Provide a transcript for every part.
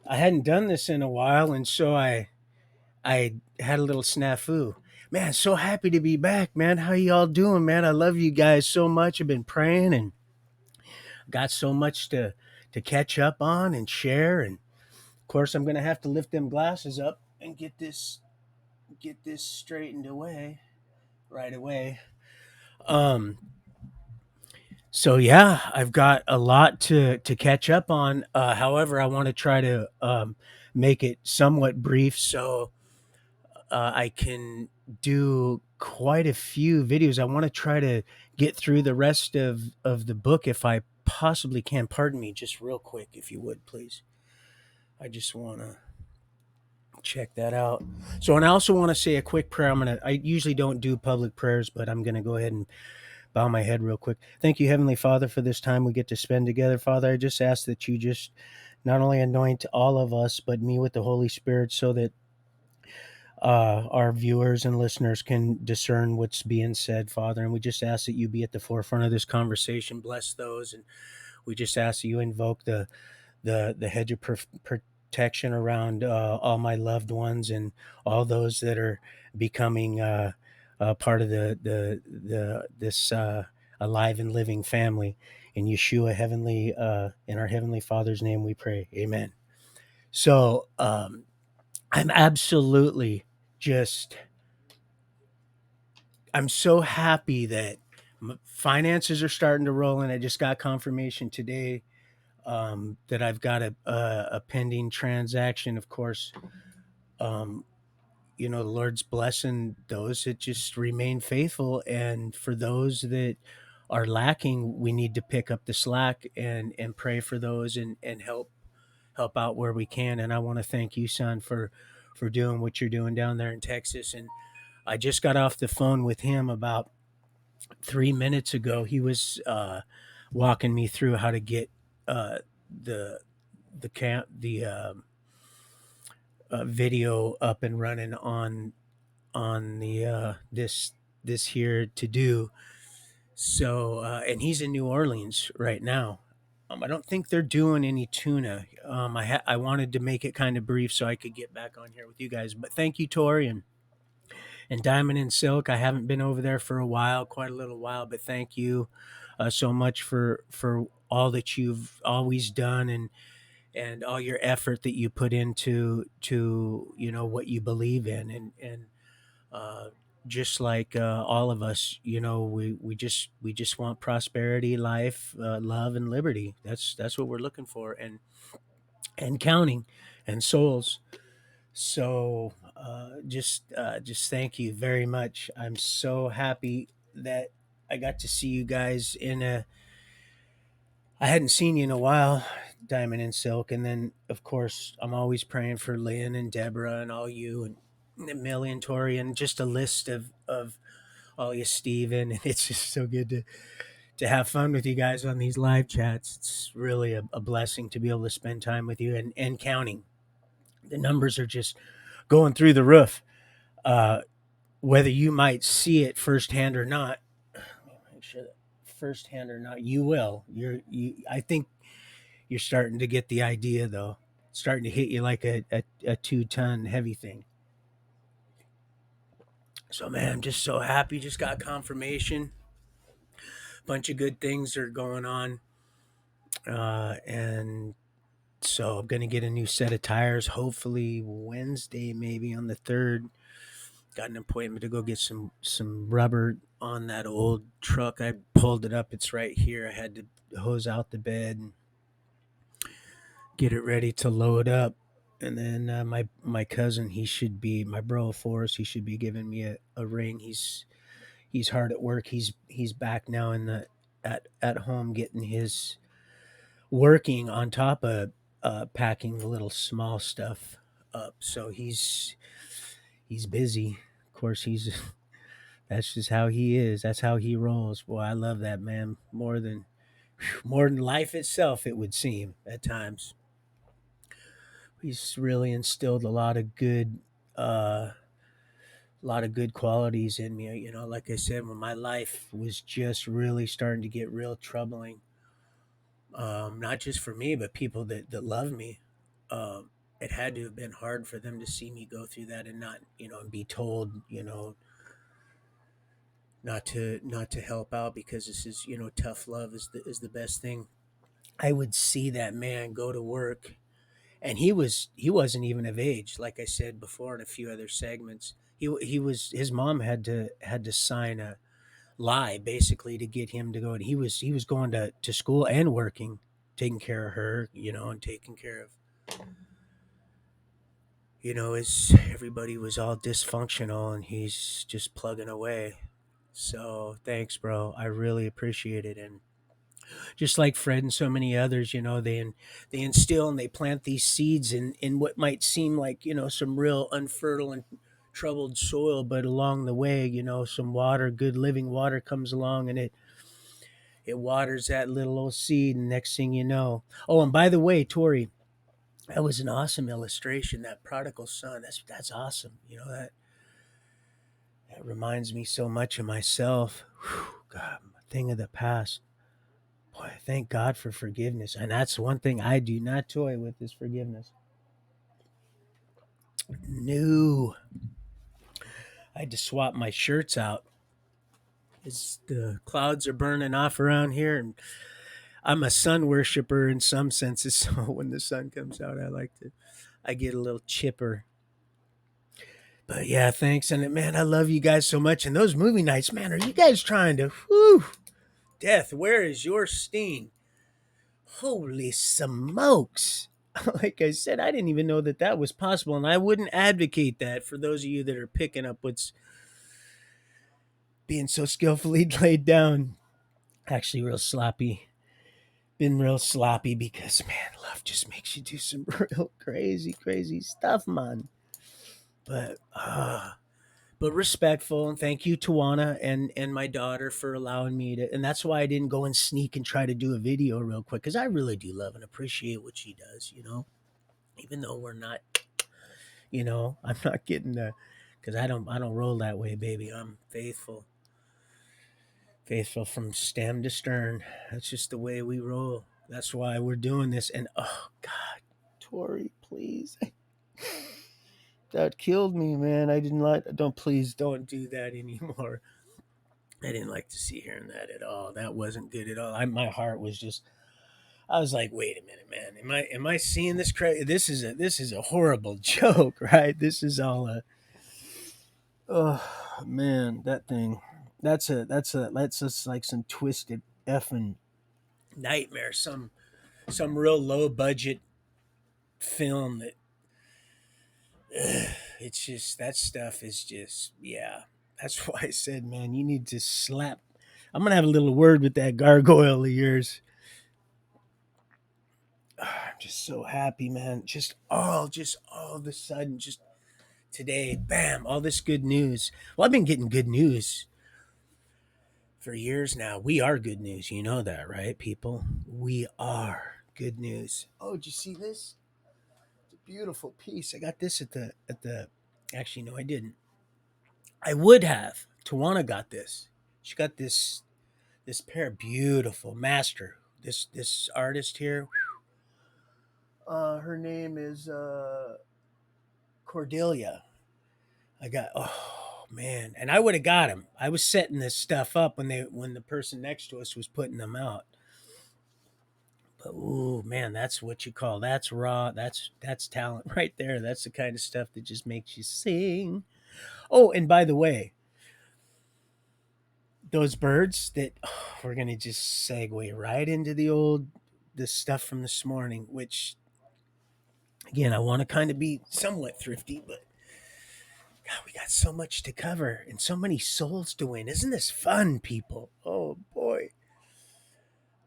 I hadn't done this in a while, and so I had a little snafu. Man, so happy to be back, man. How y'all doing, man? I love you guys so much. I've been praying and got so much to catch up on and share. And of course, I'm gonna have to lift them glasses up and get this straightened away right away. Um, so yeah, I've got a lot to catch up on. However, I want to try to make it somewhat brief so I can do quite a few videos. I want to try to get through the rest of the book if I possibly can. Pardon me, just real quick, if you would, please. I just want to check that out. So, and I also want to say a quick prayer. I usually don't do public prayers, but I'm gonna go ahead and bow my head real quick. Thank you, Heavenly Father, for this time we get to spend together. Father, I just ask that you just not only anoint all of us, but me with the Holy Spirit so that our viewers and listeners can discern what's being said, Father. And we just ask that you be at the forefront of this conversation. Bless those. And we just ask that you invoke the hedge of protection around all my loved ones and all those that are becoming part of the this alive and living family. In Yeshua, in our heavenly Father's name, we pray. Amen. So I'm absolutely just I'm so happy that finances are starting to roll in. I just got confirmation today that I've got a pending transaction. Of course, um, the Lord's blessing those that just remain faithful, and for those that are lacking, we need to pick up the slack and pray for those and help out where we can. And I want to thank you, son, for doing what you're doing down there in Texas. And I just got off the phone with him about 3 minutes ago. He was walking me through how to get uh, the the video up and running on the this here to do. So and he's in New Orleans right now. I don't think they're doing any tuna. I wanted to make it kind of brief so I could get back on here with you guys. But thank you, Tori, and Diamond and Silk. I haven't been over there for a while, quite a little while, but thank you so much for all that you've always done and all your effort that you put into to what you believe in and uh, just like all of us, we just want prosperity, life, love, and liberty. That's what we're looking for, and counting, and souls. So just thank you very much. I'm so happy that I got to see you guys in a. I hadn't seen you in a while, Diamond and Silk, and then of course I'm always praying for Lynn and Deborah and all you and Millie and Tori and just a list of all you, Steven. And it's just so good to have fun with you guys on these live chats. It's really a blessing to be able to spend time with you and counting. The numbers are just going through the roof. Uh, whether you might see it firsthand or not, make sure that firsthand or not, you will. I think you're starting to get the idea, though. It's starting to hit you like a 2-ton heavy thing. So, man, I'm just so happy. Just got confirmation. Bunch of good things are going on. And so I'm going to get a new set of tires, hopefully Wednesday, maybe on the 3rd. Got an appointment to go get some rubber on that old truck. I pulled it up. It's right here. I had to hose out the bed and get it ready to load up. And then my cousin, he should be my bro Forrest. He should be giving me a ring. He's hard at work. He's back now in the at home getting his working on top of packing the little small stuff up. So he's busy. Of course, he's that's just how he is. That's how he rolls. Boy, I love that man more than life itself. It would seem at times. He's really instilled uh, a lot of good qualities in me. Like I said, when my life was just really starting to get real troubling, not just for me, but people that love me. it had to have been hard for them to see me go through that and not, and be told, not to help out because this is, tough love is the best thing. I would see that man go to work, and he wasn't even of age, like I said before in a few other segments. He was, his mom had to sign a lie basically to get him to go, and he was going to school and working, taking care of her, and taking care of, his everybody was all dysfunctional, and he's just plugging away. So thanks, bro. I really appreciate it. And just like Fred and so many others, they instill and they plant these seeds in what might seem like, some real unfertile and troubled soil, but along the way, some water, good living water comes along, and it waters that little old seed, and next thing you know. Oh, and by the way, Tori, that was an awesome illustration. That prodigal son. That's awesome. That reminds me so much of myself. Whew, God, thing of the past. Boy, thank God for forgiveness. And that's one thing I do not toy with is forgiveness. No. I had to swap my shirts out. The clouds are burning off around here, and I'm a sun worshiper in some senses. So when the sun comes out, I get a little chipper. But yeah, thanks. And man, I love you guys so much. And those movie nights, man, are you guys trying to, whew, Death, where is your sting? Holy smokes. Like I said, I didn't even know that was possible. And I wouldn't advocate that for those of you that are picking up what's being so skillfully laid down. Actually, real sloppy. Been real sloppy because, man, love just makes you do some real crazy, crazy stuff, man. But, but respectful, and thank you, Tawana, and my daughter for allowing me to. And that's why I didn't go and sneak and try to do a video real quick, because I really do love and appreciate what she does. Even though we're not, I'm not getting the, because I don't roll that way, baby. I'm faithful, faithful from stem to stern. That's just the way we roll. That's why we're doing this. And oh God, Tori, please. That killed me, man. I didn't like. Don't, please don't do that anymore. I didn't like to see hearing that at all. That wasn't good at all. My heart was just. I was like, wait a minute, man. Am I seeing this? This is a horrible joke, right? This is all a. Oh man, that thing. That's just like some twisted effing nightmare. Some real low budget film that. It's just that stuff is just, yeah. That's why I said, man, you need to slap. I'm gonna have a little word with that gargoyle of yours. I'm just so happy, man. Just all of a sudden, just today, bam, all this good news. Well, I've been getting good news for years now. We are good news. You know that, right, people? We are good news. Oh, did you see this? It's a beautiful piece. I got this at the. Actually, no, I didn't. I would have. Tawana got this. She got this pair, beautiful master. This artist here. Her name is Cordelia. I got, oh man, and I would have got him. I was setting this stuff up when the person next to us was putting them out. But ooh man, that's what you call, that's raw. That's talent right there. That's the kind of stuff that just makes you sing. Oh, and by the way, those birds that, oh, we're gonna just segue right into the stuff from this morning, which again I want to kind of be somewhat thrifty, but God, we got so much to cover and so many souls to win. Isn't this fun, people? Oh boy.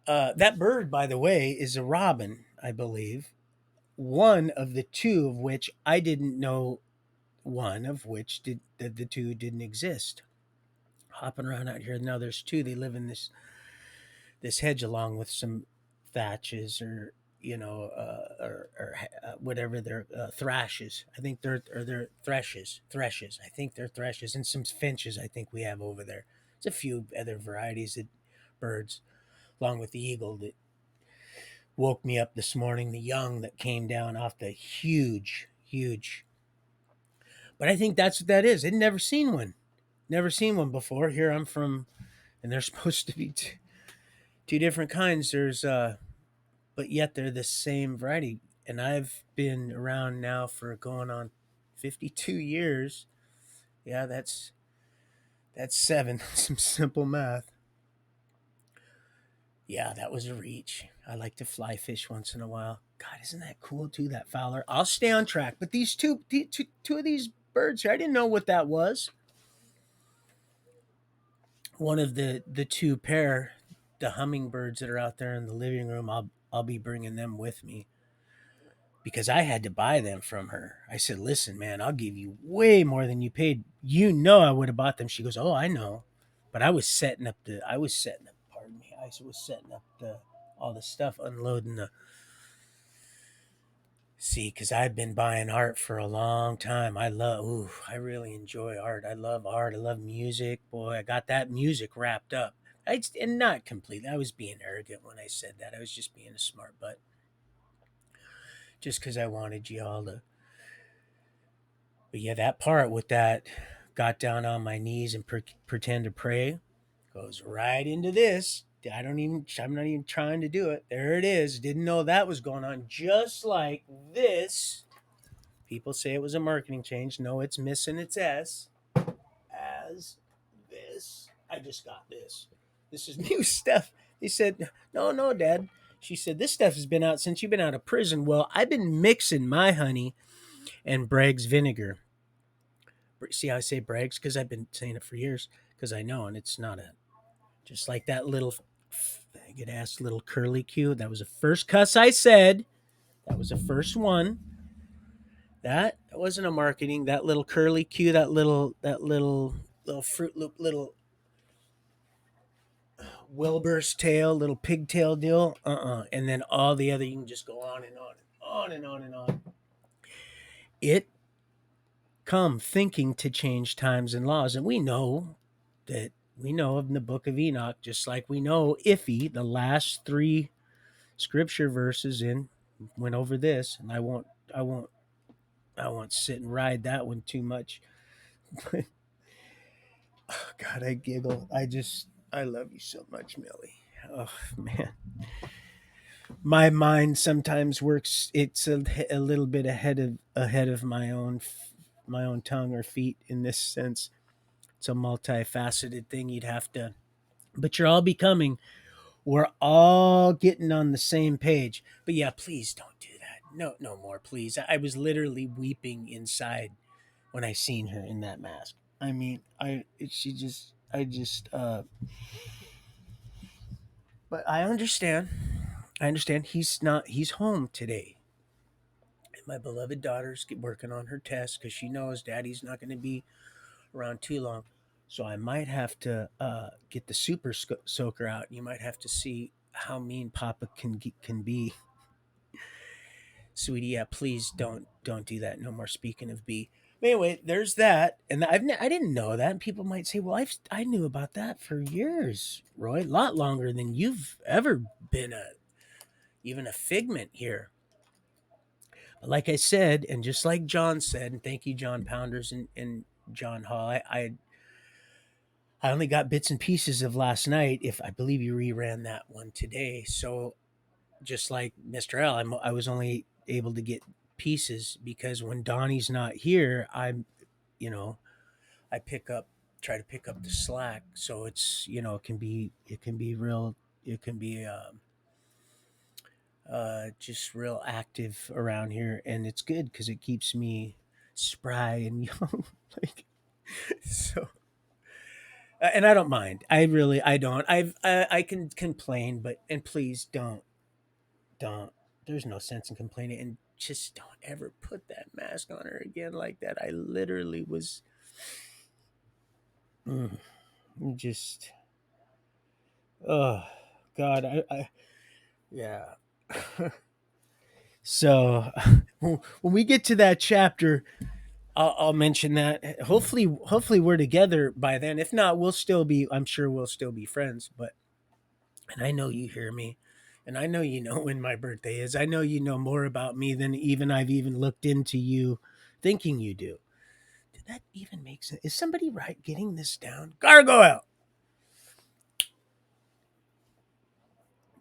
That bird, by the way, is a robin, I believe. One of the two of which I didn't know. One of which the two didn't exist. Hopping around out here now. There's two. They live in this hedge along with some thatches, or whatever they're, thrashes. I think they're thrushes. I think they're thrushes, and some finches. I think we have over there. There's a few other varieties of birds, along with the eagle, that woke me up this morning. The young that came down off the huge, huge. But I think that's what that is. I'd never seen one. Never seen one before. Here I'm from, and they're supposed to be two different kinds. But yet they're the same variety. And I've been around now for going on 52 years. Yeah, that's seven. Some simple math. Yeah, that was a reach. I like to fly fish once in a while. God, isn't that cool too? That Fowler. I'll stay on track. But these two of these birds here, I didn't know what that was. One of the two pair, the hummingbirds that are out there in the living room. I'll be bringing them with me because I had to buy them from her. I said, "Listen, man, I'll give you way more than you paid. You know, I would have bought them." She goes, "Oh, I know," but I was setting up. Pardon me. I was setting up the all the stuff, unloading the. See, because I've been buying art for a long time. I really enjoy art. I love art. I love music. Boy, I got that music wrapped up. And not completely. I was being arrogant when I said that. I was just being a smart butt. Just because I wanted you all to. But yeah, that part with that got down on my knees and pretend to pray goes right into this. I'm not even trying to do it. There it is. Didn't know that was going on. Just like this. People say it was a marketing change. No, it's missing its S. As this. I just got this. This is new stuff. They said, no, no, Dad. She said, this stuff has been out since you've been out of prison. Well, I've been mixing my honey and Bragg's vinegar. See how I say Bragg's? Because I've been saying it for years. Because I know, and it's not a. Just like that little faggot ass little curly Q. That was the first cuss I said. That was the first one. That wasn't a marketing. That little curly Q, that little Fruit Loop, little Wilbur's tail, little pigtail deal. And then all the other, you can just go on and on and on and on and on. It come thinking to change times and laws. And we know in the book of Enoch, just like we know Iffy, the last three scripture verses in went over this, and I won't I won't sit and ride that one too much. Oh, God, I giggle. I love you so much, Millie. Oh man, my mind sometimes works. It's a little bit ahead of my own tongue or feet in this sense. It's a multifaceted thing. You'd have to, but you're all becoming. We're all getting on the same page. But yeah, please don't do that. No, no more, please. I was literally weeping inside when I seen her in that mask. I mean, she just, I just, but I understand. I understand he's home today. And my beloved daughter's working on her test because she knows daddy's not going to be around too long. So I might have to get the super soaker out. You might have to see how mean Papa can be. Sweetie, yeah, please don't do that. No more speaking of B. Anyway, there's that, and I didn't know that. And people might say, "Well, I knew about that for years, Roy, a lot longer than you've ever been even a figment here." But like I said, and just like John said, and thank you, John Pounders and John Hall. I only got bits and pieces of last night. If I believe you reran that one today, so just like Mr. L, I was only able to get pieces because when Donnie's not here, you know, I try to pick up the slack. So it's, it can be real, it can be, just real active around here. And it's good because it keeps me spry and young. like, so, and I don't mind. I don't. I can complain, and please don't. There's no sense in complaining, and just don't ever put that mask on her again like that. I literally was mm, just, oh God, I yeah. So when we get to that chapter, I'll mention that. Hopefully we're together by then. If not, we'll still be. I'm sure we'll still be friends. But and I know you hear me, And I know you know when my birthday is. I know you know more about me than even I've even looked into you thinking you do. Did that even make sense? Is somebody right getting this down? Gargoyle.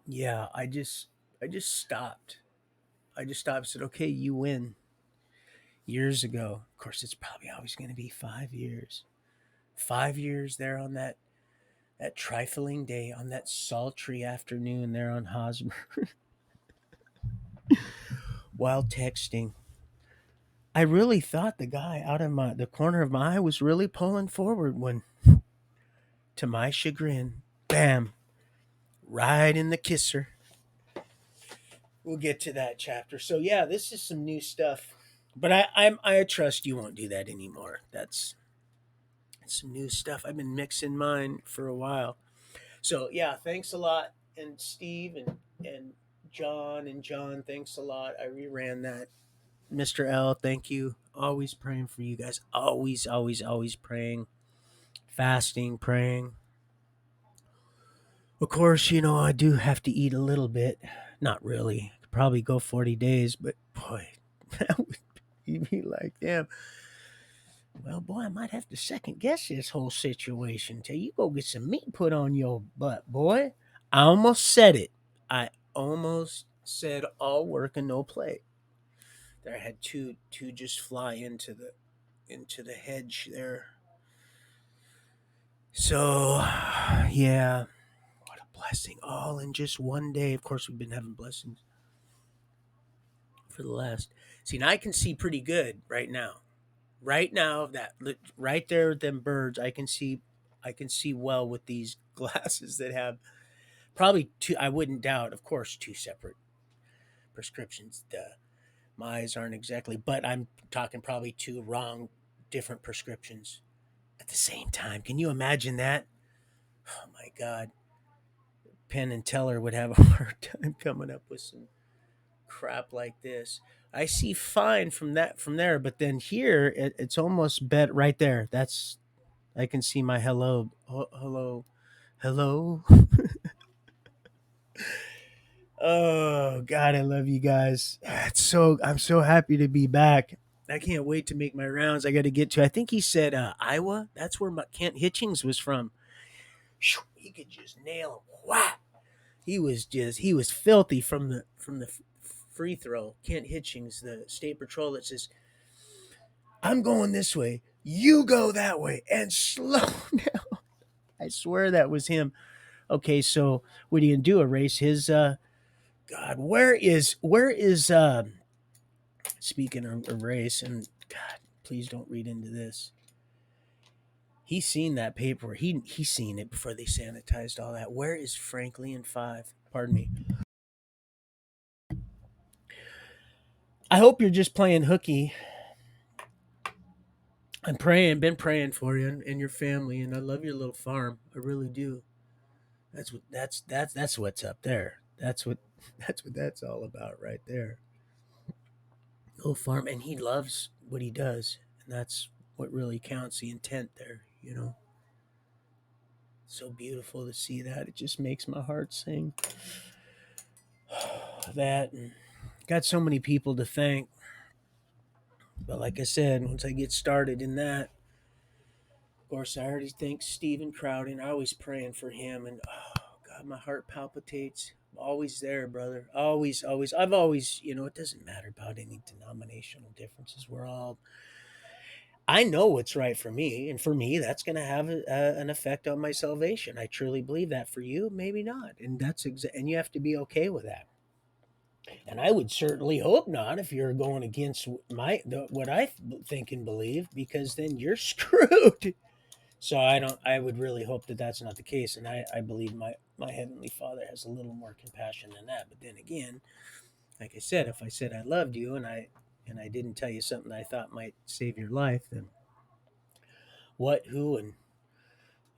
Yeah, I just stopped. I just stopped and said, okay, you win. Years ago. Of course, it's probably always going to be 5 years. 5 years there on that trifling day, on that sultry afternoon there on Hosmer, while texting. I really thought the guy out of the corner of my eye was really pulling forward when, to my chagrin, bam, right in the kisser. We'll get to that chapter. So yeah, this is some new stuff, but I trust you won't do that anymore. That's some new stuff. I've been mixing mine for a while. So yeah, thanks a lot, and Steve and John, thanks a lot. I reran that. Mr. L, thank you. Always praying for you guys. Always, always, always praying, fasting, praying. Of course, I do have to eat a little bit. Not really. Could probably go 40 days, but boy, that would be like, damn. Well, boy, I might have to second guess this whole situation till you go get some meat put on your butt, boy. I almost said it. I almost said all work and no play. There I had two just fly into the hedge there. So yeah, what a blessing. All in just one day. Of course, we've been having blessings for the last. See, now I can see pretty good right now. Right now, right there, them birds, I can see well with these glasses that have probably two. I wouldn't doubt, of course, two separate prescriptions. My eyes aren't exactly, but I'm talking probably two wrong, different prescriptions at the same time. Can you imagine that? Oh my God, Penn and Teller would have a hard time coming up with some crap like this. I see fine from there, but then here it's almost bet right there. That's I can see my hello, hello, hello. Oh God, I love you guys. I'm so happy to be back. I can't wait to make my rounds. I got to get to. I think he said Iowa. That's where Kent Hitchings was from. He could just nail him. Wow. He was filthy from the free throw. Kent Hitchings, the state patrol that says, "I'm going this way. You go that way, and slow down." I swear that was him. Okay, so what are you gonna do? Erase his God, where is speaking of race, and God, please don't read into this. He's seen that paper. He's seen it before they sanitized all that. Where is Frankly and Five? Pardon me. I hope you're just playing hooky. I'm praying, been praying for you and your family, and I love your little farm. I really do. That's what's up there. That's what that's all about right there. Little farm, and he loves what he does, and that's what really counts. The intent there, So beautiful to see that. It just makes my heart sing. That and got so many people to thank. But like I said, once I get started in that, of course, I already thank Stephen Crowden. I always praying for him, and oh God, my heart palpitates. Always there, brother. Always, always. I've always, it doesn't matter about any denominational differences. We're all. I know what's right for me, and for me, that's going to have an effect on my salvation. I truly believe that. For you, maybe not, and and you have to be okay with that. And I would certainly hope not if you're going against what I think and believe, because then you're screwed. So I don't. I would really hope that that's not the case, and I believe my heavenly Father has a little more compassion than that. But then again, like I said, if I said I loved you and I didn't tell you something that I thought might save your life, then what, who, and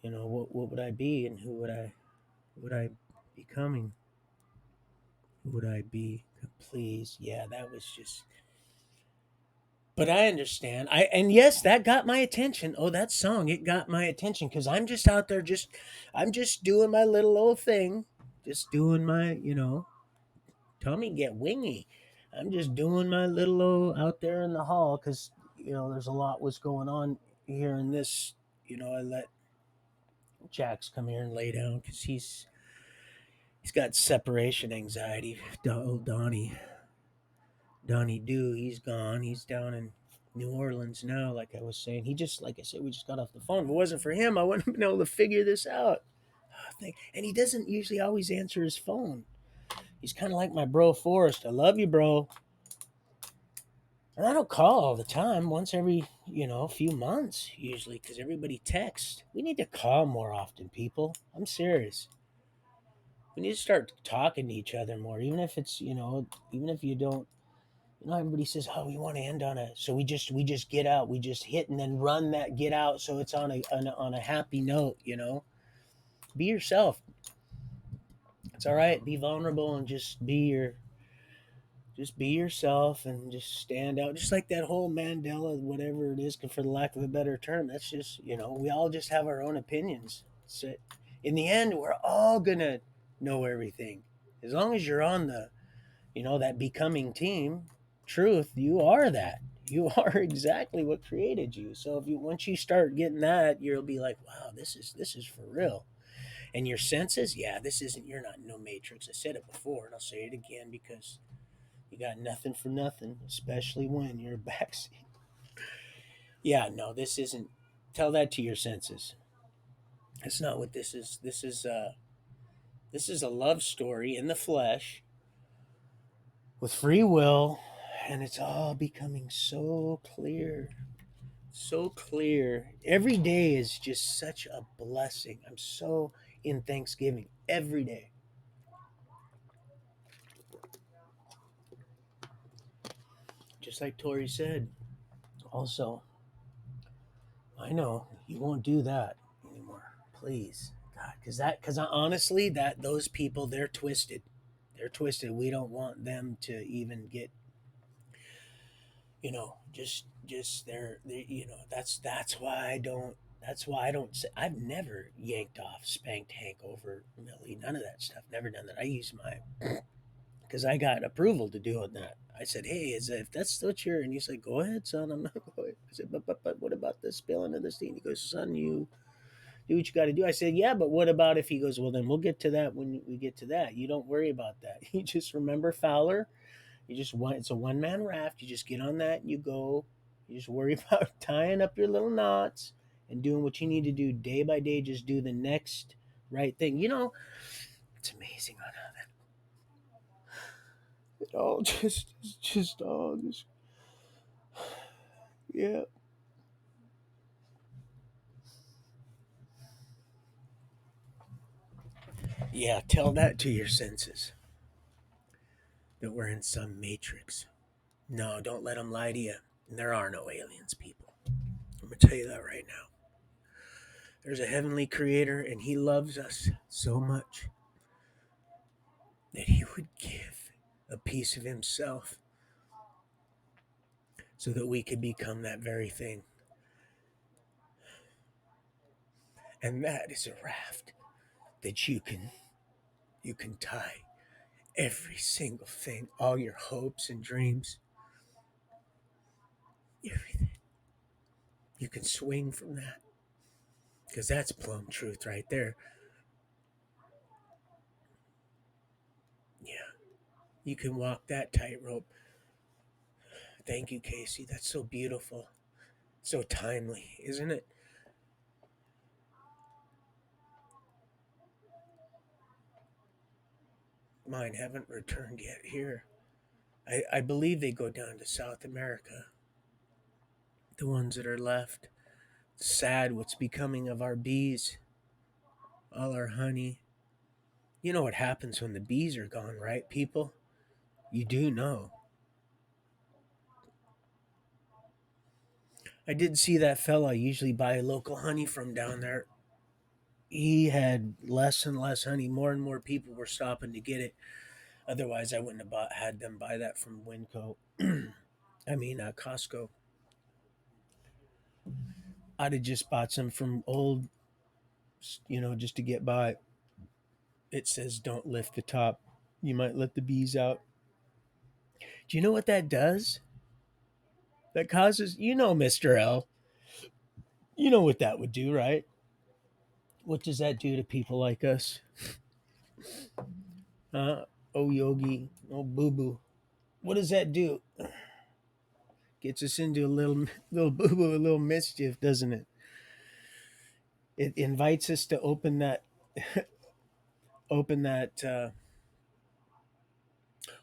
what would I be, and who would I becoming? Who would I be? Please, yeah, that was just. But I understand. And yes, that got my attention. Oh, that song, it got my attention because I'm just out there, I'm just doing my little old thing, just doing my. Tell me get wingy. I'm just doing my little out there in the hall because there's a lot was going on here in this. I let Jax come here and lay down because he's got separation anxiety. Old Donnie Doo, he's gone. He's down in New Orleans now. Like I was saying, like I said, we just got off the phone. If it wasn't for him, I wouldn't have been able to figure this out. And he doesn't usually always answer his phone. He's kind of like my bro Forrest. I love you, bro. And I don't call all the time. Once every few months usually, because everybody texts. We need to call more often, people. I'm serious. We need to start talking to each other more, even if it's even if you don't. Everybody says, "Oh, we want to end on a," so we just get out, we just hit and then run that get out, so it's on a happy note. Be yourself. It's all right. Be vulnerable and just be yourself and just stand out. Just like that whole Mandela, whatever it is, for the lack of a better term. That's just we all just have our own opinions. So in the end, we're all gonna know everything as long as you're on the that becoming team. Truth, you are that. You are exactly what created you. So if you once you start getting that, you'll be like, wow, this is for real. And your senses, yeah, this isn't. You're not no matrix. I said it before, and I'll say it again because you got nothing for nothing, especially when you're backseat. Yeah, no, this isn't. Tell that to your senses. That's not what this is. This is a love story in the flesh with free will, and it's all becoming so clear. So clear. Every day is just such a blessing. I'm so in Thanksgiving every day. Just like Tori said. Also, I know you won't do that anymore. Please, God, because honestly, that those people, they're twisted. They're twisted. We don't want them to even get just they're that's why I don't. That's why I don't. I've never yanked off, spanked Hank over Millie. None of that stuff. Never done that. I use my because I got approval to do that. I said, "Hey, if that's what you're," and he's like, "Go ahead, son. I'm not going." I said, "But what about this spilling of this thing?" He goes, "Son, you do what you got to do." I said, "Yeah, but what about if he goes? Well, then we'll get to that when we get to that. You don't worry about that. You just remember Fowler. You just want it's a one man raft. You just get on that and you go. You just worry about tying up your little knots and doing what you need to do day by day. Just do the next right thing. It's amazing on how that it all just all just yeah." Yeah, tell that to your senses that we're in some matrix. No, don't let them lie to you. There are no aliens, people. I'm going to tell you that right now. There's a heavenly creator, and he loves us so much that he would give a piece of himself so that we could become that very thing. And that is a raft that you can tie every single thing, all your hopes and dreams, everything. You can swing from that because that's plumb truth right there. Yeah, you can walk that tightrope. Thank you, Casey. That's so beautiful. So timely, isn't it? Mine haven't returned yet here. I believe they go down to South America. The ones that are left. Sad what's becoming of our bees, all our honey. You know what happens when the bees are gone, right, people? You do know. I did see that fella I usually buy local honey from down there. He had less and less honey. More and more people were stopping to get it. Otherwise, I wouldn't have had them buy that from Winco. I mean, Costco. I'd have just bought some from old, just to get by. It says don't lift the top. You might let the bees out. Do you know what that does? That causes, Mr. L, you know what that would do, right? What does that do to people like us? Oh, Yogi, oh, Boo Boo. What does that do? Gets us into a little boo boo, a little mischief, doesn't it? It invites us to open that.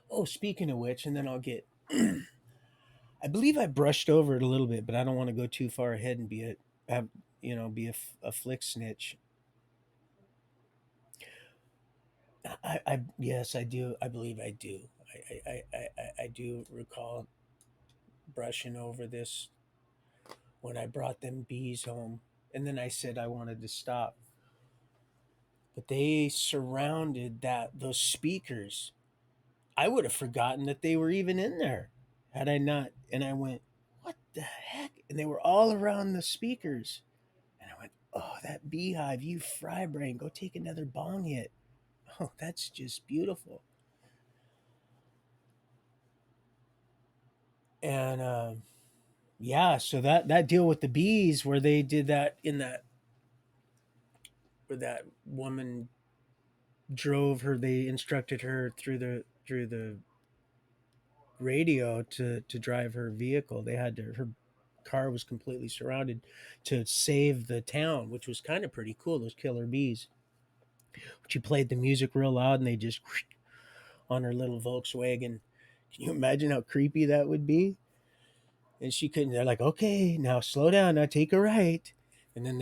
Oh, speaking of which, and then I'll get. I believe I brushed over it a little bit, but I don't want to go too far ahead and have, be a flick snitch. Yes, I do. I believe I do. I do recall brushing over this when I brought them bees home, and then I said I wanted to stop, but they surrounded those speakers. I would have forgotten that they were even in there had I not. And I went, "What the heck?" And they were all around the speakers. And I went, "Oh, that beehive, you fry brain, go take another bong hit." Oh, that's just beautiful. And yeah, so that deal with the bees, where they did that where that woman drove her, they instructed her through the radio to drive her vehicle. They had to her car was completely surrounded to save the town, which was kind of pretty cool. Those killer bees. She played the music real loud, and they just on her little Volkswagen. Can you imagine how creepy that would be? And she couldn't. They're like, "Okay, now slow down. Now take a right." And then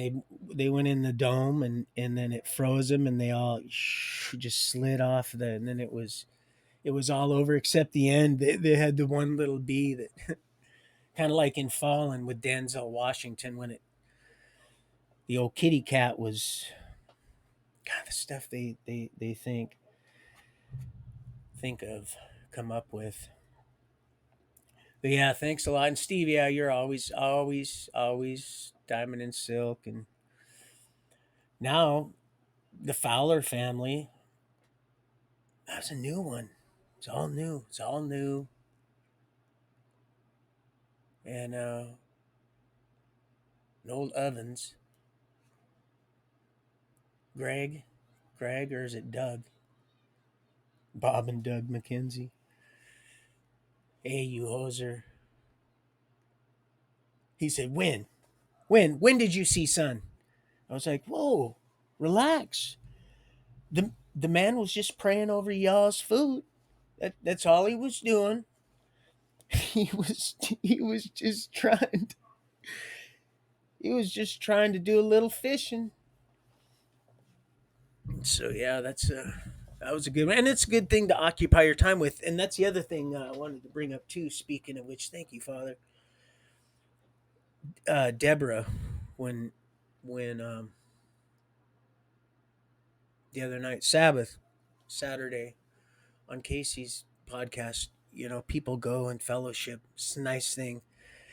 they went in the dome, and then it froze them, and they all just slid off and then it was all over except the end. They had the one little bee that kind of like in Fallen with Denzel Washington when the old kitty cat was. God, the stuff they think of, come up with. But yeah, thanks a lot. And Steve, yeah, you're always diamond and silk. And now the Fowler family, that's a new one. It's all new. It's all new. And Noel Evans, Greg, Greg, or is it Doug? Bob and Doug McKenzie. Hey, you hoser. He said, when? When did you see son? I was like, whoa, relax. The man was just praying over y'all's food. That's all he was doing. He was just trying to do a little fishing. So yeah, that was a good one, and it's a good thing to occupy your time with. And that's the other thing I wanted to bring up too. Speaking of which, thank you, Father. Deborah, when the other night, Saturday, on Casey's podcast, people go and fellowship. It's a nice thing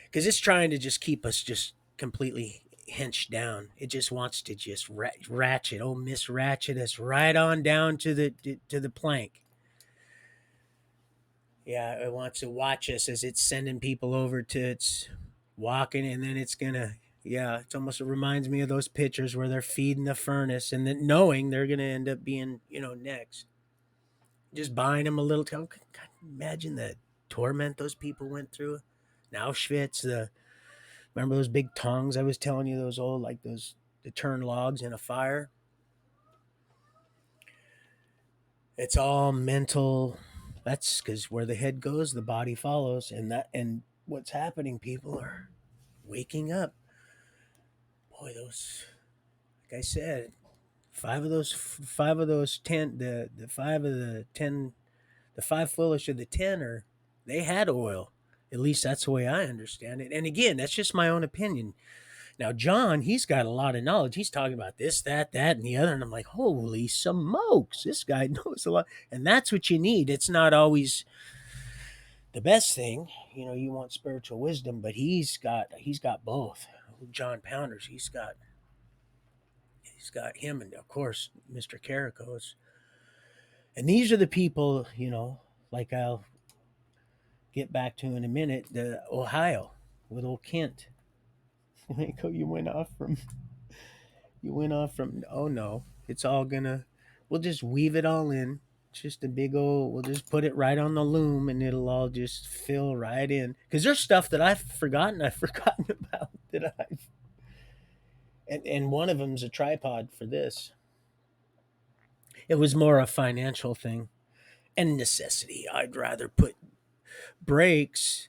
because it's trying to just keep us just completely hinched down. It just wants to just ratchet, Miss Ratchet us right on down to the plank. Yeah, it wants to watch us as it's sending people over to its walking, and then it's gonna. Yeah, it's almost, it reminds me of those pictures where they're feeding the furnace and then knowing they're gonna end up being, next. Just buying them a little. God, imagine the torment those people went through. In Auschwitz, remember those big tongs I was telling you? Those old, like those to turn logs in a fire. It's all mental. That's because where the head goes, the body follows, and what's happening? People are waking up. Boy, those, like I said, five of those 10, the 5 of the 10, the 5 foolish of the 10 are, they had oil. At least that's the way I understand it. And again, that's just my own opinion. Now, John, he's got a lot of knowledge. He's talking about this, that, and the other. And I'm like, holy smokes, this guy knows a lot. And that's what you need. It's not always the best thing. You want spiritual wisdom, but he's got both. John Pounders, he's got him, and of course, Mr. Carrico's. And these are the people, like I'll get back to in a minute. The Ohio with old Kent. You went off from. You went off from. Oh no, it's all gonna. We'll just weave it all in. Just a big old. We'll just put it right on the loom, and it'll all just fill right in. Because there's stuff that I've forgotten. I've forgotten about that I've. And one of them's a tripod for this. It was more a financial thing and necessity. I'd rather put brakes.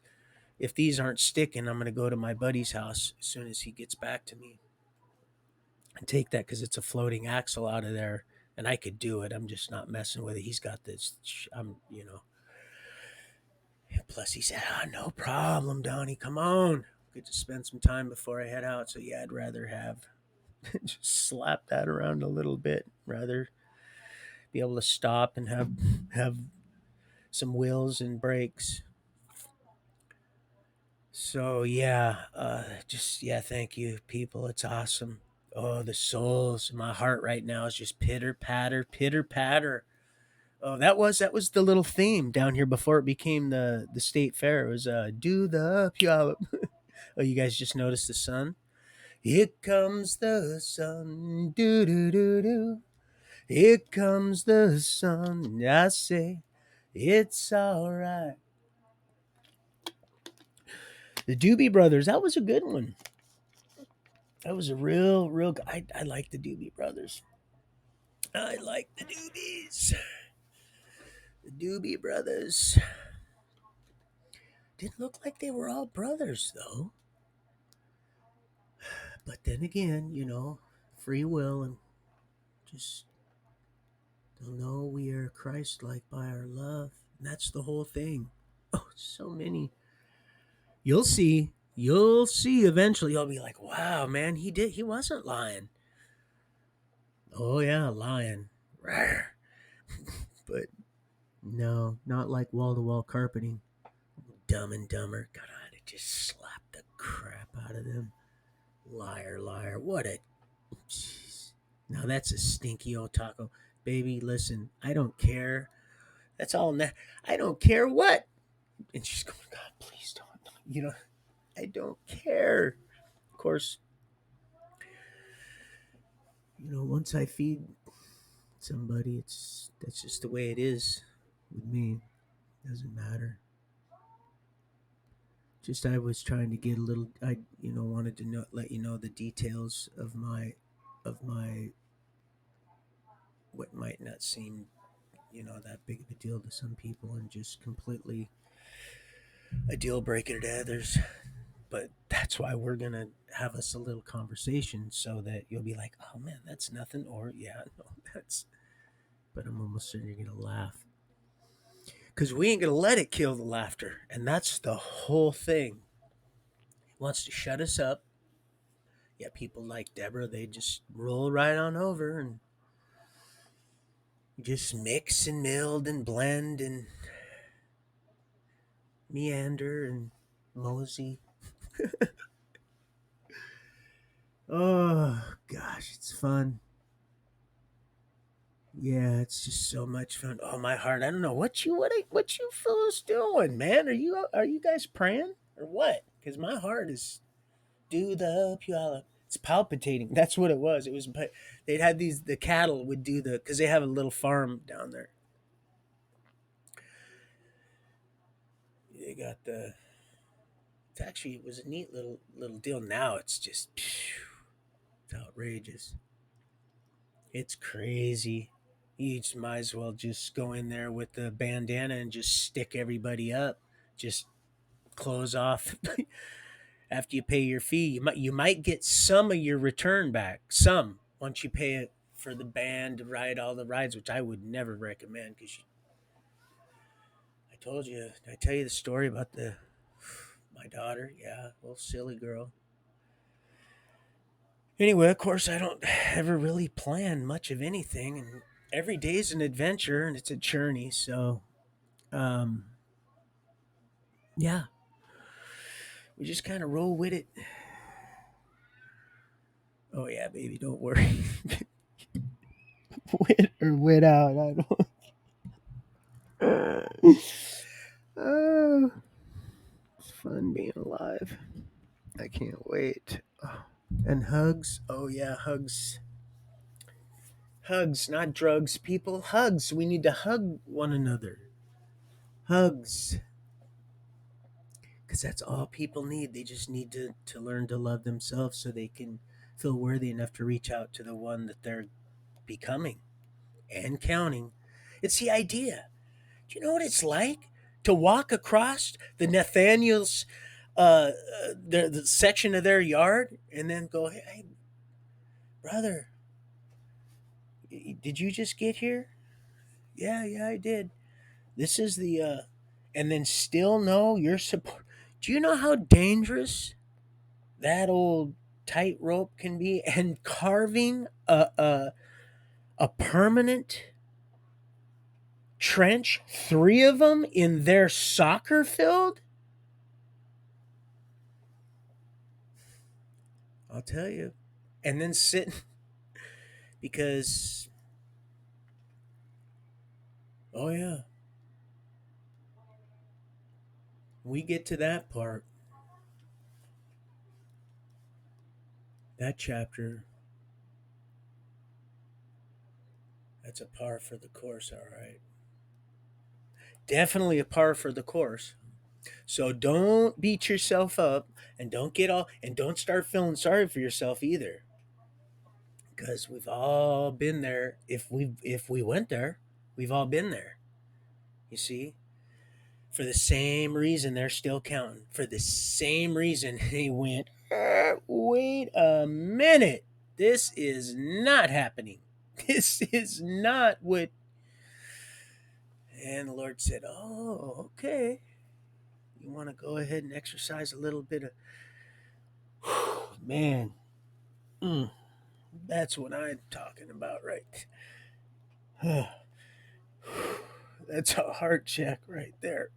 If these aren't sticking, I'm going to go to my buddy's house as soon as he gets back to me and take that because it's a floating axle out of there. And I could do it. I'm just not messing with it. He's got this. Plus, he said, no problem, Donnie. Come on. Good to spend some time before I head out. So, yeah, I'd rather have just slap that around a little bit. Rather be able to stop and have some wheels and brakes. So yeah, just yeah, thank you, people. It's awesome. Oh, the souls in my heart right now is just pitter patter, pitter patter. Oh, that was the little theme down here before it became the state fair. It was do the puyallup. Oh, you guys just noticed the sun? Here comes the sun, do do do do. Here comes the sun. I say it's all right. The Doobie Brothers. That was a good one. That was a real. I like the Doobie Brothers. I like the Doobies. The Doobie Brothers. Didn't look like they were all brothers though. But then again, free will and just don't know we are Christ-like by our love. And that's the whole thing. Oh, so many. You'll see. You'll see eventually. You'll be like, wow, man, he wasn't lying. Oh yeah, lying. Rawr. But no, not like wall to wall carpeting. Dumb and Dumber. God, I'd just slap the crap out of them. Liar, liar. What a. Jeez. Now that's a stinky old taco. Baby, listen, I don't care. That's all. I don't care what. And she's going, God, please don't. I don't care. Of course, once I feed somebody, that's just the way it is with me. Doesn't matter. Just I was trying to get a little. I wanted to let you know the details of my what might not seem that big of a deal to some people and just completely a deal breaker to others. But that's why we're gonna have us a little conversation so that you'll be like, oh man, that's nothing, or yeah, no, that's. But I'm almost certain you're gonna laugh because we ain't gonna let it kill the laughter, and that's the whole thing. He wants to shut us up. Yeah, people like Deborah, they just roll right on over and just mix and meld and blend and meander and mosey. Oh gosh, it's fun. Yeah, it's just so much fun. Oh my heart, I don't know what you fellas doing, man. Are you guys praying or what? Because my heart is do the puyallup. It's palpitating. That's what it was. It was. They'd had the cattle would do the because they have a little farm down there. They got the. It was a neat little deal. Now it's just it's outrageous. It's crazy. You just might as well just go in there with the bandana and just stick everybody up. Just close off after you pay your fee. You might get some of your return back. Some once you pay it for the band to ride all the rides, which I would never recommend because I told you. Did I tell you the story about the my daughter? Yeah, little silly girl. Anyway, of course, I don't ever really plan much of anything, and every day's an adventure and it's a journey. So, um, yeah, we just kind of roll with it. Oh yeah, baby, don't worry. Wit or wit out, I don't. Oh. fun being alive. I can't wait. Oh. And hugs. Oh, yeah, hugs. Hugs, not drugs, people. Hugs. We need to hug one another. Hugs. Because that's all people need. They just need to learn to love themselves so they can feel worthy enough to reach out to the one that they're becoming and counting. It's the idea. Do you know what it's like to walk across the Nathaniel's the section of their yard and then go, "Hey, brother, did you just get here?" "Yeah, yeah, I did." This is the and then still know you're support. Do you know how dangerous that old tightrope can be? And carving a permanent trench, three of them in their soccer field. I'll tell you. And then sitting because oh yeah, we get to that part, that chapter. That's a par for the course, all right. Definitely a par for the course. So don't beat yourself up and don't get all and don't start feeling sorry for yourself either. Because we've all been there. If we went there, we've all been there. You see? For the same reason they're still counting. For the same reason they went, wait a minute. This is not happening. This is not what. And the Lord said, "Oh, okay. You want to go ahead and exercise a little bit of." Man, mm, that's what I'm talking about, right? That's a heart check right there.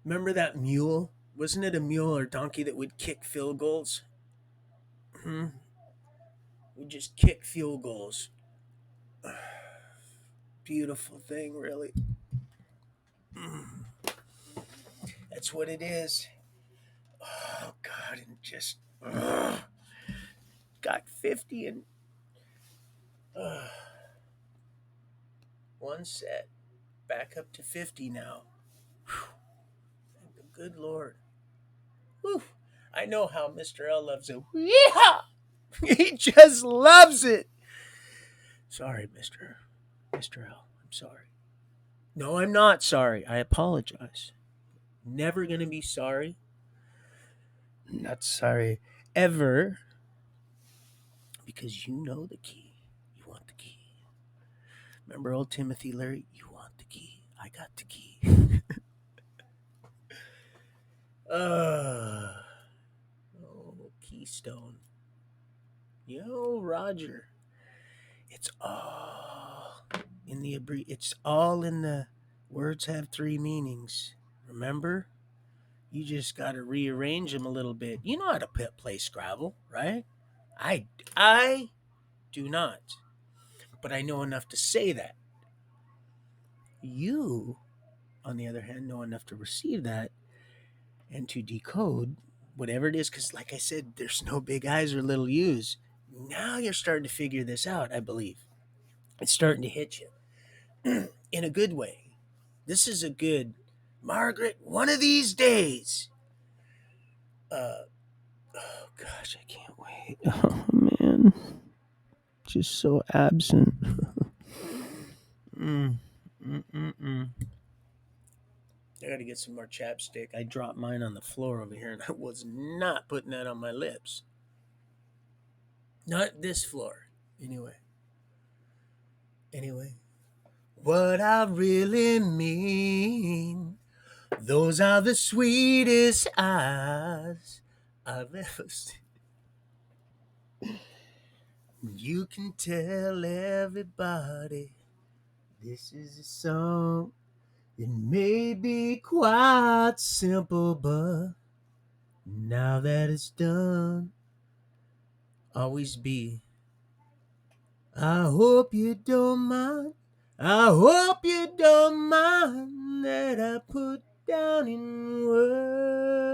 Remember that mule? Wasn't it a mule or donkey that would kick field goals? Hmm? Would just kick field goals. Beautiful thing, really. That's what it is. Oh God, and just got 50 and uh, one set, back up to 50 now. Thank the good Lord. Whew. I know how Mr. L loves it. Yeehaw! He just loves it. Sorry, Mr. L. I'm sorry. No, I'm not sorry. I apologize. Never gonna be sorry. Not sorry ever because you know the key. You want the key. Remember old Timothy Leary? You want the key. I got the key. uh, oh, Keystone. Yo, Roger. It's all in the it's all in the words have three meanings. Remember? You just got to rearrange them a little bit. You know how to play Scrabble, right? I I do not, but I know enough to say that. You, on the other hand, know enough to receive that and to decode whatever it is. Because, like I said, there's no big I's or little U's. Now you're starting to figure this out, I believe. It's starting to hit you in a good way. This is a good, Margaret, one of these days. Uh, oh, gosh, I can't wait. Oh, man. Just so absent. mm, mm. I got to get some more chapstick. I dropped mine on the floor over here, and I was not putting that on my lips. Not this floor. Anyway. Anyway. What I really mean, those are the sweetest eyes I've ever seen. You can tell everybody this is a song. It may be quite simple, but now that it's done, always be. I hope you don't mind. I hope you don't mind that I put down in words.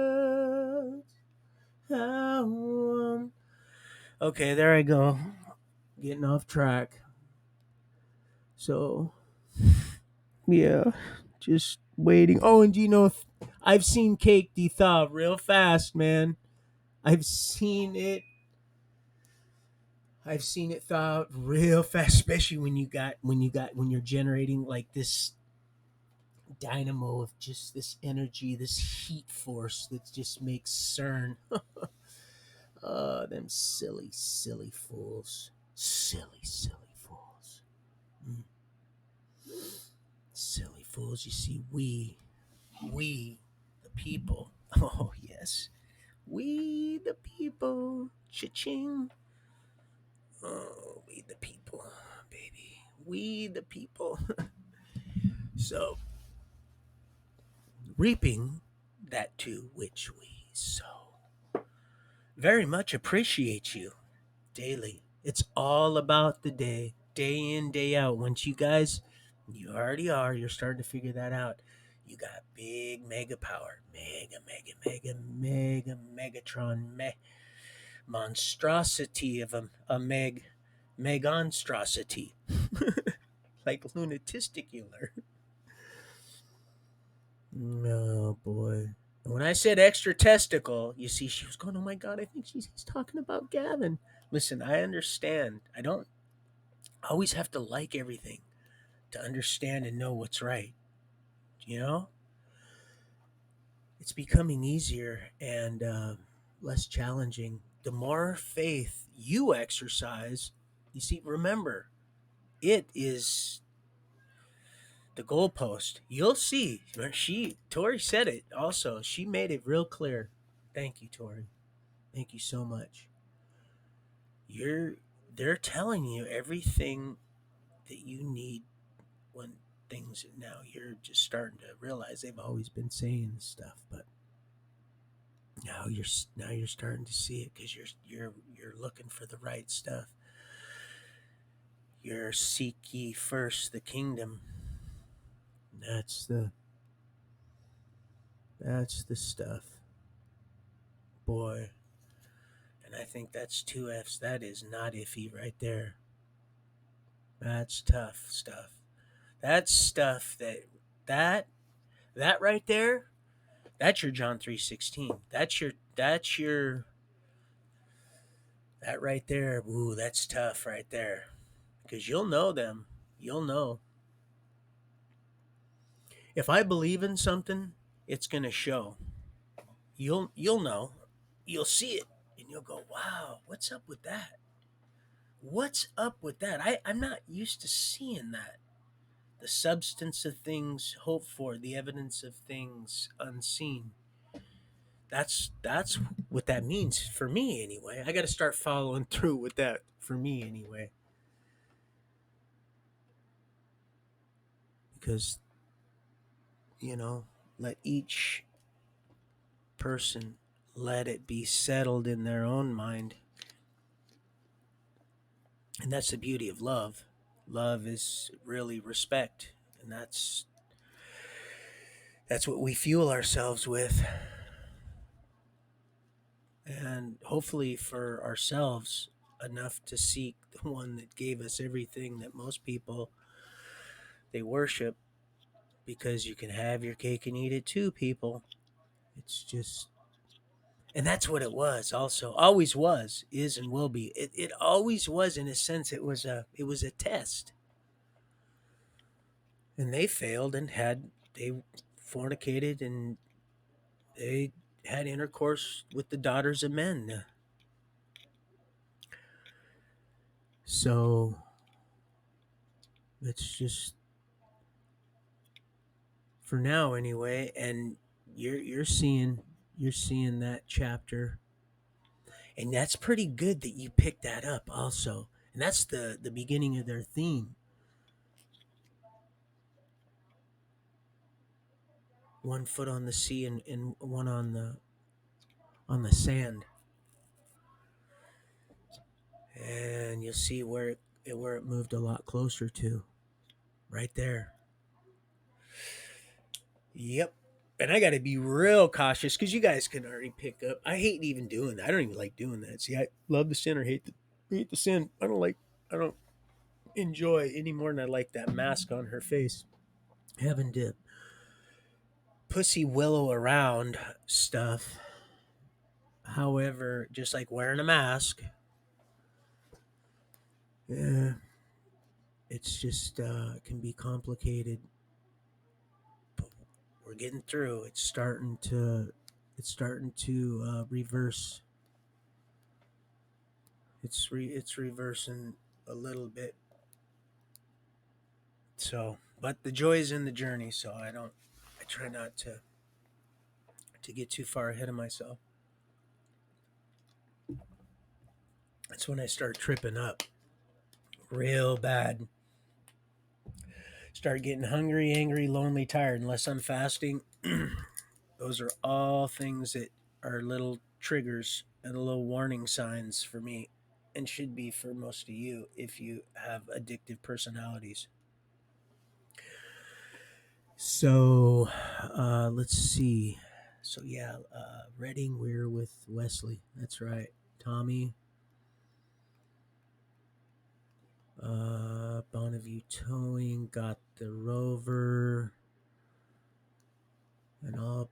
I want. Okay, there I go. Getting off track. So, yeah, just waiting. Oh, and do you know if I've seen cake thaw real fast, man? I've seen it. I've seen it thaw out real fast, especially when you're generating like this dynamo of just this energy, this heat force that just makes CERN. Oh, them silly, silly fools. Silly, silly fools. Mm. Silly fools. You see, we, the people. Oh, yes. We, the people. Cha-ching. Oh, we, the people, baby. We, the people. So, reaping that to which we sow. Very much appreciate you daily. It's all about the day in, day out. Once you guys, you already are, you're starting to figure that out. You got big mega power, megatron, monstrosity of a megonstrosity, like lunatisticular. Oh boy. When I said extra testicle, you see, she was going, "Oh my god, I think he's talking about Gavin." Listen, I understand. I don't always have to like everything to understand and know what's right. You know, it's becoming easier and less challenging. The more faith you exercise, you see, remember, it is the goalpost. You'll see. Tori said it also. She made it real clear. Thank you, Tori. Thank you so much. You're they're telling you everything that you need when things now you're just starting to realize they've always been saying this stuff, but now you're starting to see it because you're looking for the right stuff. You're seek ye first the kingdom. That's the stuff, boy. And I think that's two F's. That is not iffy right there. That's tough stuff. That's stuff that that right there. That's your John 3:16. That's your that right there. Ooh, that's tough right there. Because you'll know them. You'll know. If I believe in something, it's gonna show. You'll know. You'll see it and you'll go, wow, what's up with that? What's up with that? I'm not used to seeing that. The substance of things hoped for, the evidence of things unseen. That's what that means for me anyway. I got to start following through with that for me anyway, because let each person let it be settled in their own mind, and that's the beauty of love. Love is really respect, and that's what we fuel ourselves with, and hopefully for ourselves enough to seek the one that gave us everything that most people they worship, because you can have your cake and eat it too, people. It's just, and that's what it was. Also, always was, is, and will be. It always was. In a sense, it was a test, and they failed and they fornicated and they had intercourse with the daughters of men. So it's just for now anyway. And you're seeing that chapter, and that's pretty good that you picked that up also. And that's the beginning of their theme. One foot on the sea and one on the sand, and you'll see where it moved a lot closer to right there. Yep. And I got to be real cautious because you guys can already pick up. I hate even doing that. I don't even like doing that. See, I love the sin or hate the sin. I don't enjoy any more than I like that mask on her face. Having to pussy willow around stuff. However, just like wearing a mask, yeah, it's just can be complicated. But we're getting through. It's starting to reverse. It's reversing a little bit. So, but the joy is in the journey. So I try not to get too far ahead of myself. That's when I start tripping up real bad. Start getting hungry, angry, lonely, tired. Unless I'm fasting, those are all things that are little triggers and little warning signs for me, and should be for most of you if you have addictive personalities. So, let's see. So yeah, Reading, we're with Wesley. That's right. Tommy, Bonneview Towing got the Rover, and I'll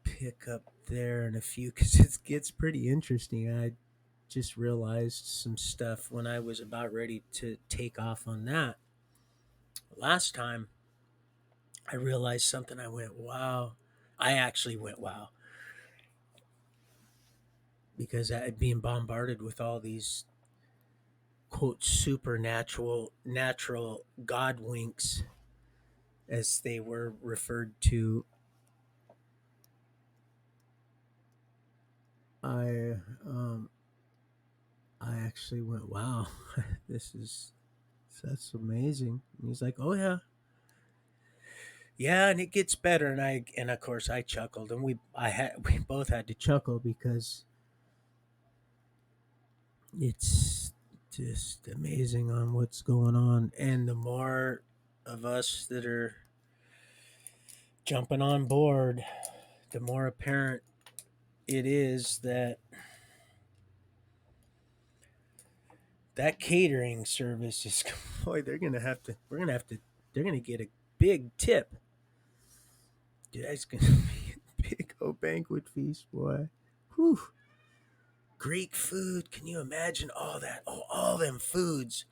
pick up there in a few because it gets pretty interesting. I just realized some stuff when I was about ready to take off on that. Last time, I realized something. I went, wow. I actually went, wow, because I had been bombarded with all these quote supernatural, natural God winks, as they were referred to. I um, I actually went, wow, this is that's amazing. And he's like, oh yeah, and it gets better. And of course I chuckled, and we both had to chuckle because it's just amazing on what's going on, and the more of us that are jumping on board, the more apparent it is that that catering service is boy, they're gonna get a big tip. Dude, that's gonna be a big old banquet feast, boy. Whew. Greek food, can you imagine all that? Oh, all them foods.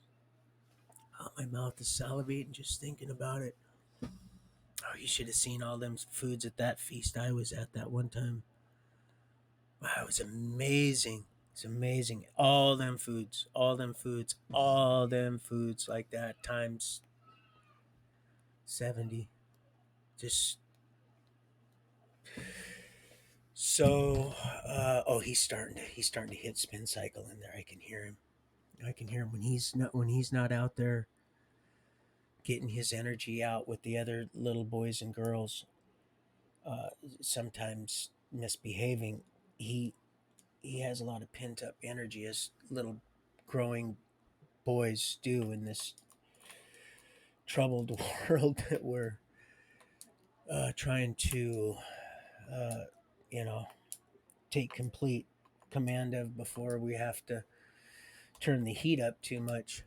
Oh, my mouth is salivating just thinking about it. Oh, you should have seen all them foods at that feast I was at that one time. Wow, it was amazing. It's amazing. All them foods like that times 70. Just so oh, he's starting to hit spin cycle in there. I can hear him. I can hear him when he's not out there getting his energy out with the other little boys and girls, uh, sometimes misbehaving. He he has a lot of pent up energy, as little growing boys do in this troubled world that we're trying to, uh, you know, take complete command of before we have to turn the heat up too much.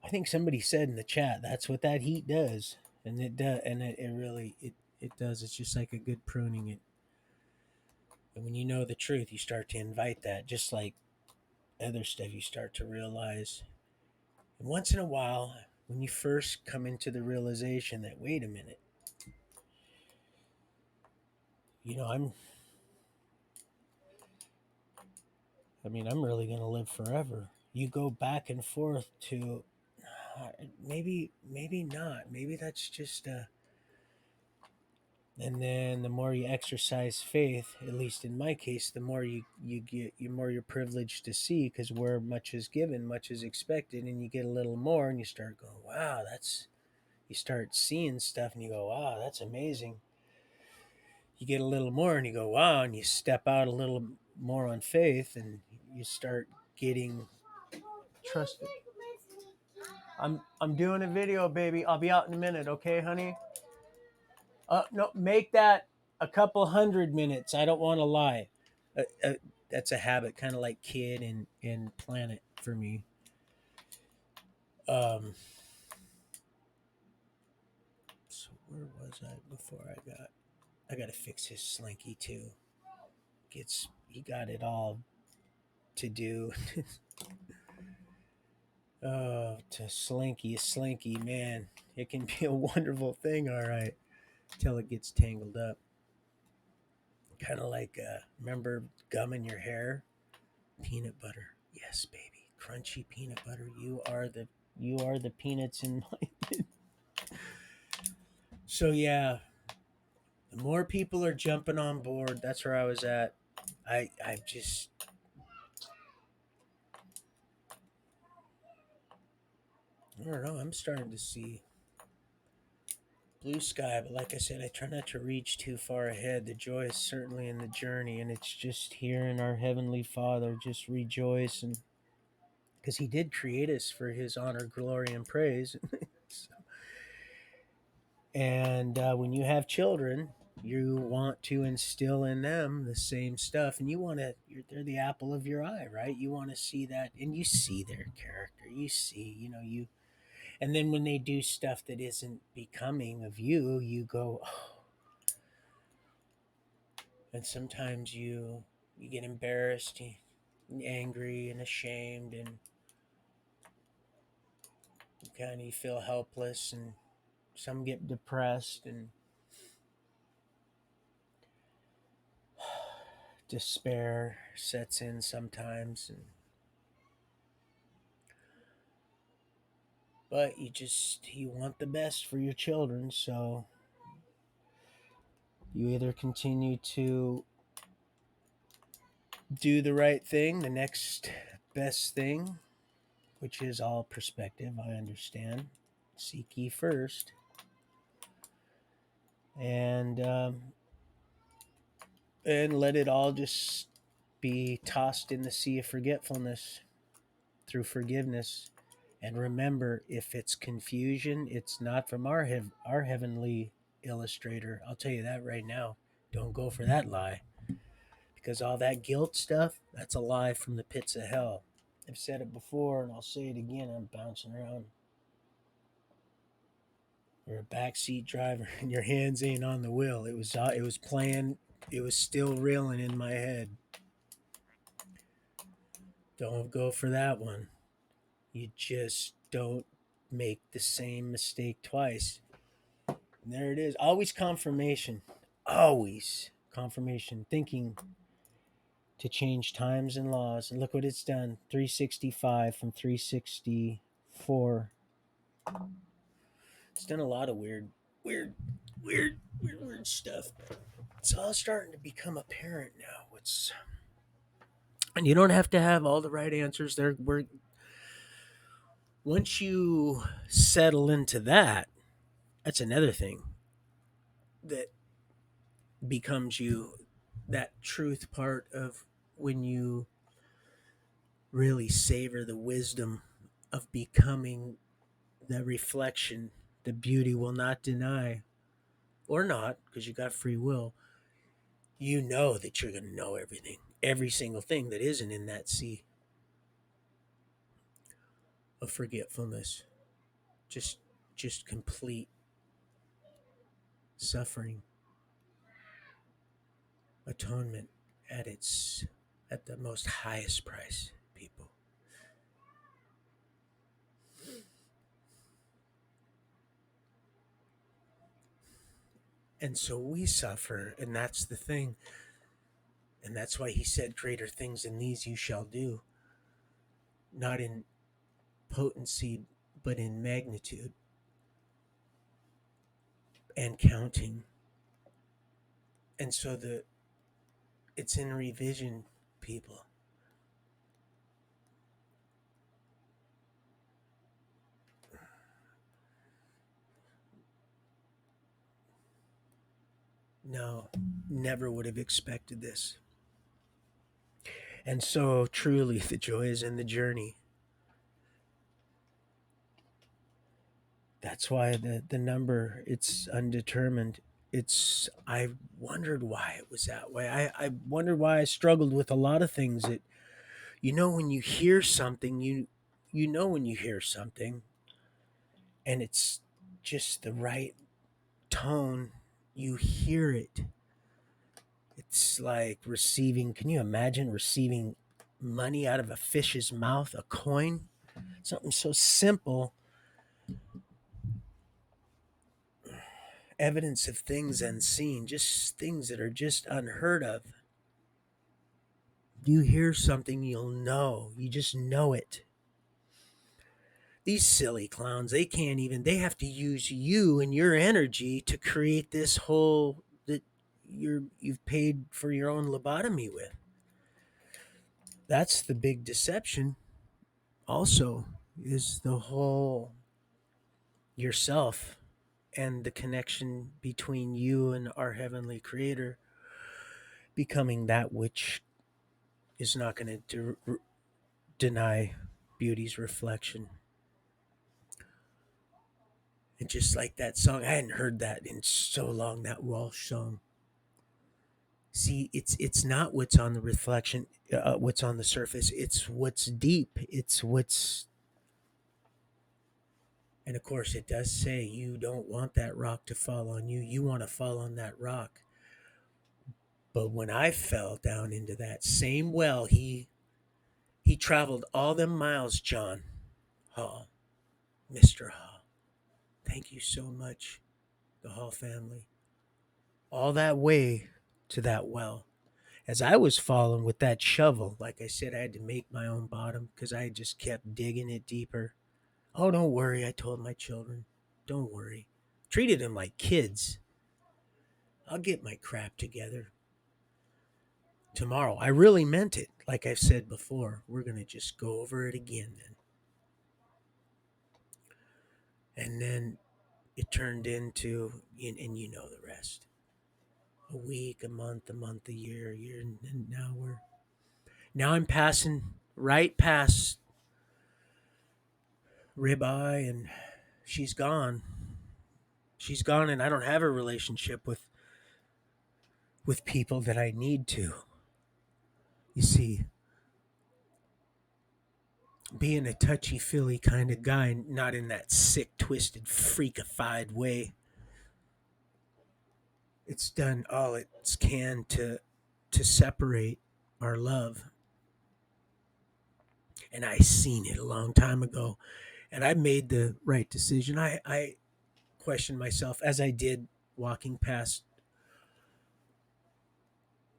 I think somebody said in the chat that's what that heat does, and it does, and it really it does. It's just like a good pruning. And when you know the truth, you start to invite that, just like other stuff. You start to realize, and once in a while, when you first come into the realization that wait a minute, you know, I'm really gonna live forever. You go back and forth to maybe not. Maybe that's just and then the more you exercise faith, at least in my case, the more you get, the more you're privileged to see, because where much is given, much is expected, and you get a little more, and you start going, wow, that's you start seeing stuff, and you go, wow, that's amazing. You get a little more, and you go, wow, and you step out a little more on faith, and you start getting trusted. I'm doing a video, baby. I'll be out in a minute, okay, honey? No, make that a couple 100 minutes. I don't want to lie. That's a habit, kind of like kid and planet for me. Um, so where was I before I got to fix his slinky too. He got it all to do. Oh, to slinky, man. It can be a wonderful thing, all right, till it gets tangled up. Kind of like, remember gum in your hair? Peanut butter. Yes, baby. Crunchy peanut butter. You are the peanuts in my. So yeah, the more people are jumping on board, that's where I was at. I just I don't know. I'm starting to see blue sky, but like I said, I try not to reach too far ahead. The joy is certainly in the journey, and it's just hearing our heavenly Father just rejoice, and because He did create us for His honor, glory, and praise. And when you have children, you want to instill in them the same stuff, and they're the apple of your eye, right? You want to see that, and you see their character. You see, and then when they do stuff that isn't becoming of you, you go, oh. And sometimes you get embarrassed, angry, and ashamed, and you feel helpless, and some get depressed, and despair sets in sometimes, but you want the best for your children, so you either continue to do the right thing, the next best thing, which is all perspective, I understand. Seek ye first, and and let it all just be tossed in the sea of forgetfulness through forgiveness. And remember, if it's confusion, it's not from our heavenly illustrator. I'll tell you that right now. Don't go for that lie, because all that guilt stuff, that's a lie from the pits of hell. I've said it before, and I'll say it again. I'm bouncing around. You're a backseat driver, and your hands ain't on the wheel. It was playing. It was still reeling in my head. Don't go for that one. You just don't make the same mistake twice. And there it is. Always confirmation. Always confirmation. Thinking to change times and laws. And look what it's done. 365 from 364. It's done a lot of weird, weird stuff. It's all starting to become apparent now. And you don't have to have all the right answers. Once you settle into that, that's another thing that becomes you, that truth part of when you really savor the wisdom of becoming the reflection the beauty will not deny, or not, because you got free will. You know that you're going to know everything, every single thing that isn't in that sea of forgetfulness. Just complete suffering, atonement at the most highest price, people. And so we suffer, and that's the thing. And that's why He said, greater things than these you shall do. Not in potency, but in magnitude and counting. And so it's in revision, people. No, never would have expected this. And so truly the joy is in the journey. That's why the number, it's undetermined. It's I wondered why it was that way. I wondered why I struggled with a lot of things that, when you hear something, you know when you hear something and it's just the right tone, you hear it. It's like receiving, can you imagine receiving money out of a fish's mouth, a coin? Something so simple, evidence of things unseen, just things that are just unheard of. You hear something, you'll know. You just know it. These silly clowns, they have to use you and your energy to create this whole that you've paid for your own lobotomy with. That's the big deception also, is the whole yourself and the connection between you and our heavenly creator becoming that which is not going to deny beauty's reflection. And just like that song, I hadn't heard that in so long, that Walsh song. See, it's not what's on the reflection, what's on the surface. It's what's deep. It's what's, and of course, it does say you don't want that rock to fall on you. You want to fall on that rock. But when I fell down into that same well, he traveled all them miles, John Hall, Mr. Hall. Thank you so much, the Hall family. All that way to that well. As I was falling with that shovel, like I said, I had to make my own bottom because I just kept digging it deeper. Oh, don't worry, I told my children. Don't worry. Treated them like kids. I'll get my crap together tomorrow. I really meant it. Like I've said before, we're going to just go over it again then. And then it turned into, and you know the rest. A week, a month, a year, and now I'm passing right past ribeye, and she's gone. She's gone, and I don't have a relationship with people that I need to. You see, being a touchy feely kind of guy, not in that sick, twisted, freakified way, it's done all it can to separate our love. And I seen it a long time ago, and I made the right decision. I questioned myself as I did walking past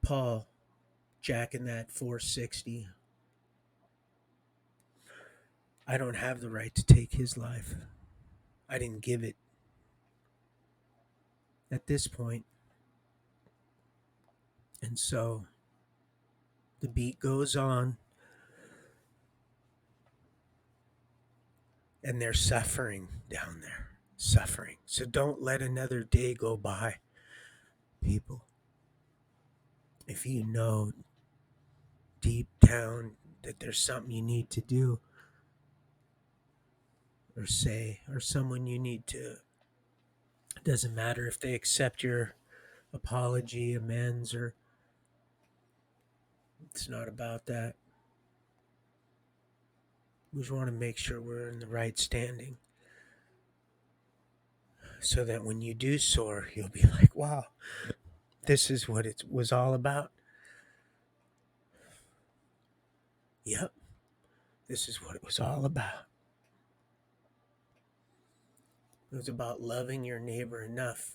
Paul jacking that 460. I don't have the right to take his life. I didn't give it at this point. And so the beat goes on, and they're suffering down there. Suffering. So don't let another day go by, people. If you know deep down that there's something you need to do or say, or someone you need to, it doesn't matter if they accept your apology, amends, or it's not about that. We just want to make sure we're in the right standing so that when you do soar, you'll be like, wow, this is what it was all about. Yep, this is what it was all about. It was about loving your neighbor enough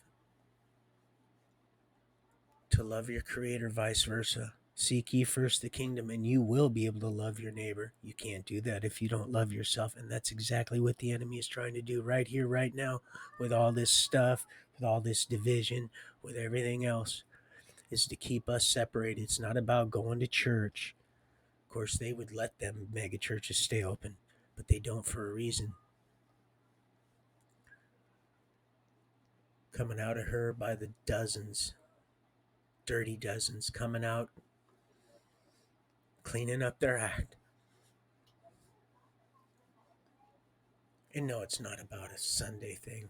to love your creator, vice versa. Seek ye first the kingdom, and you will be able to love your neighbor. You can't do that if you don't love yourself. And that's exactly what the enemy is trying to do right here, right now, with all this stuff, with all this division, with everything else, is to keep us separated. It's not about going to church. Of course, they would let them mega churches stay open, but they don't for a reason. Coming out of her by the dozens, dirty dozens, coming out, cleaning up their act. And no, it's not about a Sunday thing,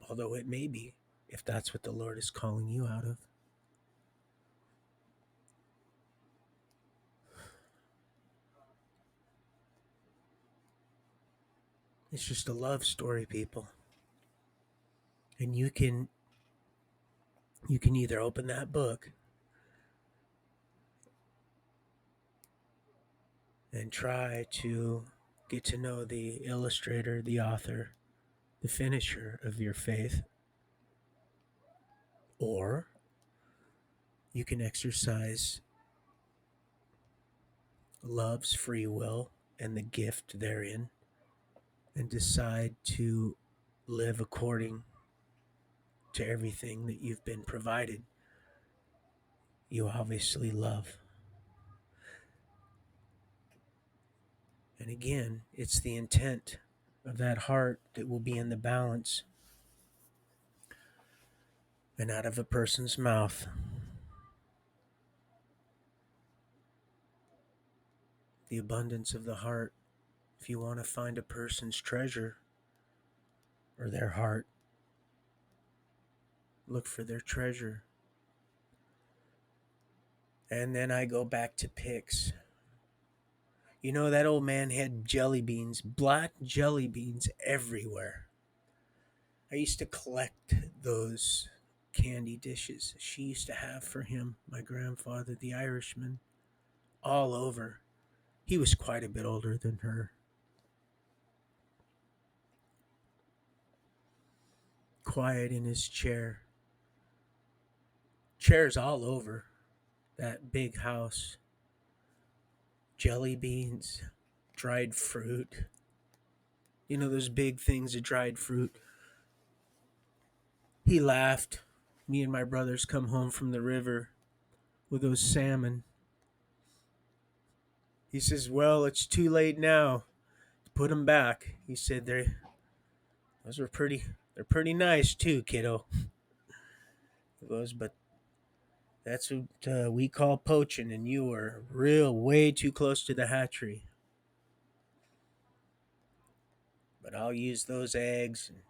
although it may be, if that's what the Lord is calling you out of. It's just a love story, people. And you can either open that book and try to get to know the illustrator, the author, the finisher of your faith, or you can exercise love's free will and the gift therein and decide to live according to everything that you've been provided. You obviously love. And again, it's the intent of that heart that will be in the balance. And out of a person's mouth, the abundance of the heart. If you want to find a person's treasure or their heart, look for their treasure. And then I go back to pics. You know, that old man had jelly beans, black jelly beans everywhere. I used to collect those candy dishes she used to have for him, my grandfather, the Irishman, all over. He was quite a bit older than her. Quiet in his chair. Chairs all over that big house. Jelly beans, dried fruit. You know, those big things of dried fruit. He laughed. Me and my brothers come home from the river with those salmon. He says, "Well, it's too late now to put them back." He said, "Those were pretty. They're pretty nice too, kiddo." He goes, "But that's what we call poaching, and you were real way too close to the hatchery. But I'll use those eggs, and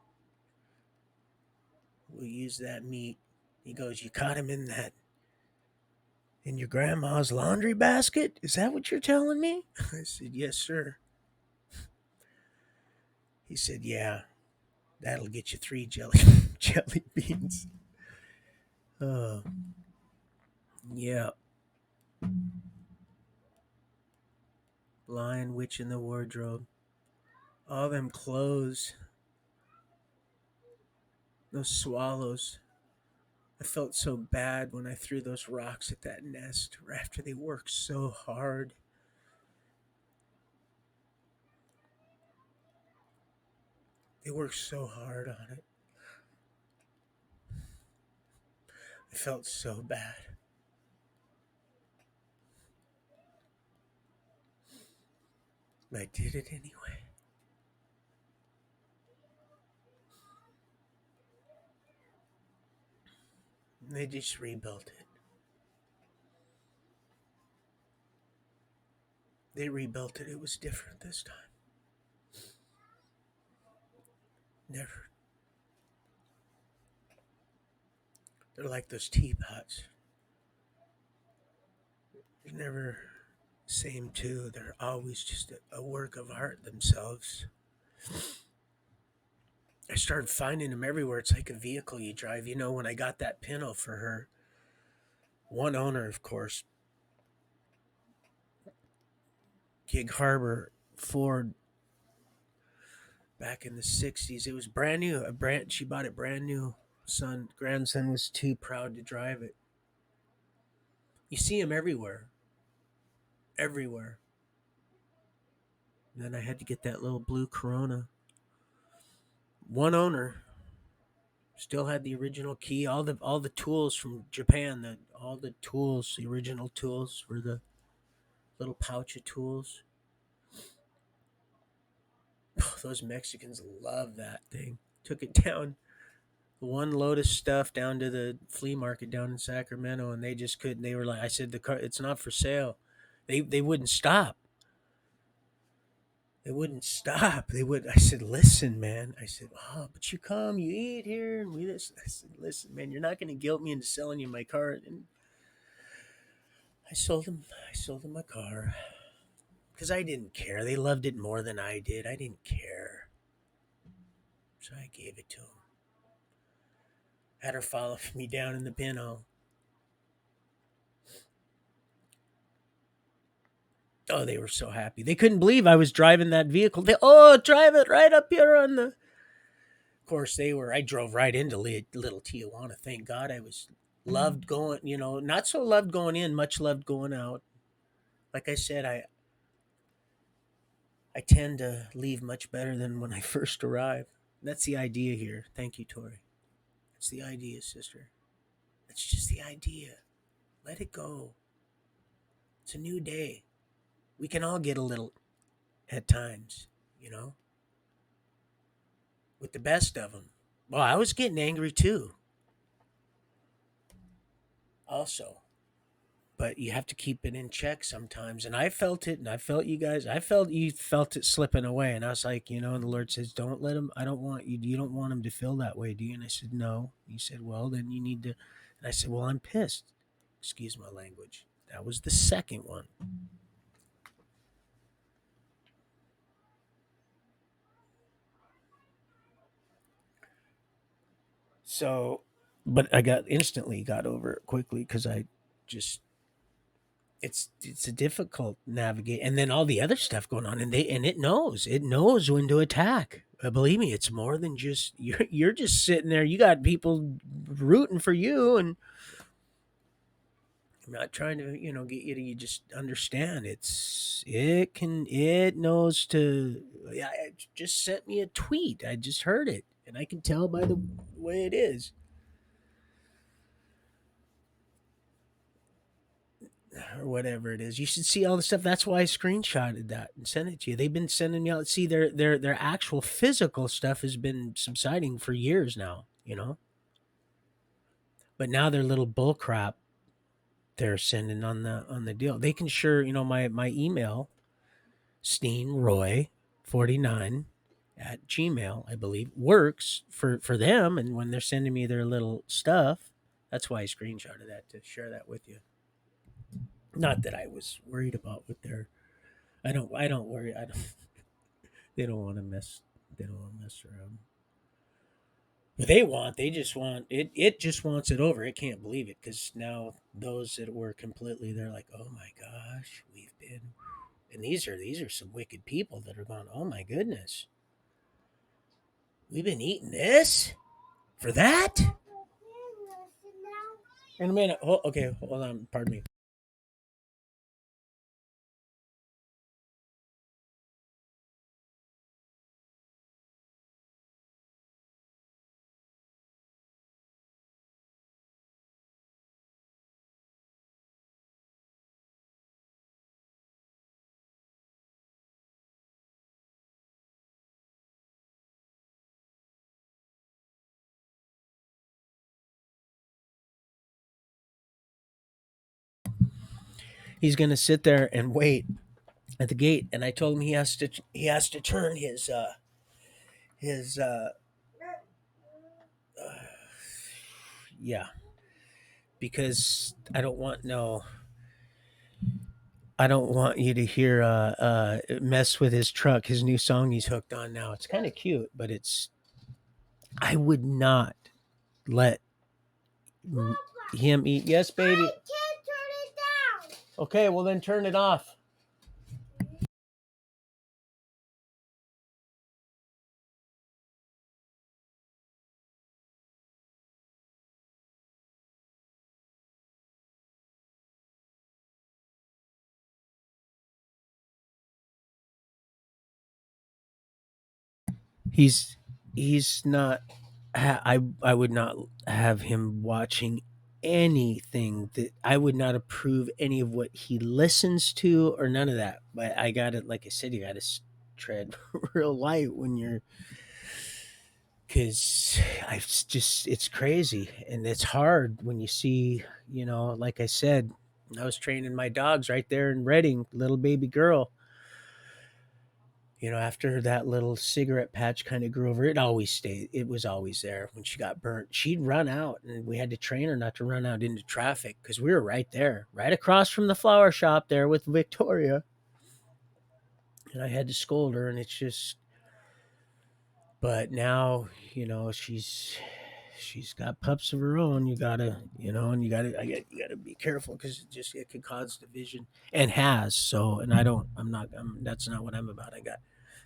we'll use that meat." He goes, "You caught him in your grandma's laundry basket? Is that what you're telling me?" I said, "Yes, sir." He said, "Yeah, that'll get you three jelly beans." Uh, yeah, Lion Witch in the Wardrobe. All them clothes, those swallows. I felt so bad when I threw those rocks at that nest after they worked so hard. They worked so hard on it. I felt so bad. But I did it anyway. And they just rebuilt it. They rebuilt it. It was different this time. Never. They're like those teapots. They're never same two. They're always just a work of art themselves. I started finding them everywhere. It's like a vehicle you drive. You know, when I got that Pinto for her, one owner, of course, Gig Harbor Ford, back in the '60s. It was brand new. She bought it brand new. Grandson was too proud to drive it. You see them everywhere, everywhere. And then I had to get that little blue Corona. One owner still had the original key. All the tools from Japan. All the tools, the original tools, were the little pouch of tools. Those Mexicans love that thing. Took it down, one load of stuff down to the flea market down in Sacramento, and they just couldn't. They were like, I said, the car, it's not for sale. They wouldn't stop. They wouldn't stop. They would. I said, "Listen, man." I said, "Oh, but you come, you eat here, and we this." I said, "Listen, man, you're not going to guilt me into selling you my car." And I sold them. I sold them my car because I didn't care. They loved it more than I did. I didn't care, so I gave it to them. Had her follow me down in the pinhole. Oh, they were so happy. They couldn't believe I was driving that vehicle. They, oh, drive it right up here on the. Of course, they were. I drove right into little Tijuana. Thank God, I was loved going. Not so loved going in, much loved going out. Like I said, I tend to leave much better than when I first arrived. That's the idea here. Thank you, Tori. That's the idea, sister. That's just the idea. Let it go. It's a new day. We can all get a little at times, you know, with the best of them. Well, I was getting angry too, also. But you have to keep it in check sometimes. And I felt it, and I felt you guys. I felt you felt it slipping away, and I was like, and the Lord says, "Don't let him. I don't want you. You don't want him to feel that way, do you?" And I said, "No." He said, "Well, then you need to." And I said, "Well, I'm pissed. Excuse my language." That was the second one. So, but I got instantly got over it quickly because I just it's a difficult navigate, and then all the other stuff going on, and it knows when to attack. Believe me, it's more than just you're just sitting there. You got people rooting for you, and I'm not trying to get you to you just understand. It knows to. Yeah, it just sent me a tweet. I just heard it, and I can tell by the way it is. Or whatever it is. You should see all the stuff. That's why I screenshotted that and sent it to you. They've been sending me out. See, their actual physical stuff has been subsiding for years now. But now their little bull crap they're sending on the deal. They can sure, my email, steenroy49 at Gmail, I believe, works for them. And when they're sending me their little stuff, that's why I screenshotted that to share that with you. Not that I was worried about what they're I don't worry. I don't. They don't want to mess. They don't want to mess around. But they just want it. It just wants it over. It can't believe it because now those that were completely, they're like, oh my gosh, we've been, and these are some wicked people that are going, oh my goodness, we've been eating this for that. In a minute. Oh, okay, hold on. Pardon me. He's gonna sit there and wait at the gate, and I told him he has to turn his uh yeah, because I don't want you to hear mess with his truck, his new song he's hooked on now. It's kind of cute, but I would not let m- him eat. Yes, baby. I can't turn it down. Okay, well then turn it off. He's he's not. I would not have him watching anything that I would not approve any of what he listens to or none of that. But I got it. Like I said, you got to tread real light when you're because it's crazy and it's hard when you see, like I said, I was training my dogs right there in Reading, little baby girl. After that little cigarette patch kind of grew over, it always stayed. It was always there. When she got burnt, she'd run out, and we had to train her not to run out into traffic because we were right there, right across from the flower shop there with Victoria. And I had to scold her, and it's just, but now, she's got pups of her own. You gotta, and you gotta be careful because it could cause division and has. So, and that's not what I'm about.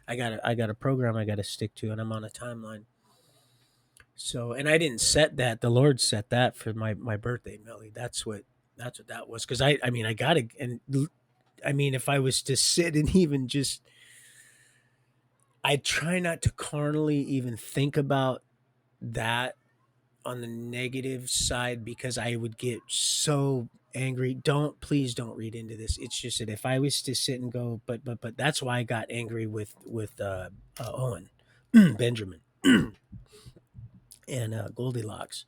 I got a program I got to stick to, and I'm on a timeline. So, and I didn't set that. The Lord set that for my birthday, Millie. That's what that was. Because I mean, I gotta, I mean, if I was to sit and even just, I try not to carnally even think about that on the negative side because I would get so angry. Please don't read into this. It's just that if I was to sit and go, but that's why I got angry with Owen Benjamin and Goldilocks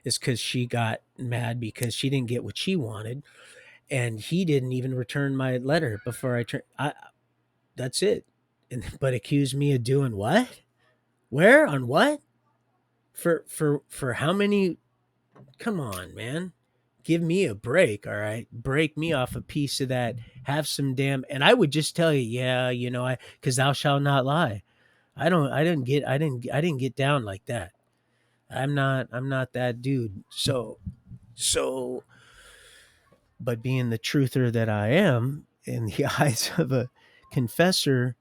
is because she got mad because she didn't get what she wanted, and he didn't even return my letter before I turned. That's it, and but accused me of doing what? Where on what? For how many? Come on, man. Give me a break, all right? Break me off a piece of that. Have some damn, and I would just tell you, yeah, I because thou shalt not lie. I didn't get down like that. I'm not that dude. So but being the truther that I am in the eyes of a confessor,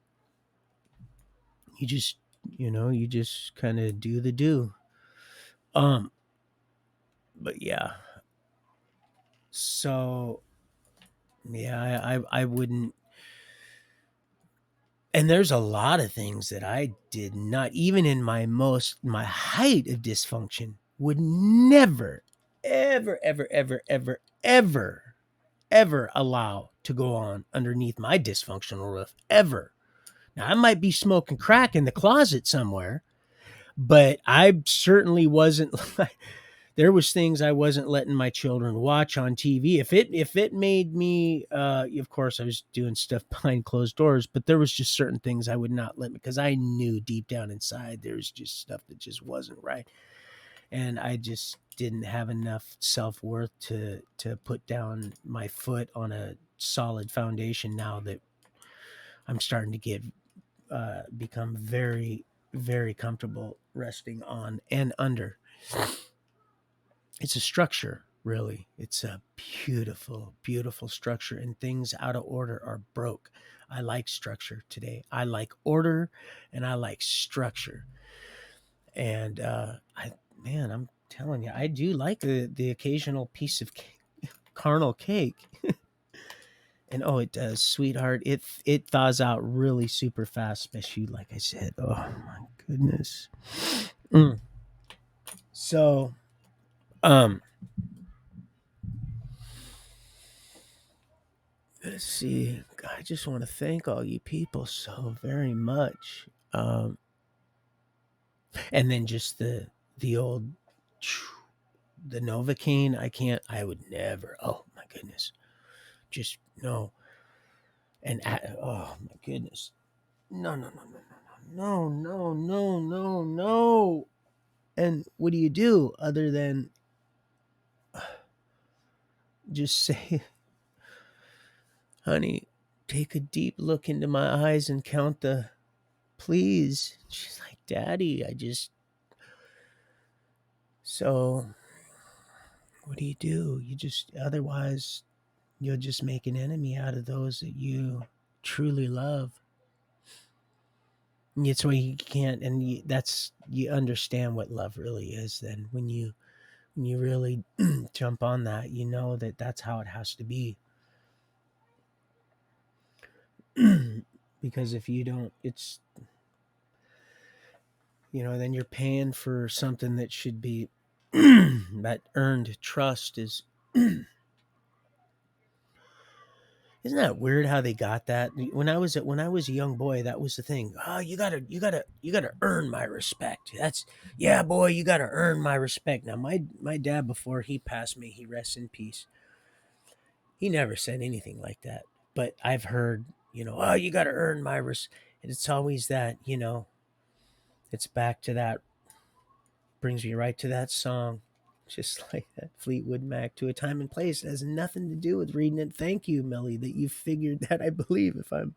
you just you just kind of do the do. Um but yeah. So yeah, I wouldn't, and there's a lot of things that I did not, even in my height of dysfunction, would never ever ever ever ever ever ever allow to go on underneath my dysfunctional roof ever. Now, I might be smoking crack in the closet somewhere, but I certainly wasn't. There was things I wasn't letting my children watch on TV. If it made me, of course, I was doing stuff behind closed doors, but there was just certain things I would not let because I knew deep down inside there was just stuff that just wasn't right, and I just didn't have enough self worth to put down my foot on a solid foundation. Now that I'm starting to get become very, very comfortable resting on and under. It's a structure, really. It's a beautiful, beautiful structure, and things out of order are broke. I like structure today. I like order, and I like structure. And I'm telling you, I do like the occasional piece of carnal cake. And oh, it does, sweetheart. It thaws out really super fast, especially like I said. Oh my goodness. Mm. So, um, let's see. I just want to thank all you people so very much. And then just the old the Novocaine. I would never. Oh my goodness. Just no. And oh my goodness. No, no, no, no, no, no, no, no, no, no. And what do you do other than just say, honey, take a deep look into my eyes and count the please. She's like, Daddy, I just. So, what do? You just, otherwise, you'll just make an enemy out of those that you truly love. And it's why you can't, and you understand what love really is then when you really jump on that, you know that that's how it has to be. Because if you don't, it's, then you're paying for something that should be that earned trust is. Isn't that weird how they got that? When I was a young boy, that was the thing. Oh, you gotta earn my respect. That's, yeah, boy, you gotta earn my respect. Now, my dad, before he passed me, he rests in peace. He never said anything like that. But I've heard, oh, you gotta earn my respect. And it's always that, it's back to that, brings me right to that song. Just like that Fleetwood Mac, to a time and place. It has nothing to do with reading it. Thank you, Melly, that you figured that, I believe, if I'm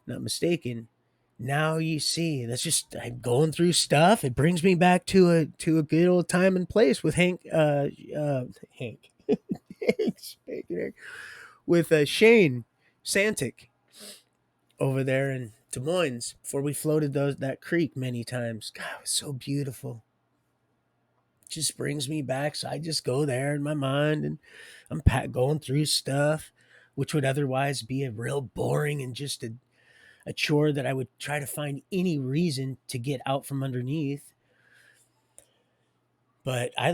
not mistaken. Now you see, that's just, I'm going through stuff. It brings me back to a good old time and place with Hank Hank Spaker, with Shane Santic over there in Des Moines before we floated that creek many times. God, it was so beautiful. It just brings me back. So I just go there in my mind, and I'm going through stuff which would otherwise be a real boring and just a chore that I would try to find any reason to get out from underneath. But I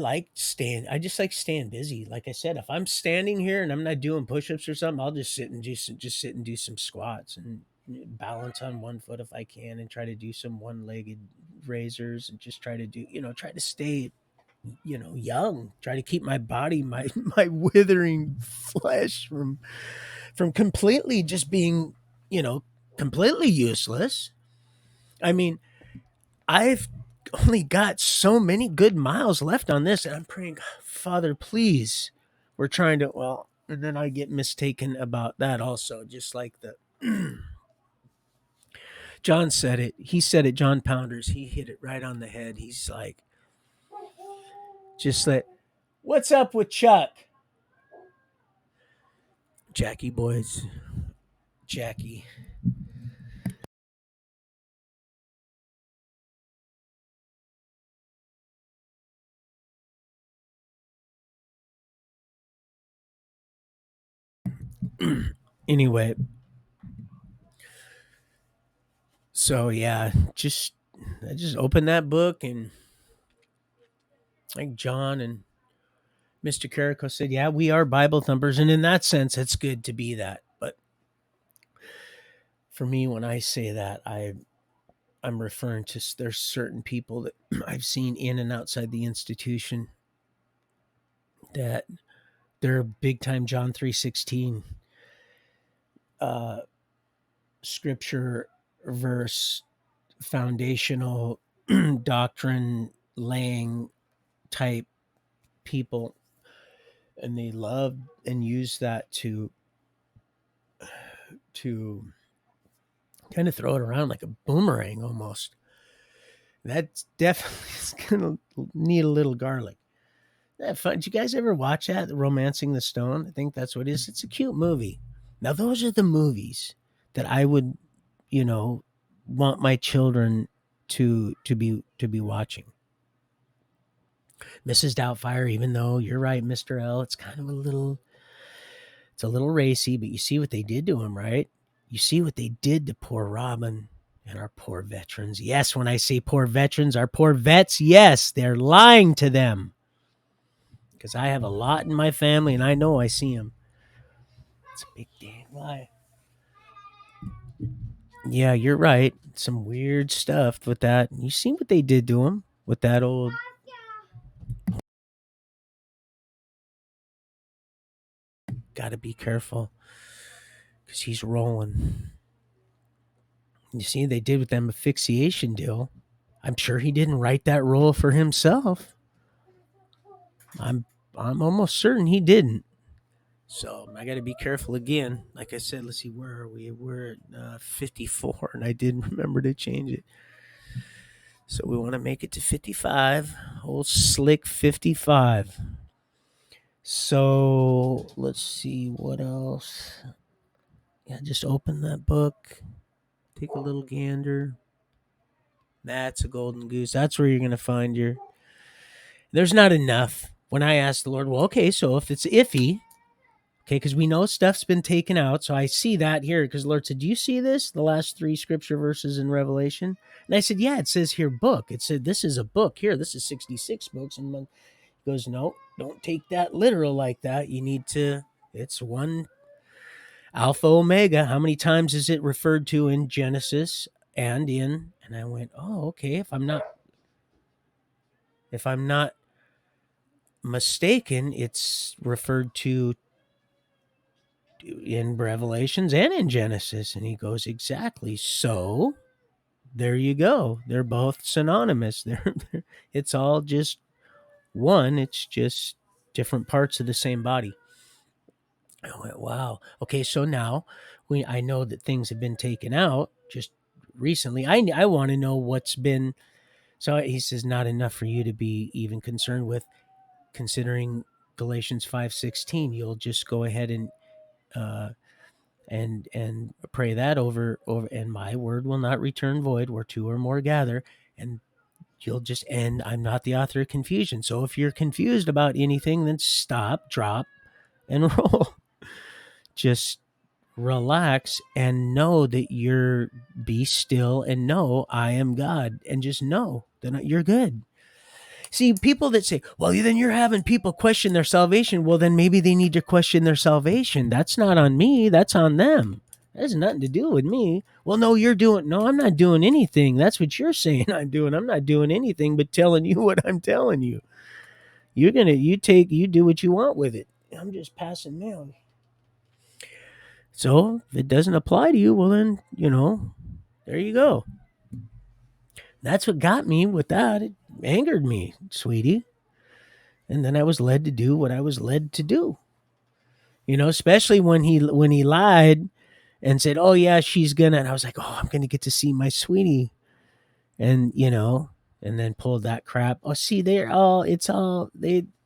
just like staying busy. Like I said, if I'm standing here and I'm not doing push-ups or something, I'll just sit and do some squats and balance on one foot if I can, and try to do some one-legged raisers, and just try to try to stay, young, try to keep my body, my my withering flesh from completely just being, you know, completely useless. I mean, I've only got so many good miles left on this, and I'm praying, Father, please. We're trying to, well, and then I get mistaken about that also, just like the John said it. He said it, John Pounders. He hit it right on the head. He's like, just like, what's up with Chuck? Jackie boys. Jackie. Anyway, so yeah, I just opened that book, and like John and Mr. Carrico said, yeah, we are Bible thumpers, and in that sense, it's good to be that. But for me, when I say that, I'm referring to, there's certain people that I've seen in and outside the institution that they're big time John 3:16 uh, scripture verse foundational doctrine laying type people, and they love and use that to kind of throw it around like a boomerang almost. That's definitely gonna need a little garlic. That fun. Did you guys ever watch that, Romancing the Stone? I think that's what it is. It's a cute movie. Now those are the movies that I would, you know, want my children to be watching. Mrs. Doubtfire, even though you're right, Mr. L, it's a little racy, but you see what they did to him, right? You see what they did to poor Robin and our poor veterans. Yes, when I say poor veterans, our poor vets, yes, they're lying to them. Because I have a lot in my family, and I know I see them. It's a big damn lie. Yeah, you're right. Some weird stuff with that. You see what they did to him with that old. Got to be careful because he's rolling. You see, they did with them asphyxiation deal. I'm sure he didn't write that role for himself. I'm I'm almost certain he didn't. So I got to be careful again. Like I said, let's see, where are we? We're at 54, and I didn't remember to change it. So we want to make it to 55. Old slick 55. So let's see what else. Yeah, just open that book. Take a little gander. That's a golden goose. That's where you're going to find your. There's not enough. When I asked the Lord, well, okay, so if it's iffy, okay, because we know stuff's been taken out. So I see that here because the Lord said, do you see this? The last three scripture verses in Revelation. And I said, yeah, it says here book. It said this is a book here. This is 66 books. And he goes, no, don't take that literal like that. You need to, it's one Alpha Omega. How many times is it referred to in Genesis and I went, oh, okay. If I'm not mistaken, it's referred to in Revelations and in Genesis. And he goes, exactly. So there you go. They're both synonymous. It's all just one. It's just different parts of the same body. I went, wow. Okay, so now I know that things have been taken out just recently. I want to know what's been. So he says, not enough for you to be even concerned with, considering Galatians 5:16. You'll just go ahead uh, and pray that over, and my word will not return void, where two or more gather, and you'll just end. I'm not the author of confusion. So if you're confused about anything, then stop, drop, and roll. Just relax and know that be still and know I am God, and just know that you're good. See, people that say, well, then you're having people question their salvation. Well, then maybe they need to question their salvation. That's not on me. That's on them. That has nothing to do with me. Well, no, no, I'm not doing anything. That's what you're saying I'm doing. I'm not doing anything but telling you what I'm telling you. You do what you want with it. I'm just passing mail. So if it doesn't apply to you, well, then, there you go. That's what got me with that. It angered me, sweetie. And then I was led to do what I was led to do. Especially when he lied and said, "Oh yeah, she's gonna," and I was like, "Oh, I'm gonna get to see my sweetie," and and then pulled that crap. Oh, see, they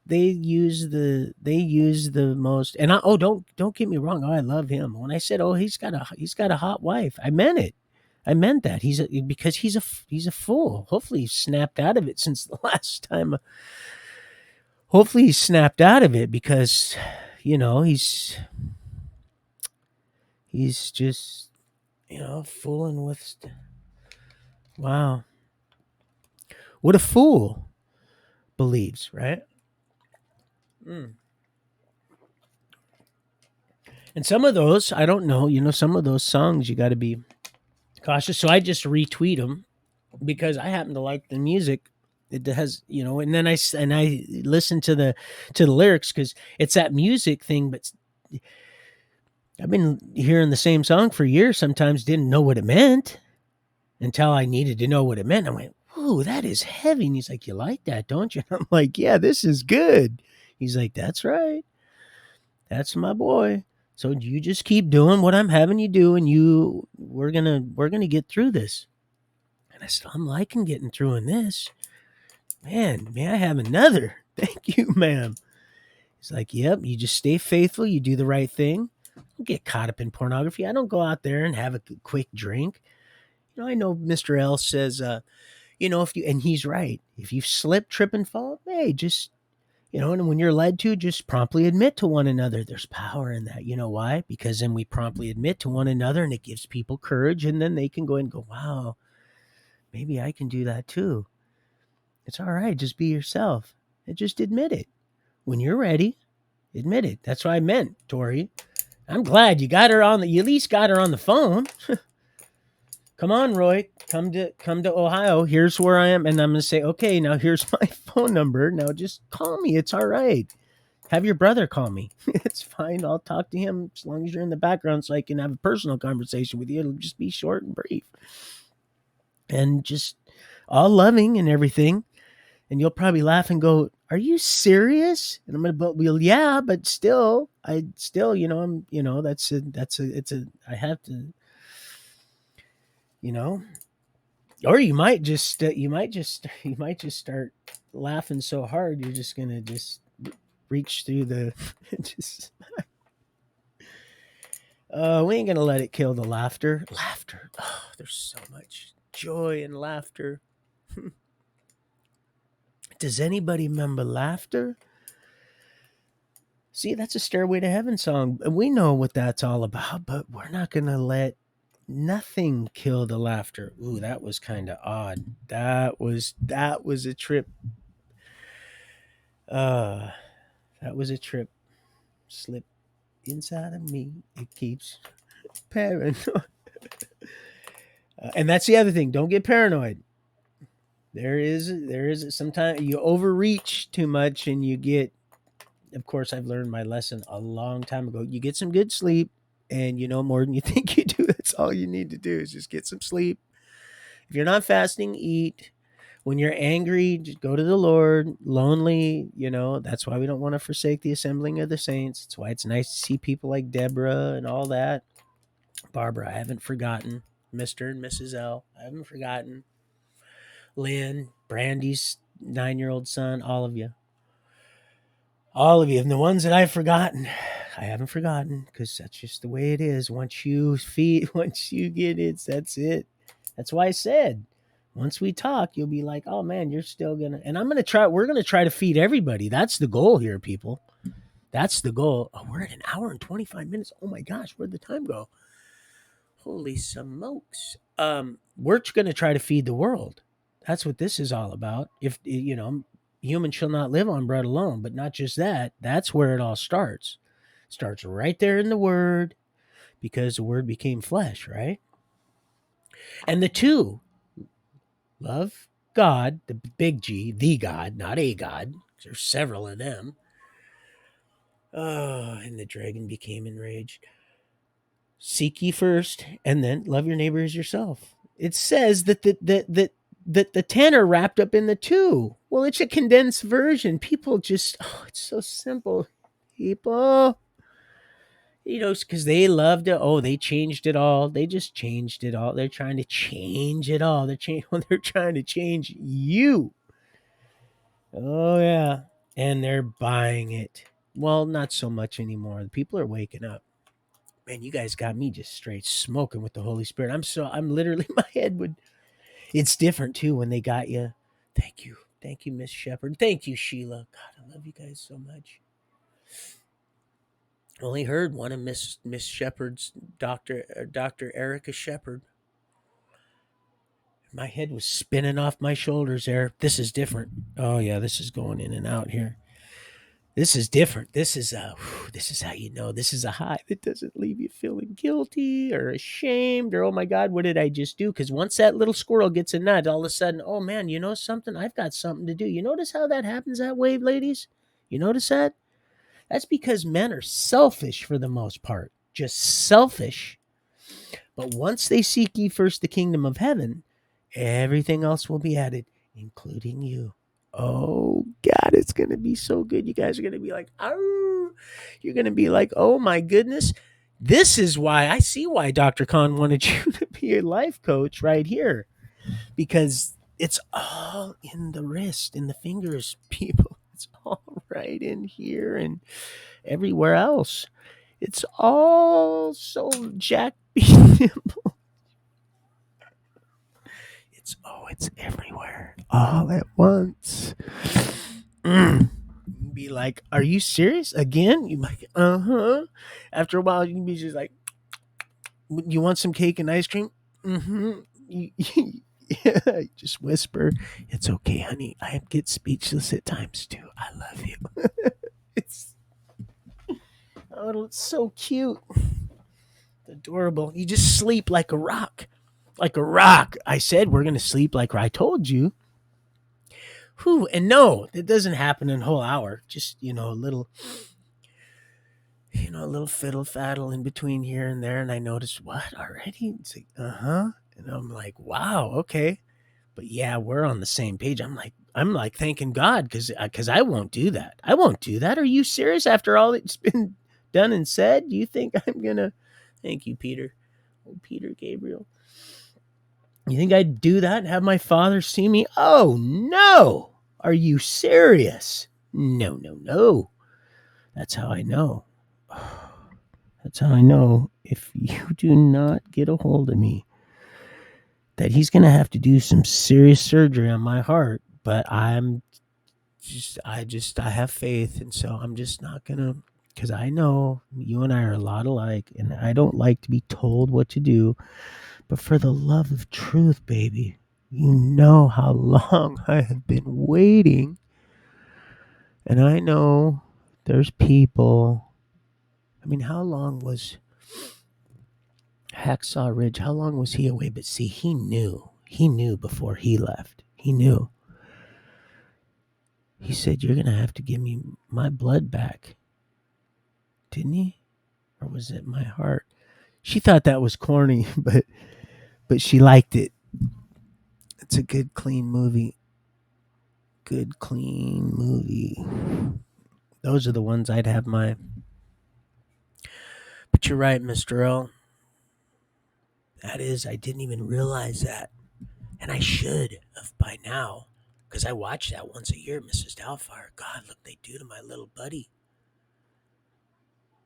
use the most, and don't get me wrong. Oh, I love him. When I said, "Oh, he's got a hot wife," I meant it. I meant that because he's a fool. Hopefully, he's snapped out of it since the last time. Hopefully, he's snapped out of it because, he's just fooling with. Wow, what a fool believes, right? Mm. And some of those, I don't know. Some of those songs you got to be cautious. So I just retweet them because I happen to like the music. It has, and then I listen to the lyrics because it's that music thing. But I've been hearing the same song for years. Sometimes didn't know what it meant until I needed to know what it meant. I went, "Ooh, that is heavy." And he's like, "You like that, don't you?" And I'm like, "Yeah, this is good." He's like, "That's right. That's my boy. So you just keep doing what I'm having you do, and we're gonna get through this." And I said, "I'm liking getting through in this. Man, may I have another?" "Thank you, ma'am." He's like, "Yep, you just stay faithful, you do the right thing. Don't get caught up in pornography. I don't go out there and have a quick drink." I know Mr. L says, if you, and he's right. If you slip, trip, and fall, hey, just, and when you're led to, just promptly admit to one another. There's power in that. You know why? Because then we promptly admit to one another, and it gives people courage, and then they can go and go, wow, maybe I can do that too. It's all right. Just be yourself and just admit it. When you're ready, admit it. That's what I meant, Tori. I'm glad you at least got her on the phone. Come on, Roy, come to Ohio. Here's where I am. And I'm going to say, okay, now here's my phone number. Now just call me. It's all right. Have your brother call me. It's fine. I'll talk to him as long as you're in the background so I can have a personal conversation with you. It'll just be short and brief. And just all loving and everything. And you'll probably laugh and go, "Are you serious?" And I'm going to, well, yeah, but still, I have to, you know, or you might just start laughing so hard you're just gonna just reach through the just we ain't gonna let it kill the laughter. There's so much joy in laughter. Does anybody remember laughter? See, that's a Stairway to Heaven song, and we know what that's all about, but we're not gonna let nothing kill the laughter. Ooh, that was kind of odd. That was a trip. That was a trip. Slip inside of me. It keeps paranoid. And that's the other thing. Don't get paranoid. There is sometimes you overreach too much and you get of course, I've learned my lesson a long time ago. You get some good sleep, and you know more than you think you do. That's all you need to do is just get some sleep. If you're not fasting, eat. When you're angry, just go to the Lord. Lonely, that's why we don't want to forsake the assembling of the saints. It's why it's nice to see people like Deborah and all that. Barbara, I haven't forgotten. Mr. and Mrs. L, I haven't forgotten. Lynn, Brandy's 9-year-old son, all of you. All of you. And the ones that I've forgotten, I haven't forgotten, because that's just the way it is. Once you get it, that's it. That's why I said, once we talk, you'll be like, oh man, you're still gonna, and we're gonna try to feed everybody. That's the goal here, people. That's the goal. Oh, we're at an hour and 25 minutes. Oh my gosh, where'd the time go? Holy smokes. We're gonna try to feed the world. That's what this is all about. If human shall not live on bread alone, but not just that. That's where it all starts. It starts right there in the word, because the word became flesh, right? And the two, love God, the big G, the God, not a God. There's several of them. Oh, and the dragon became enraged. Seek ye first, and then love your neighbor as yourself. It says that the 10 are wrapped up in the 2. Well, it's a condensed version. People just, it's so simple. People, because they loved it. Oh, they changed it all. They just changed it all. They're trying to change it all. They're trying to change you. Oh, yeah. And they're buying it. Well, not so much anymore. The people are waking up. Man, you guys got me just straight smoking with the Holy Spirit. I'm literally, my head would, it's different too when they got you. Thank you. Thank you, Miss Shepherd. Thank you, Sheila. God, I love you guys so much. Only heard one of Miss Shepherd's, Dr. Erica Shepherd. My head was spinning off my shoulders there. This is different. Oh yeah, this is going in and out here. This is different. This is how you know this is a high that doesn't leave you feeling guilty or ashamed or, oh my God, what did I just do? Because once that little squirrel gets a nut, all of a sudden, oh man, you know something? I've got something to do. You notice how that happens that way, ladies? You notice that? That's because men are selfish for the most part. Just selfish. But once they seek ye first the kingdom of heaven, everything else will be added, including you. Oh God, it's gonna be so good. You guys are gonna be like, oh, you're gonna be like, oh my goodness. This is why I see why Dr. Khan wanted you to be a life coach right here. Because it's all in the wrist, in the fingers, people. It's all right in here and everywhere else. It's all so jack. It's everywhere, all at once. Be like, are you serious again? You like, After a while, you can be just like, you want some cake and ice cream? Yeah, just whisper, it's okay, honey. I get speechless at times too. I love you. it's so cute, adorable. You just sleep like a rock. Like a rock. I said we're gonna sleep like I told you. Whew, and no, it doesn't happen in a whole hour. Just a little fiddle faddle in between here and there, and I noticed what already. It's like, and I'm like, wow, okay, but yeah, we're on the same page. I'm like thanking God because I won't do that. I won't do that. Are you serious? After all that's been done and said, do you think I'm gonna? Thank you, Peter. Oh, Peter Gabriel. You think I'd do that and have my father see me? Oh, no. Are you serious? No, no, no. That's how I know. That's how I know if you do not get a hold of me, that he's going to have to do some serious surgery on my heart. But I have faith. And so I'm just not going to, because I know you and I are a lot alike, and I don't like to be told what to do. But for the love of truth, baby, you know how long I have been waiting. And I know there's people. I mean, how long was Hacksaw Ridge? How long was he away? But see, he knew. He knew before he left. He knew. He said, "You're gonna have to give me my blood back," didn't he? Or was it my heart? She thought that was corny, but she liked it. It's a good, clean movie. Good, clean movie. Those are the ones I'd have my. But you're right, Mr. L. That is, I didn't even realize that. And I should have by now. Because I watch that once a year, Mrs. Doubtfire. God, look, they do to my little buddy.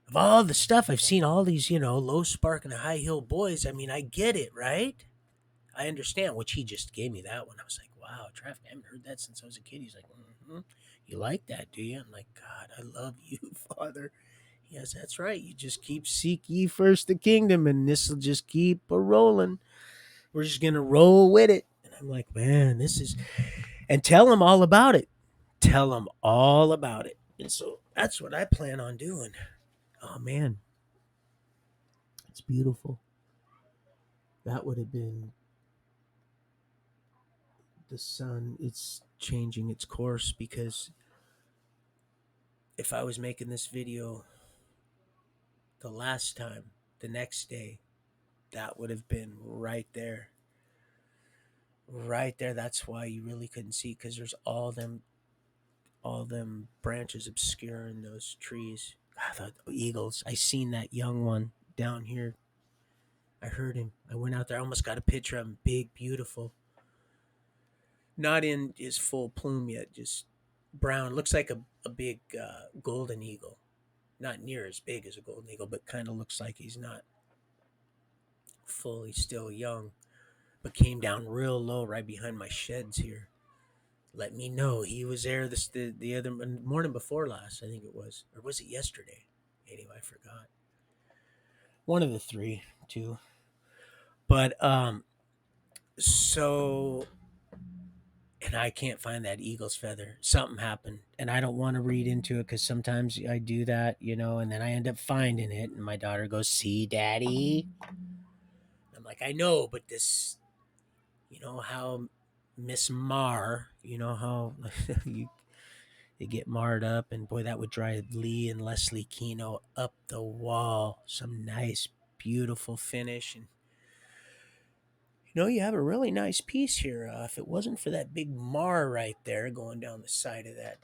Of all the stuff I've seen, all these, low spark and high heel boys, I mean, I get it, right? I understand, which he just gave me that one. I was like, wow, traffic, I haven't heard that since I was a kid. He's like, mm-hmm. You like that, do you? I'm like, God, I love you, Father. Yes, that's right. You just keep seek ye first the kingdom, and this will just keep a rolling. We're just gonna roll with it. And I'm like, man, this is, and tell him all about it. Tell him all about it. And so that's what I plan on doing. Oh man, it's beautiful. That would have been the sun. It's changing its course because if I was making this video the last time, the next day, that would have been right there. Right there. That's why you really couldn't see because there's all them branches obscuring those trees. God, the eagles. I seen that young one down here. I heard him. I went out there. I almost got a picture of him. Big, beautiful. Not in his full plume yet. Just brown. Looks like a big golden eagle. Not near as big as a golden eagle, but kind of looks like he's not fully still young. But came down real low right behind my sheds here. Let me know he was there the other morning before last. I think it was, or was it yesterday? Anyway, I forgot. One of the three, two. But so and I can't find that eagle's feather. Something happened, and I don't want to read into it because sometimes I do that, and then I end up finding it, and my daughter goes, "See, Daddy." I'm like, I know, but this, how Miss Mar, how you they get marred up, and boy, that would drive Lee and Leslie Kino up the wall. Some nice, beautiful finish, and you have a really nice piece here. If it wasn't for that big mar right there going down the side of that,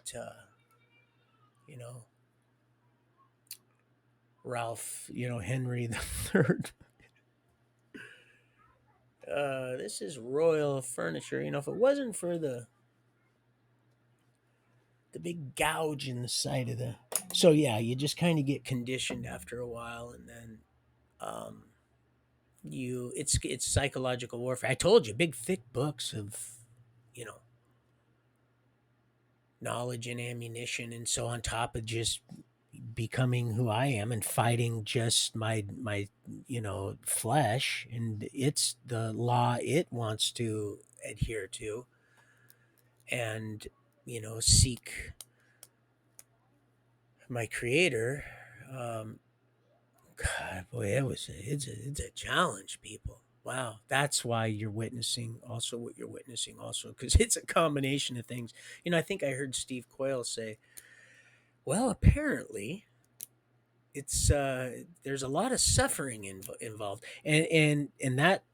you know, Ralph, Henry the Third. This is royal furniture. If it wasn't for the big gouge in the side of the, so yeah, you just kind of get conditioned after a while, and then um, it's psychological warfare. I told you, big thick books of you know knowledge and ammunition, and so on top of just becoming who I am and fighting just my flesh, and it's the law it wants to adhere to, and seek my creator. um God, boy, it's a challenge, people. Wow, that's why you're witnessing also what you're witnessing also, because it's a combination of things. I think I heard Steve Quayle say, well, apparently it's there's a lot of suffering involved, and that,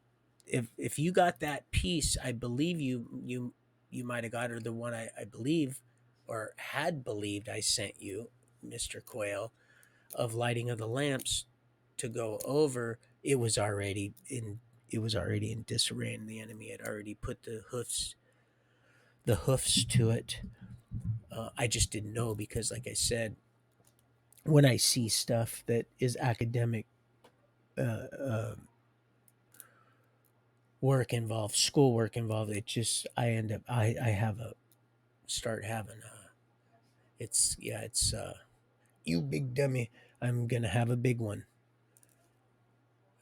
if you got that piece, I believe you might have got her the one I believe or had believed I sent you, Mr. Quayle, of lighting of the lamps to go over. It was already in disarray, and the enemy had already put the hoofs to it. I just didn't know because, like I said, when I see stuff that is academic work involved, schoolwork involved, it just I end up I have a start having it's you big dummy. I'm gonna have a big one.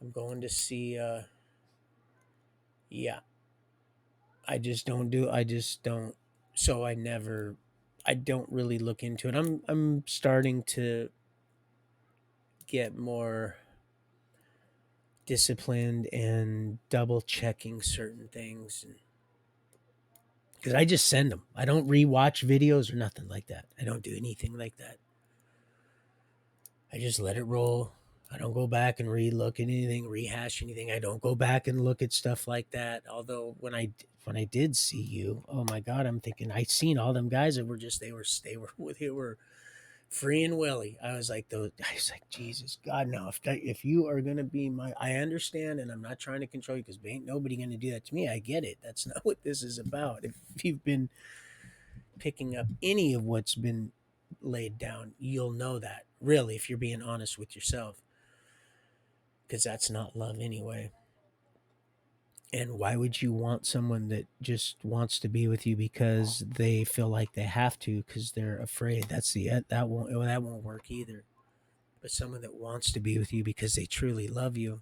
I'm going to see. Yeah, I just don't. So I don't really look into it. I'm starting to get more disciplined and double checking certain things, because I just send them. I don't rewatch videos or nothing like that. I don't do anything like that. I just let it roll. I don't go back and relook at anything, rehash anything. I don't go back and look at stuff like that. Although when I did see you, oh my god, I'm thinking I seen all them guys that were just they were free and willy. I was like, Jesus God, no. If you are gonna be my, I understand, and I'm not trying to control you because ain't nobody gonna do that to me. I get it. That's not what this is about. If you've been picking up any of what's been laid down, you'll know that, really, if you're being honest with yourself, because that's not love anyway. And why would you want someone that just wants to be with you because they feel like they have to because they're afraid? That won't work either. But someone that wants to be with you because they truly love you,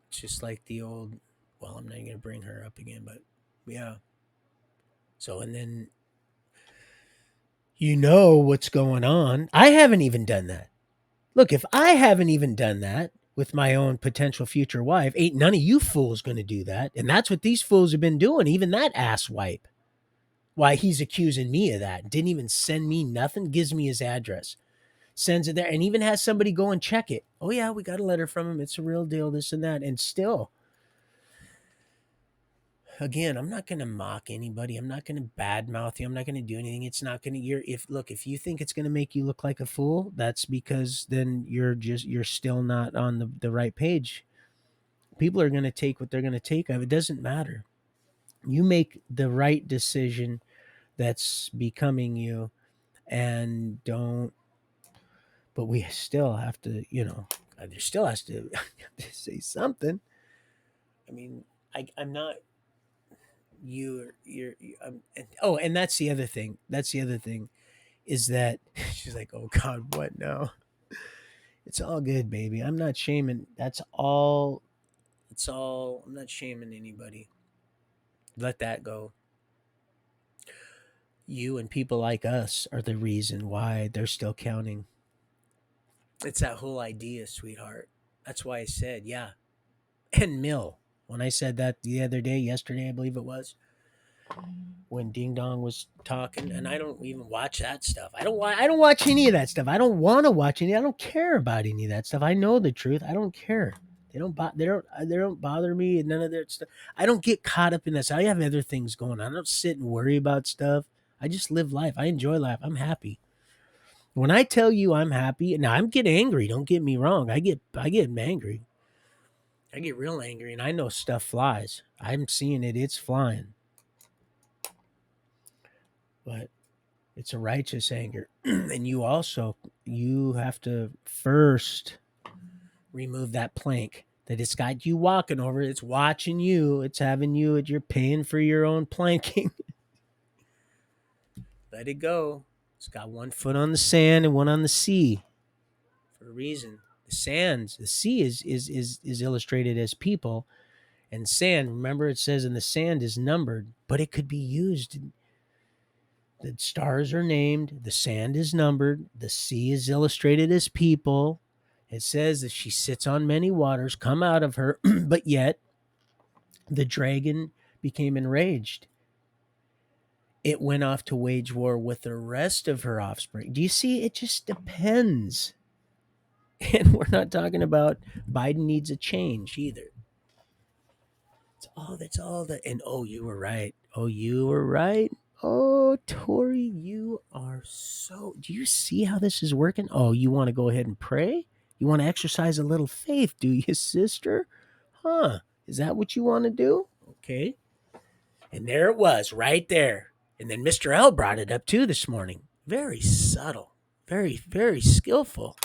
just like the old. Well, I'm not going to bring her up again, but yeah. So and then you know what's going on. I haven't even done that. Look, if I haven't even done that with my own potential future wife, ain't none of you fools going to do that. And that's what these fools have been doing. Even that ass wipe. Why he's accusing me of that. Didn't even send me nothing. Gives me his address. Sends it there and even has somebody go and check it. Oh, yeah, we got a letter from him. It's a real deal, this and that. And still, again, I'm not going to mock anybody. I'm not going to badmouth you. I'm not going to do anything. It's not going to, if you think it's going to make you look like a fool, that's because then you're still not on the right page. People are going to take what they're going to take. It doesn't matter. You make the right decision that's becoming you and don't, but we still have to, there still has to say something. I mean, I'm not, and that's the other thing. That's the other thing is that she's like, oh God, what now? It's all good, baby. I'm not shaming. That's all. It's all. I'm not shaming anybody. Let that go. You and people like us are the reason why they're still counting. It's that whole idea, sweetheart. That's why I said, yeah. And Mill, when I said that the other day, yesterday, I believe it was, when Ding Dong was talking, and I don't even watch that stuff. I don't watch any of that stuff. I don't want to watch any. I don't care about any of that stuff. I know the truth. I don't care. They don't bother me and none of that stuff. I don't get caught up in this. I have other things going on. I don't sit and worry about stuff. I just live life. I enjoy life. I'm happy. When I tell you I'm happy, now I'm getting angry. Don't get me wrong. I get angry. I get real angry, and I know stuff flies. I'm seeing it. It's flying. But it's a righteous anger. And you have to first remove that plank that it's got you walking over. It's watching you. It's having you. You're paying for your own planking. Let it go. It's got one foot on the sand and one on the sea for a reason. The sea is illustrated as people, and sand. Remember, it says, and the sand is numbered, but it could be used. The stars are named, the sand is numbered, the sea is illustrated as people. It says that she sits on many waters, come out of her, but yet the dragon became enraged. It went off to wage war with the rest of her offspring. Do you see? It just depends. And we're not talking about Biden needs a change either. That's all that. And oh, you were right. Oh, you were right. Oh, Tori, you are so. Do you see how this is working? Oh, you want to go ahead and pray? You want to exercise a little faith, do you, sister? Huh? Is that what you want to do? Okay. And there it was, right there. And then Mr. L brought it up too this morning. Very subtle, very, very skillful,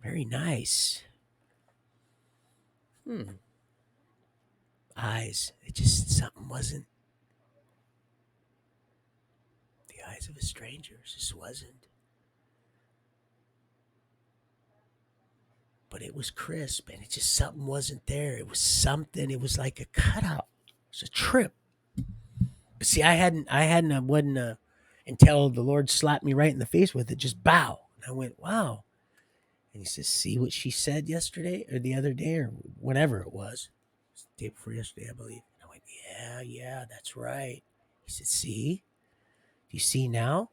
very nice. Eyes. It just, something wasn't. The eyes of a stranger. It just wasn't. But it was crisp, and it just, something wasn't there. It was something. It was like a cutout. It was a trip. But see, I wasn't until the Lord slapped me right in the face with it. Just bow. And I went, wow. And he says, see what she said yesterday or the other day or whenever it was. It was the day before yesterday, I believe. And I went, Yeah, yeah, that's right. He said, see? Do you see now?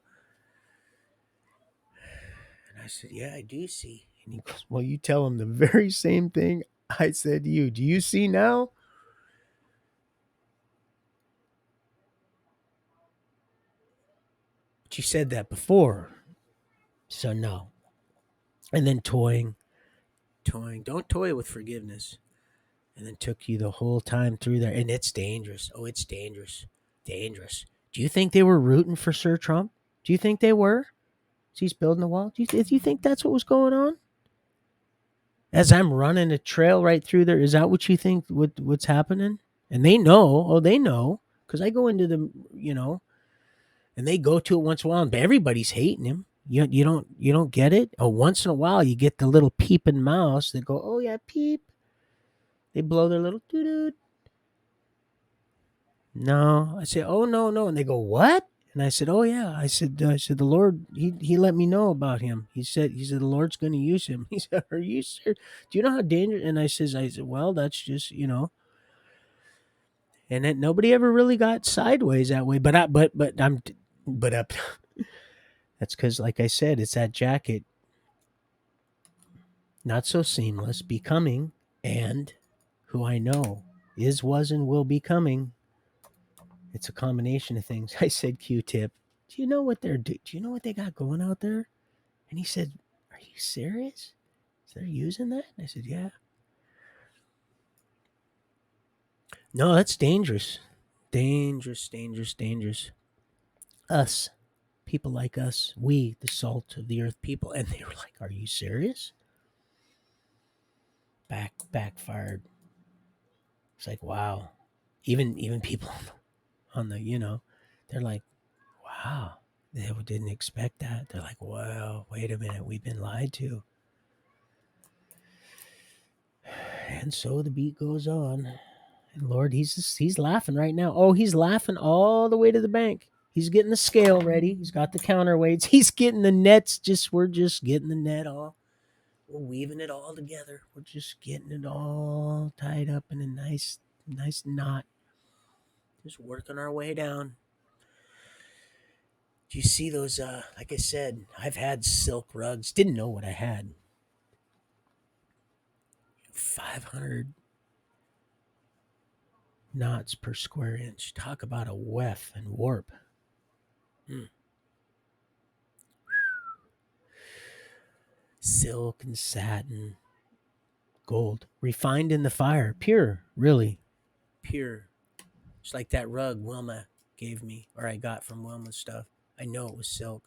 And I said, yeah, I do see. And he goes, well, you tell him the very same thing I said to you. Do you see now? But you said that before. So no. And then toying. Don't toy with forgiveness. And then took you the whole time through there. And it's dangerous. Oh, it's dangerous. Dangerous. Do you think they were rooting for Sir Trump? Do you think they were? He's building a wall. Do you think that's what was going on? As I'm running a trail right through there, is that what you think? What's happening? And they know. Oh, they know because I go into the, and they go to it once in a while. But everybody's hating him. You don't get it. Oh, once in a while you get the little peeping mouse that go, oh yeah, peep. They blow their little doo doo. No, I say, oh no, no, and they go, what? And I said, oh yeah. I said the Lord, he let me know about him. He said the Lord's going to use him. He said, are you serious? Do you know how dangerous? And I said, well, that's just and then nobody ever really got sideways that way. But up. That's because, like I said, it's that jacket, not so seamless, becoming, and who I know is, was, and will be coming. It's a combination of things. I said, Q-Tip, do you know what do you know what they got going out there? And he said, are you serious? They're using that? And I said, yeah. No, that's dangerous. Dangerous, dangerous, dangerous. Us, people like us, we, the salt of the earth people. And they were like, are you serious? Backfired. It's like, wow. Even people on the, they're like, wow. They didn't expect that. They're like, wow, wait a minute, we've been lied to. And so the beat goes on. And Lord, he's laughing right now. Oh, he's laughing all the way to the bank. He's getting the scale ready. He's got the counterweights. He's getting the nets. We're just getting the net all. We're weaving it all together. We're just getting it all tied up in a nice knot. Just working our way down. Do you see those? Like I said, I've had silk rugs. Didn't know what I had. 500 knots per square inch. Talk about a weft and warp. Silk and satin, gold, refined in the fire, pure, really pure. It's like that rug Wilma gave me, or I got from Wilma's stuff. I know it was silk.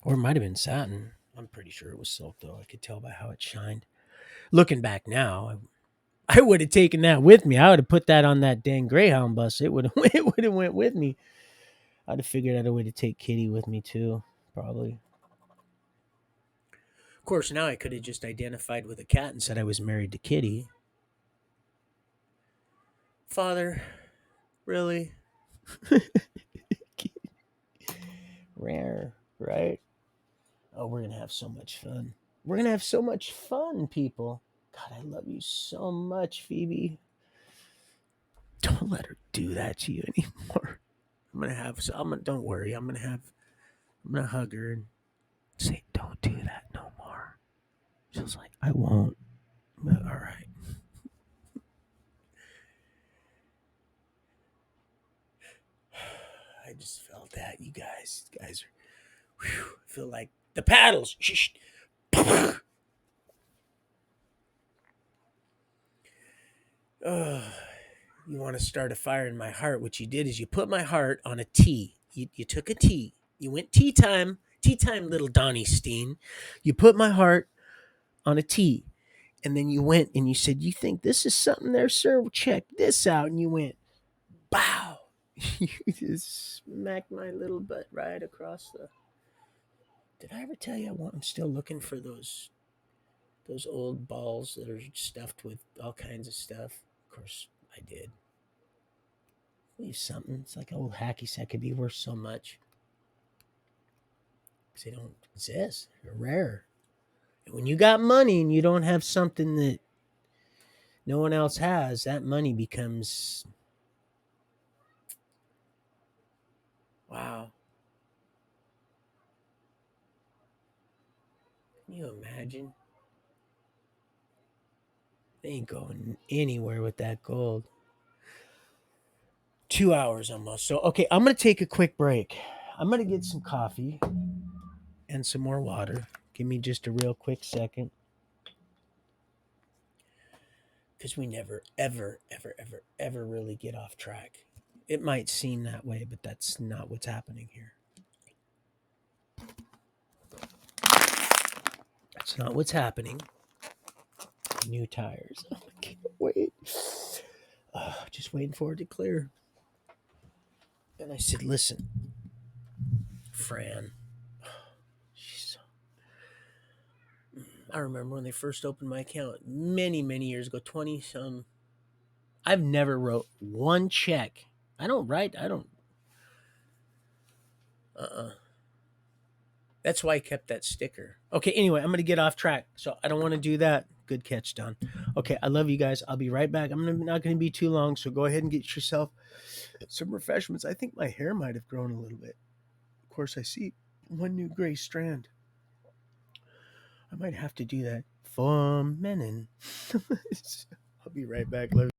Or it might have been satin. I'm pretty sure it was silk, though. I could tell by how it shined. Looking back now, I would have taken that with me. I would have put that on that dang Greyhound bus. It would have went with me. I'd have figured out a way to take Kitty with me too, probably. Of course, now I could have just identified with a cat and said I was married to Kitty. Father, really? Rare, right? Oh, we're gonna have so much fun. We're gonna have so much fun, people. God, I love you so much, Phoebe. Don't let her do that to you anymore. Don't worry. I'm gonna hug her and say, don't do that no more. She's like, I won't. But, all right. I just felt that, you guys. You guys are, whew, I feel like the paddles. Shh. Oh, you want to start a fire in my heart. What you did is you put my heart on a T. You took a T. You went tea time, little Donnie Steen. You put my heart on a T. And then you went and you said, you think this is something there, sir? Well, check this out. And you went, bow. You just smacked my little butt right across the. Did I ever tell you I'm still looking for those old balls that are stuffed with all kinds of stuff? Of course, I did. Leave something. It's like an old hacky sack could be worth so much. Because they don't exist. They're rare. And when you got money and you don't have something that no one else has, that money becomes, wow. Can you imagine? They ain't going anywhere with that gold. 2 hours almost. So, okay, I'm going to take a quick break. I'm going to get some coffee and some more water. Give me just a real quick second. Because we never, ever, ever, ever, ever really get off track. It might seem that way, but that's not what's happening here. That's not what's happening. New tires. I can't wait. Just waiting for it to clear. And I said, listen, Fran. She's, I remember when they first opened my account many, many years ago, 20 some. I've never wrote one check. I don't write. I don't. That's why I kept that sticker. Okay, anyway, I'm going to get off track. So I don't want to do that. Good catch, Don. Okay, I love you guys. I'll be right back. I'm not going to be too long. So go ahead and get yourself some refreshments. I think my hair might have grown a little bit. Of course, I see one new gray strand. I might have to do that for Menon. I'll be right back. Love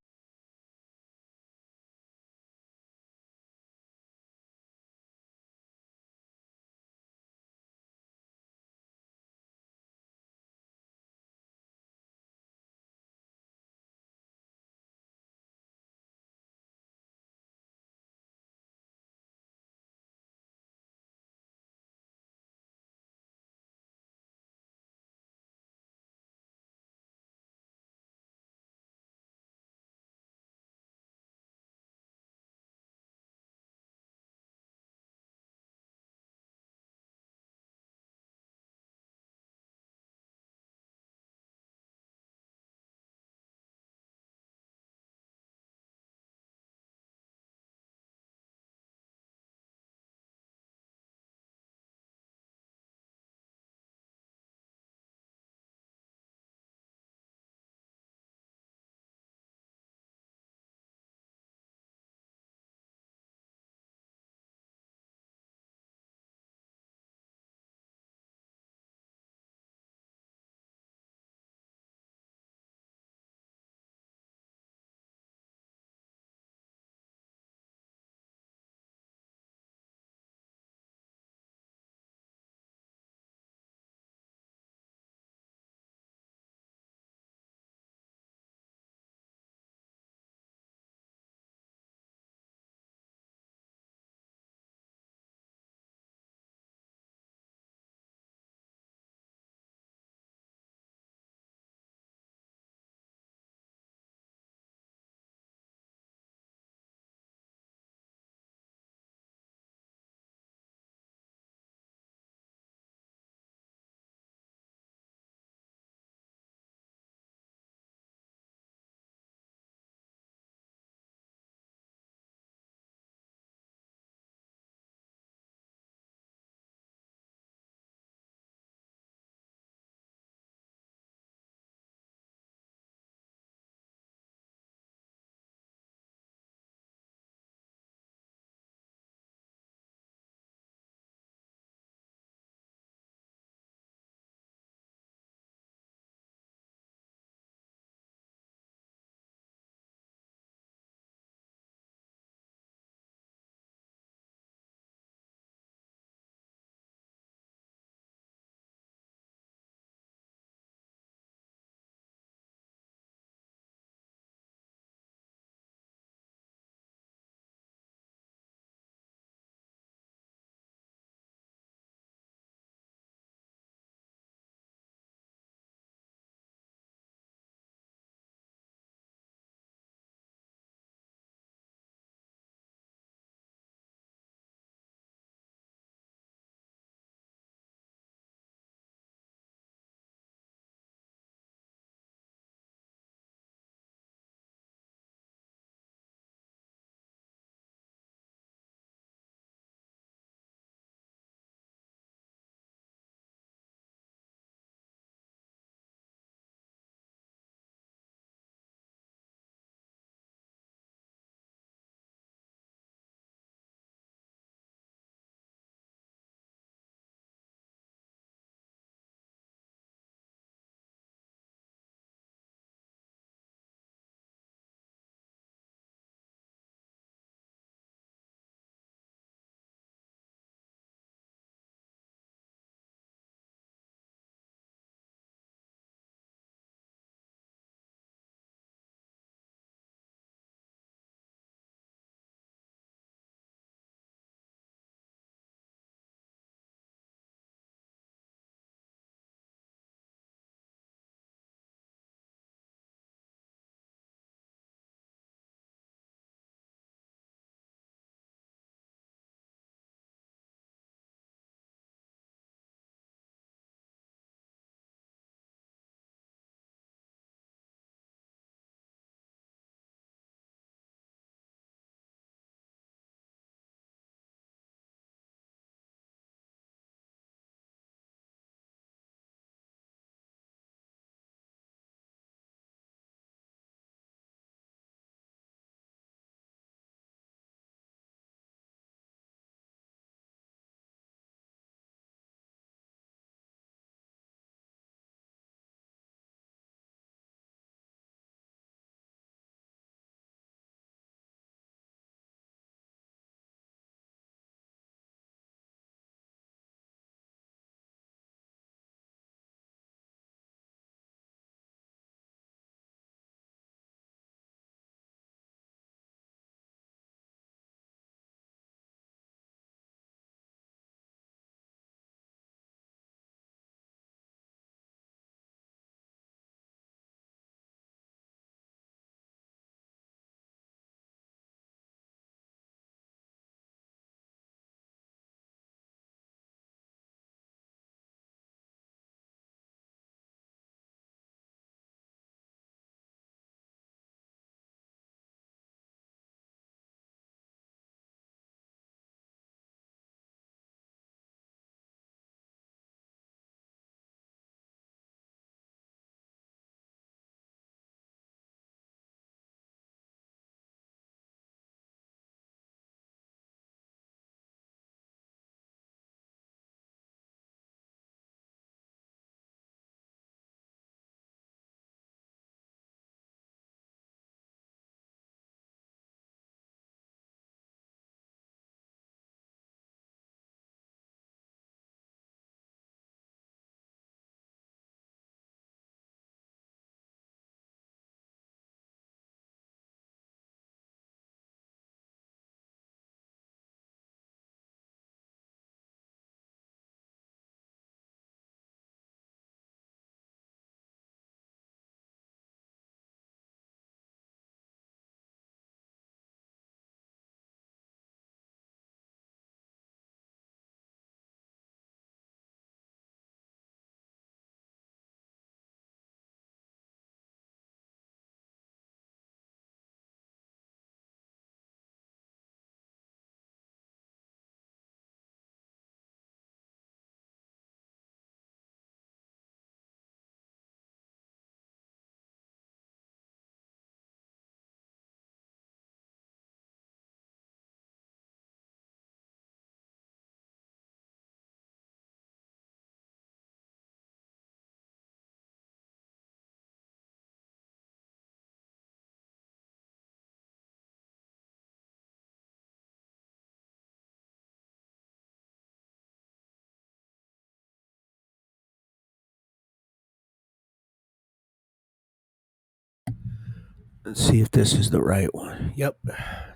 Let's see if this is the right one. Yep,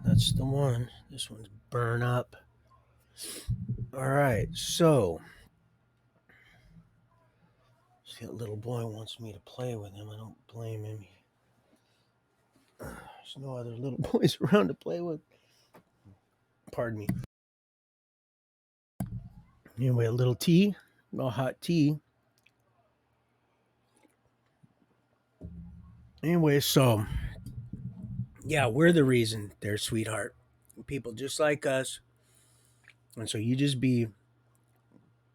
that's the one. This one's burn up. All right, so see, a little boy wants me to play with him. I don't blame him. There's no other little boys around to play with. Pardon me. Anyway, a little tea, a hot tea. Anyway, so yeah, we're the reason they're sweetheart. People just like us. And so you just be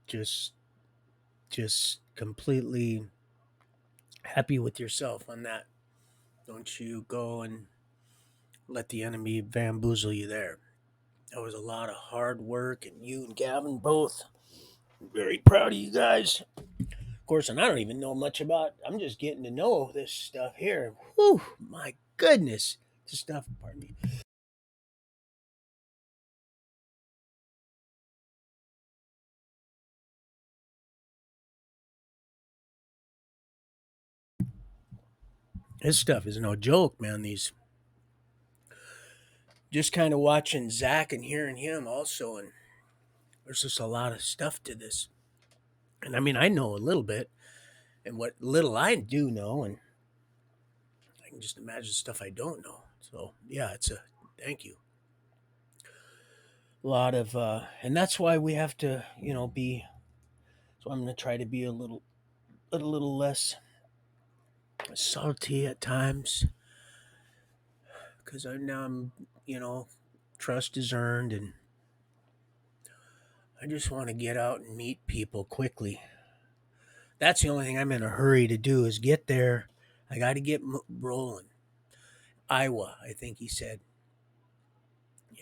just just completely happy with yourself on that. Don't you go and let the enemy bamboozle you there. That was a lot of hard work, and you and Gavin both. I'm very proud of you guys. Of course, and I don't even know much about. I'm just getting to know this stuff here. Whew, my goodness, this stuff. Pardon me. This stuff is no joke, man. These just kind of watching Zach and hearing him also, and there's just a lot of stuff to this. And I mean, I know a little bit, and what little I do know, and I can just imagine stuff I don't know. So yeah, it's a thank you. A lot of, and that's why we have to, be. So I'm gonna try to be a little less salty at times, because I'm, you know, trust is earned, and I just want to get out and meet people quickly. That's the only thing I'm in a hurry to do is get there. I got to get rolling. Iowa, I think he said.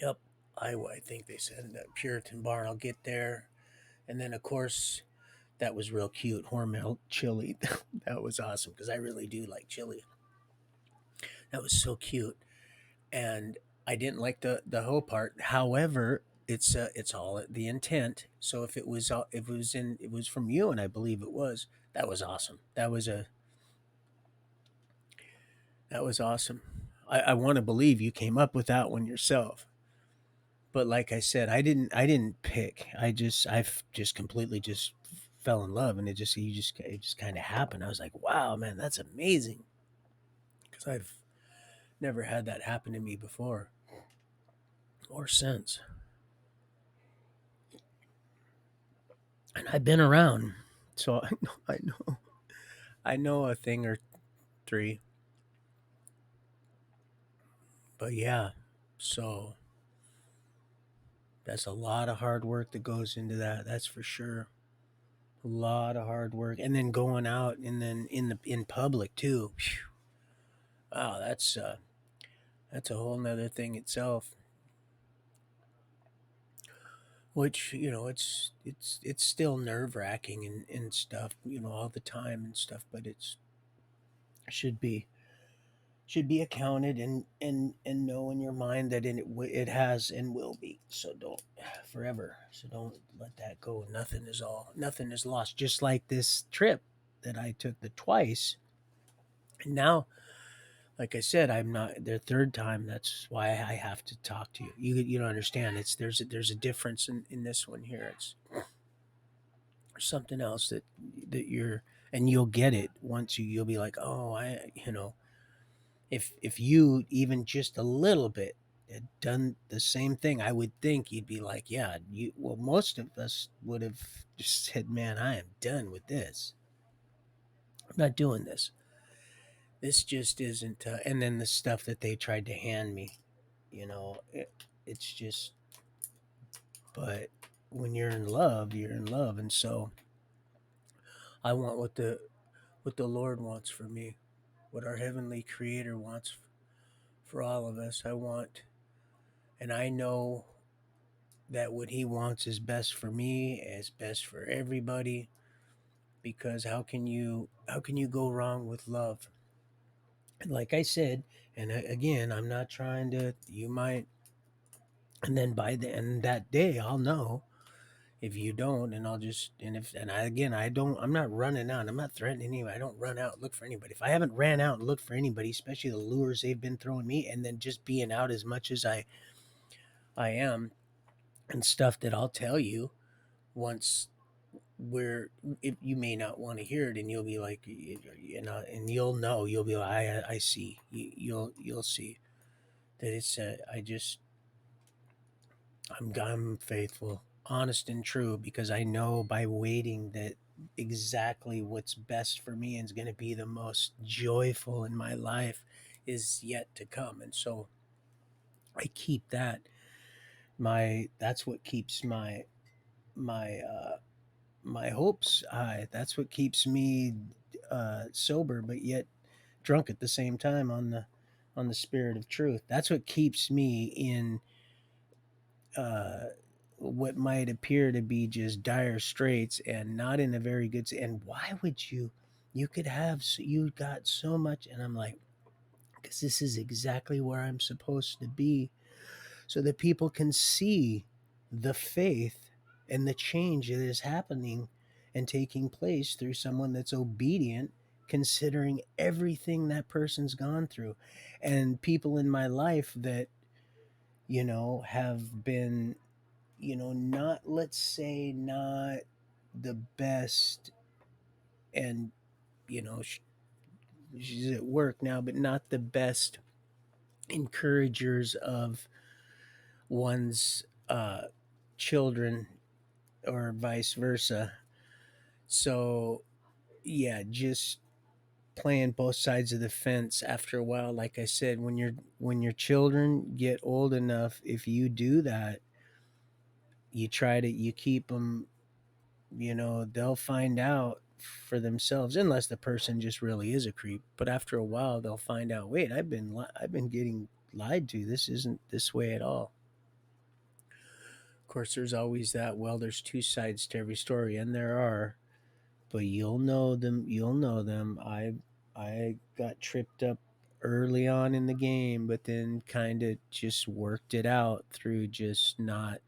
Yep, Iowa. I think they said that Puritan barn. I'll get there, and then of course that was real cute. Hormel chili. That was awesome because I really do like chili. That was so cute, and I didn't like the whole part. However, it's all the intent. So if it was from you, and I believe it was, that was awesome. That was awesome. I want to believe you came up with that one yourself. But like I said, I didn't pick. I just completely just fell in love, and it just kind of happened. I was like, wow, man, that's amazing because I've never had that happen to me before or since, and I've been around, so I know a thing or three. But yeah, so that's a lot of hard work that goes into that. That's for sure. A lot of hard work, and then going out, and then in public too. Phew. Wow, that's a whole nother thing itself. Which it's still nerve wracking and stuff, all the time and stuff. But it's should be should be accounted and know in your mind that it has and will be. So don't forever. So don't let that go. Nothing is lost. Just like this trip that I took the twice, and now, like I said, I'm not the third time. That's why I have to talk to you. You don't understand. There's a difference in this one here. It's something else that you're, and you'll get it once you'll be like, oh, if you even just a little bit had done the same thing, I would think you'd be like, yeah, most of us would have just said, man, I am done with this. I'm not doing this. This just isn't. And then the stuff that they tried to hand me, it's just. But when you're in love, and so I want what the Lord wants for me, what our heavenly Creator wants for all of us. And I know that what He wants is best for me, is best for everybody. Because how can you go wrong with love? And like I said, and again, I'm not trying to. You might, and then by the end that day, I'll know If you don't, and I'll just and if and I again I don't I'm not running out. I'm not threatening anybody. I don't run out and look for anybody. If I haven't ran out and looked for anybody, especially the lures they've been throwing me, and then just being out as much as I am and stuff that I'll tell you once where if you may not want to hear it and you'll be like and you'll be like I see you'll see that it's I just I'm faithful, honest and true because I know by waiting that exactly what's best for me and is going to be the most joyful in my life is yet to come. And so I keep that my that's what keeps my my hopes high. That's what keeps me sober but yet drunk at the same time on the spirit of truth. That's what keeps me in uh, what might appear to be just dire straits and not in a very good. And why would you? You could have you got so much, and I'm like, because this is exactly where I'm supposed to be, so that people can see the faith and the change that is happening and taking place through someone that's obedient considering everything that person's gone through and people in my life that have been not, let's say, not the best, and she's at work now, but not the best encouragers of one's children or vice versa. So yeah, just playing both sides of the fence after a while. Like I said, when your children get old enough, if you do that, you keep them, they'll find out for themselves unless the person just really is a creep. But after a while they'll find out, wait, I've been getting lied to. This isn't this way at all. Of course there's always that, well, there's two sides to every story, and there are, but you'll know them. I got tripped up early on in the game, but then kind of just worked it out through just not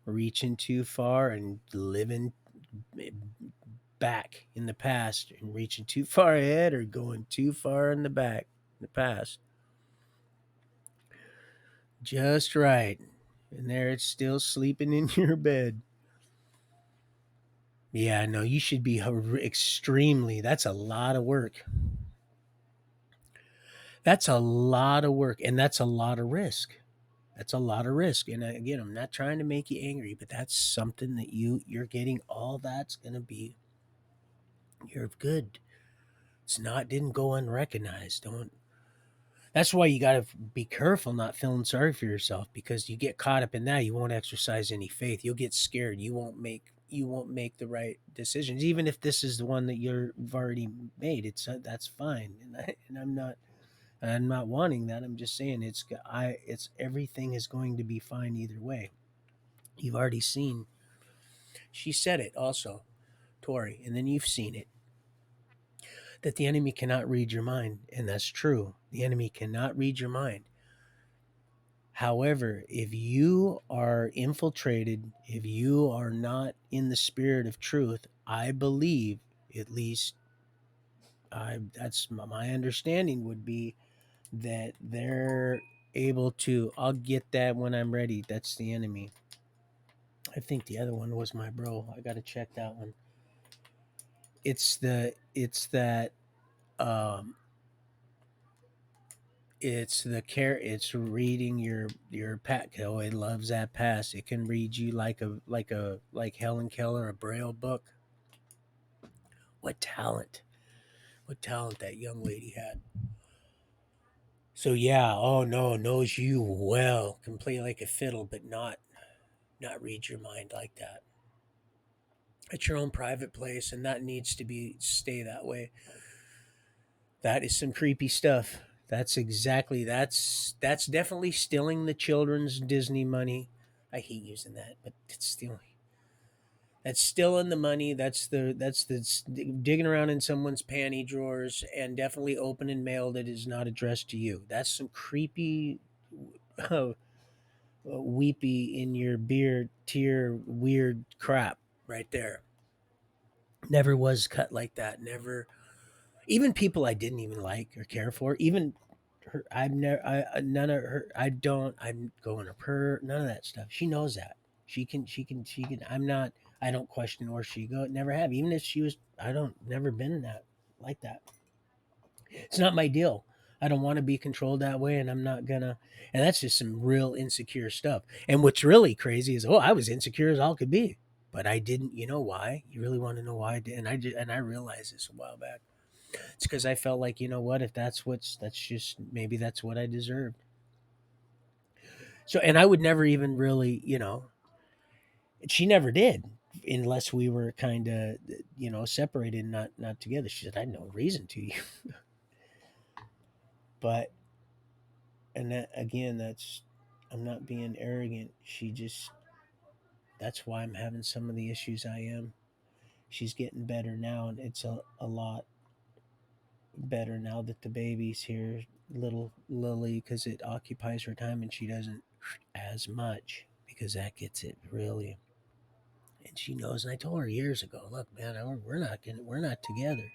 reaching too far and living back in the past and reaching too far ahead or going too far in the back in the past. Just right. And there it's still sleeping in your bed. Yeah, no, you should be extremely. That's a lot of work. That's a lot of work, and that's a lot of risk. That's a lot of risk. And again, I'm not trying to make you angry, but that's something that you're getting. All that's going to be, you're good. It's not, didn't go unrecognized. Don't. That's why you got to be careful not feeling sorry for yourself, because you get caught up in that, you won't exercise any faith. You'll get scared. You won't make the right decisions, even if this is the one that you've already made. It's that's fine, and I'm not wanting that. I'm just saying it's everything is going to be fine either way. You've already seen. She said it also, Tori, and then you've seen it, that the enemy cannot read your mind, and that's true. The enemy cannot read your mind. However, if you are infiltrated, if you are not in the spirit of truth, I believe, at least I that's my understanding would be, that they're able to, I'll get that when I'm ready. That's the enemy. I think the other one was my bro. I got to check that one. It's that um it's the care, it's reading your pat. Oh, it loves that pass. It can read you like Helen Keller, a braille book. What talent, what talent that young lady had. So yeah, oh no, knows you well, can play like a fiddle, but not read your mind like that. It's your own private place, and that needs to be stay that way. That is some creepy stuff. That's definitely stealing the children's Disney money. I hate using that, but it's stealing. That's stealing the money. That's the digging around in someone's panty drawers and definitely opening mail that is not addressed to you. That's some creepy. weepy in your beer tear weird crap right there. Never was cut like that. Never. Even people I didn't even like or care for. Even her. I've never. None of her. I don't. I'm going to her. None of that stuff. She knows that. She can. She can. She can. I'm not. I don't question where she go. Never have. Even if she was. I don't. Never been in that like that. It's not my deal. I don't want to be controlled that way, and I'm not gonna. And that's just some real insecure stuff. And what's really crazy is, I was insecure as all could be, but I didn't. You know why? You really want to know why I did? And I did, and I realized this a while back. It's because I felt like, you know what? If that's just maybe that's what I deserved. So, and I would never even really, she never did, unless we were kind of, separated, not together. She said, "I had no reason to you," but and that again, that's I'm not being arrogant. She just That's why I'm having some of the issues I am. She's getting better now, and it's a lot better now that the baby's here, little Lily, because it occupies her time and she doesn't as much because that gets it really. And she knows. And I told her years ago, look, man, we're not together.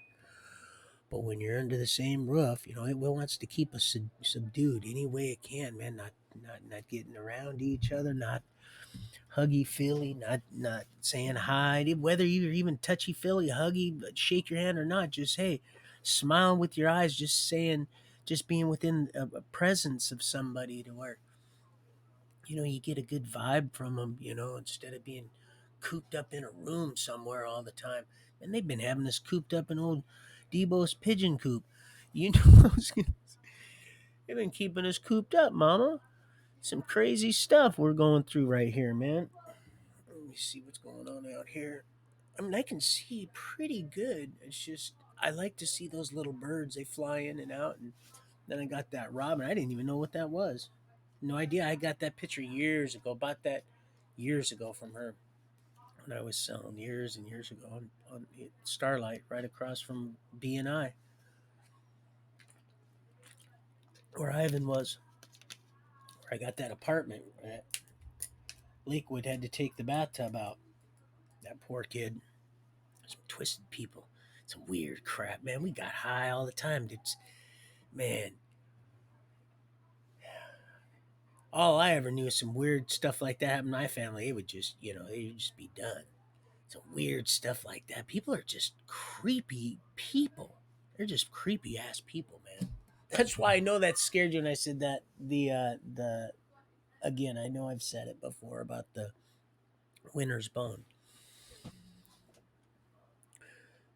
But when you're under the same roof, it wants to keep us subdued any way it can, man. Not getting around each other, not huggy feely, not saying hi. Whether you're even touchy feely, huggy, shake your hand or not, just hey, smile with your eyes, just being within a presence of somebody to where you get a good vibe from them. Instead of being cooped up in a room somewhere all the time. And they've been having us cooped up in old Debo's pigeon coop. You know, they've been keeping us cooped up, Mama. Some crazy stuff we're going through right here, man. Let me see what's going on out here. I mean, I can see pretty good. It's just I like to see those little birds. They fly in and out, and then I got that robin. I didn't even know what that was. No idea. I got that picture years ago. Bought that years ago from her when I was selling years and years ago on Starlight, right across from B&I, where Ivan was. Where I got that apartment. Lakewood had to take the bathtub out. That poor kid. Some twisted people. Some weird crap, man. We got high all the time. It's man. All I ever knew is some weird stuff like that happened in my family. It would just, it would just be done. Some weird stuff like that. People are just creepy people. They're just creepy ass people, man. That's why I know that scared you when I said that. The again, I know I've said it before about the winter's bone,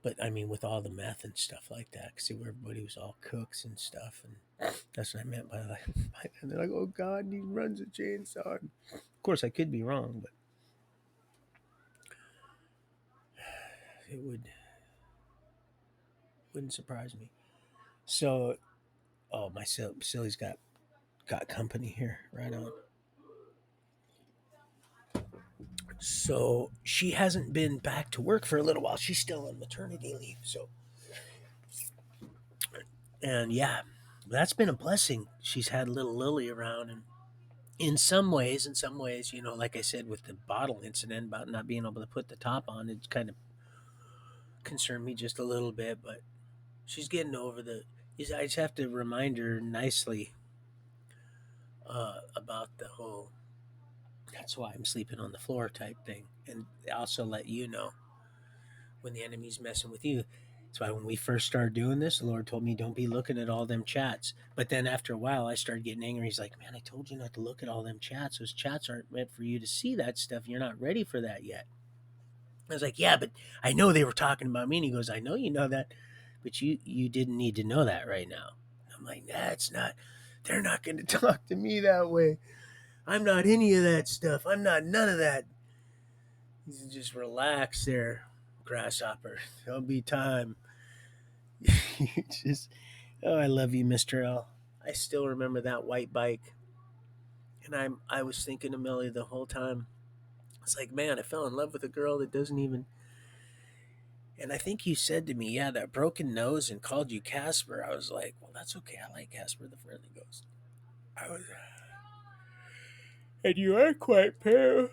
but I mean with all the meth and stuff like that, because everybody was all cooks and stuff, and that's what I meant by like. And they're like, "Oh God, he runs a chainsaw." Of course, I could be wrong, but it wouldn't surprise me. So, oh, my silly's got company here. Right on. So she hasn't been back to work for a little while. She's still on maternity leave. So, and yeah, that's been a blessing. She's had little Lily around, and in some ways, like I said with the bottle incident about not being able to put the top on, it kind of concerned me just a little bit. But she's getting over the. I just have to remind her nicely about the whole. That's why I'm sleeping on the floor type thing, and also let you know when the enemy's messing with you. That's why when we first started doing this, the Lord told me, don't be looking at all them chats. But then after a while, I started getting angry. He's like, man, I told you not to look at all them chats. Those chats aren't meant for you to see that stuff. You're not ready for that yet. I was like, yeah, but I know they were talking about me. And he goes, I know you know that, but you didn't need to know that right now. I'm like, that's not, they're not going to talk to me that way. I'm not any of that stuff. I'm not none of that. Just relax there, grasshopper. There'll be time. You just Oh, I love you, Mr. L. I still remember that white bike. And I was thinking of Millie the whole time. It's like, man, I fell in love with a girl that doesn't even. And I think you said to me, yeah, that broken nose, and called you Casper. I was like, well, that's okay. I like Casper the Friendly Ghost. I was And you are quite pale.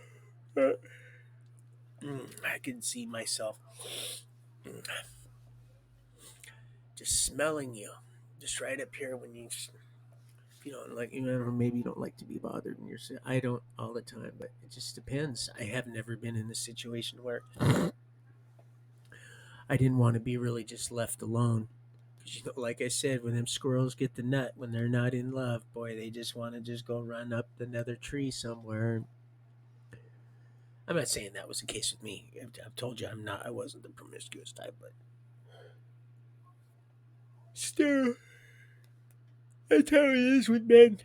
I can see myself just smelling you, just right up here when you. If you don't like, maybe you don't like to be bothered, and I don't all the time, but it just depends. I have never been in a situation where I didn't want to be really just left alone. Because like I said, when them squirrels get the nut, when they're not in love, boy, they just want to just go run up another tree somewhere. I'm not saying that was the case with me. I've told you I'm not. I wasn't the promiscuous type, but still, that's how it is with men.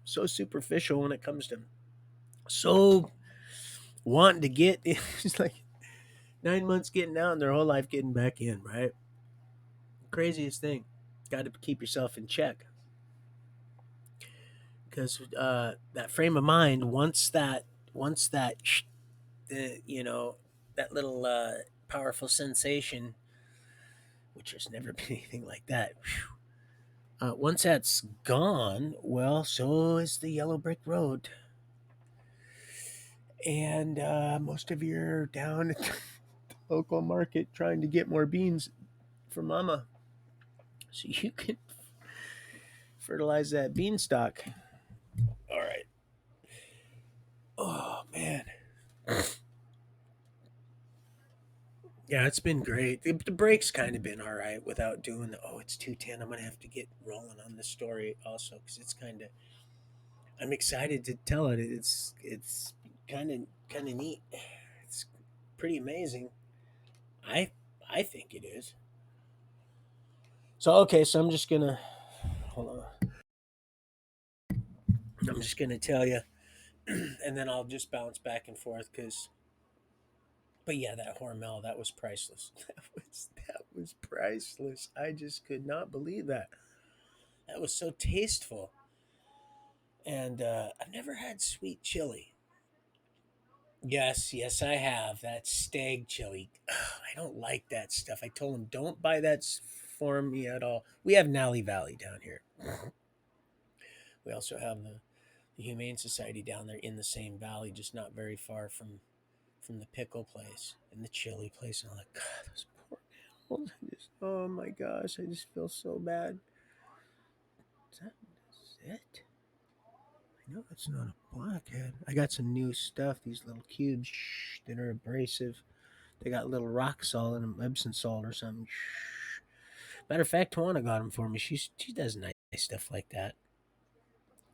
So superficial when it comes to so wanting to get. It's like 9 months getting out and their whole life getting back in. Right? Craziest thing. Got to keep yourself in check because that frame of mind once that the that little powerful sensation, which has never been anything like that. Once that's gone, well, so is the yellow brick road, and most of you are down at the local market trying to get more beans for Mama, so you can fertilize that beanstalk. All right. Oh man. Yeah, it's been great. The break's kind of been all right without doing the. Oh, it's 2:10. I'm gonna have to get rolling on the story also because it's kind of. I'm excited to tell it. It's kind of neat. It's pretty amazing. I I think it is. So okay, so I'm just gonna hold on. I'm just gonna tell you, and then I'll just bounce back and forth because. But yeah, that Hormel, that was priceless. That was priceless. I just could not believe that. That was so tasteful. And I've never had sweet chili. Yes, yes, I have. That stag chili. Ugh, I don't like that stuff. I told him, don't buy that for me at all. We have Nally Valley down here. We also have the Humane Society down there in the same valley, just not very far from the pickle place and the chili place. And I'm like, God, those poor animals. Oh my gosh, I just feel so bad. Is that it? I know it's not a blackhead. I got some new stuff. These little cubes that are abrasive. They got little rock salt in them, Epsom salt or something. Matter of fact, Tawana got them for me. She does nice stuff like that.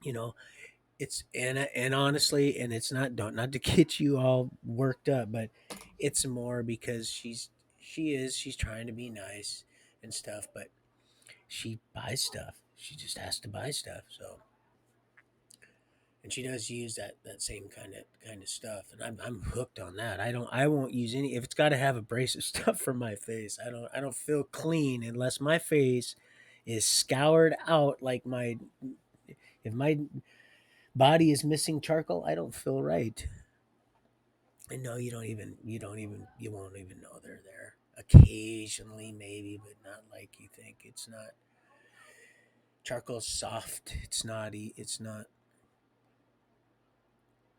You know, it's and honestly, and it's not to get you all worked up, but it's more because she's trying to be nice and stuff, but she buys stuff. She just has to buy stuff. So and she does use that same kind of stuff, and I'm hooked on that. I won't use any if it's got to have abrasive stuff for my face. I don't feel clean unless my face is scoured out like my if my body is missing charcoal. I don't feel right. And no, you won't even know they're there. Occasionally, maybe, but not like you think. It's not charcoal's soft. It's not.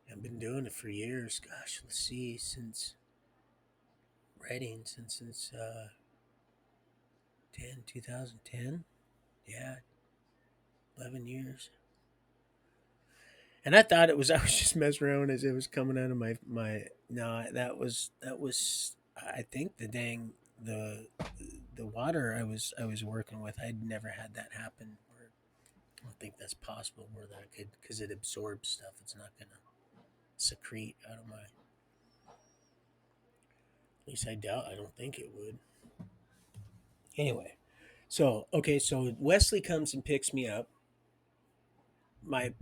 I've been doing it for years. Gosh, let's see, since writing since 2010. Yeah, 11 years. And I thought it was I was just messing around as it was coming out of my no, that was I think the water I was working with, I'd never had that happen. Or I don't think that's possible where that could because it absorbs stuff. It's not gonna secrete out of my. At least I doubt. I don't think it would. Anyway, so okay, so Wesley comes and picks me up. My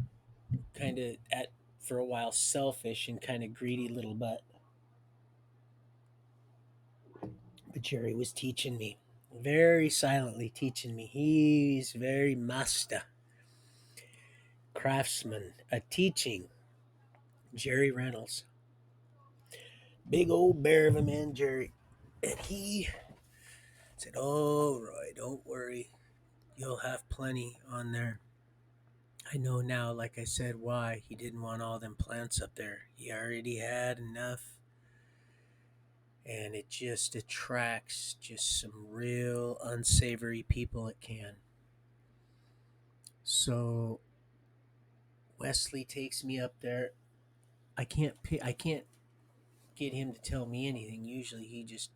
kind of at for a while selfish and kind of greedy little butt, but Jerry was teaching me, very silently teaching me. He's very master craftsman at teaching. Jerry Reynolds, big old bear of a man, Jerry, and he said, "Oh, Roy, don't worry, you'll have plenty on there." I know now, like I said, why he didn't want all them plants up there. He already had enough, and it just attracts just some real unsavory people. It can. So Wesley takes me up there. I can't get him to tell me anything. Usually, he just,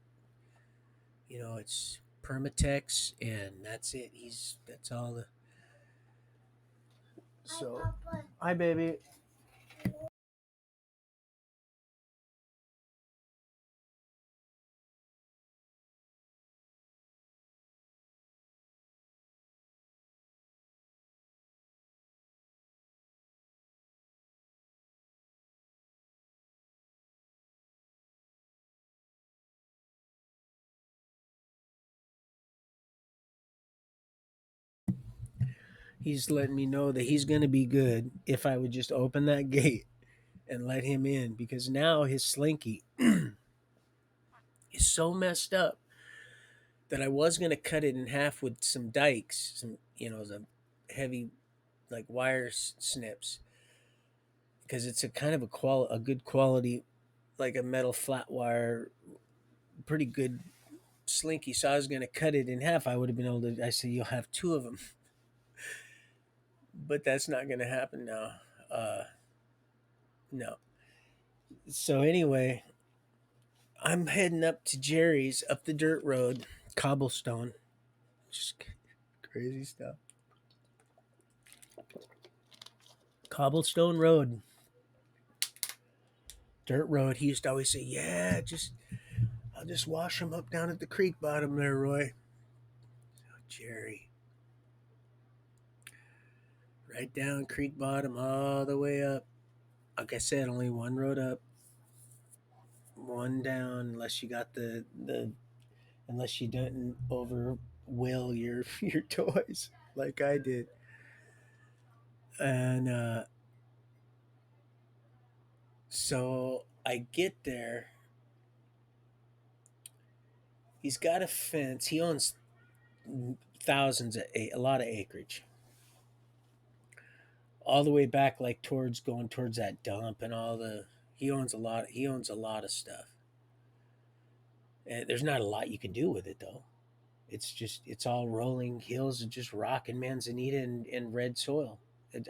it's permatex, and that's it. That's all the. So, hi, baby. He's letting me know that he's going to be good if I would just open that gate and let him in, because now his slinky is so messed up that I was going to cut it in half with some dikes, some heavy like snips, because it's a kind of a good quality, like a metal flat wire, pretty good slinky. So I was going to cut it in half. I would have been able to. I said, you'll have two of them, but that's not going to happen now. No. So anyway, I'm heading up to Jerry's up the dirt road, cobblestone, just crazy stuff. Cobblestone road, dirt road. He used to always say, "Yeah, I'll just wash them up down at the creek bottom there, Roy." Oh, Jerry, right down creek bottom, all the way up. Like I said, only one road up, one down. Unless you got unless you didn't over will your toys like I did, and so I get there. He's got a fence. He owns thousands a lot of acreage, all the way back, like towards going towards that dump and all the. He owns a lot. He owns a lot of stuff. And there's not a lot you can do with it though. It's all rolling hills and just rock and manzanita and red soil.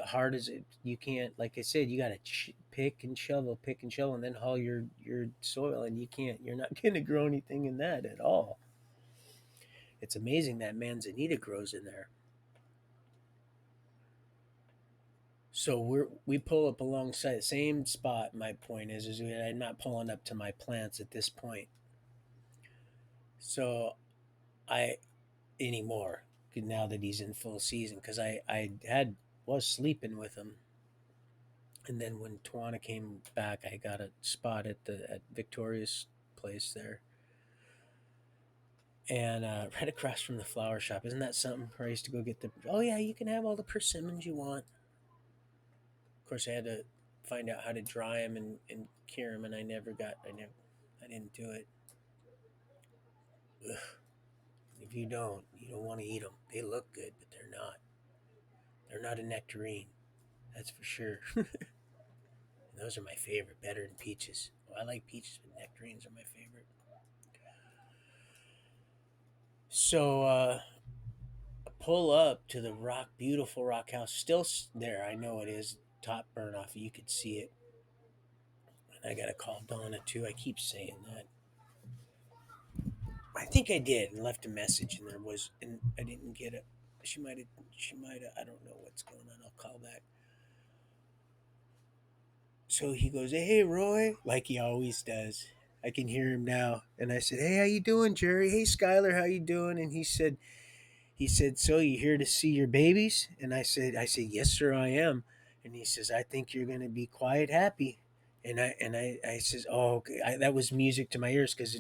Hard as it, you can't. Like I said, you got to pick and shovel, and then haul your soil, and you can't. You're not going to grow anything in that at all. It's amazing that manzanita grows in there. So we pull up alongside the same spot. My point is I'm not pulling up to my plants at this point. So I anymore now that he's in full season, because I had was sleeping with him, and then when Tawana came back, I got a spot at Victoria's place there, and right across from the flower shop. Isn't that something? Where I used to go get the. Oh yeah, you can have all the persimmons you want. Of course, I had to find out how to dry them and cure them, and I didn't do it. Ugh. If you don't want to eat them. They look good, but they're not. They're not a nectarine, that's for sure. And those are my favorite, better than peaches. Well, I like peaches, but nectarines are my favorite. So pull up to the beautiful rock house. Still there, I know it is. Top burn off, you could see it. And I gotta call Donna too. I keep saying that. I think I did and left a message, and I didn't get it. She might have. She might have. I don't know what's going on. I'll call back. So he goes, "Hey, Roy," like he always does. I can hear him now. And I said, "Hey, how you doing, Jerry? Hey, Skylar, how you doing?" And he said, "So you here to see your babies?" And I said, "Yes, sir, I am." And he says, "I think you're gonna be quite happy." And I says, "Oh, okay." That was music to my ears, because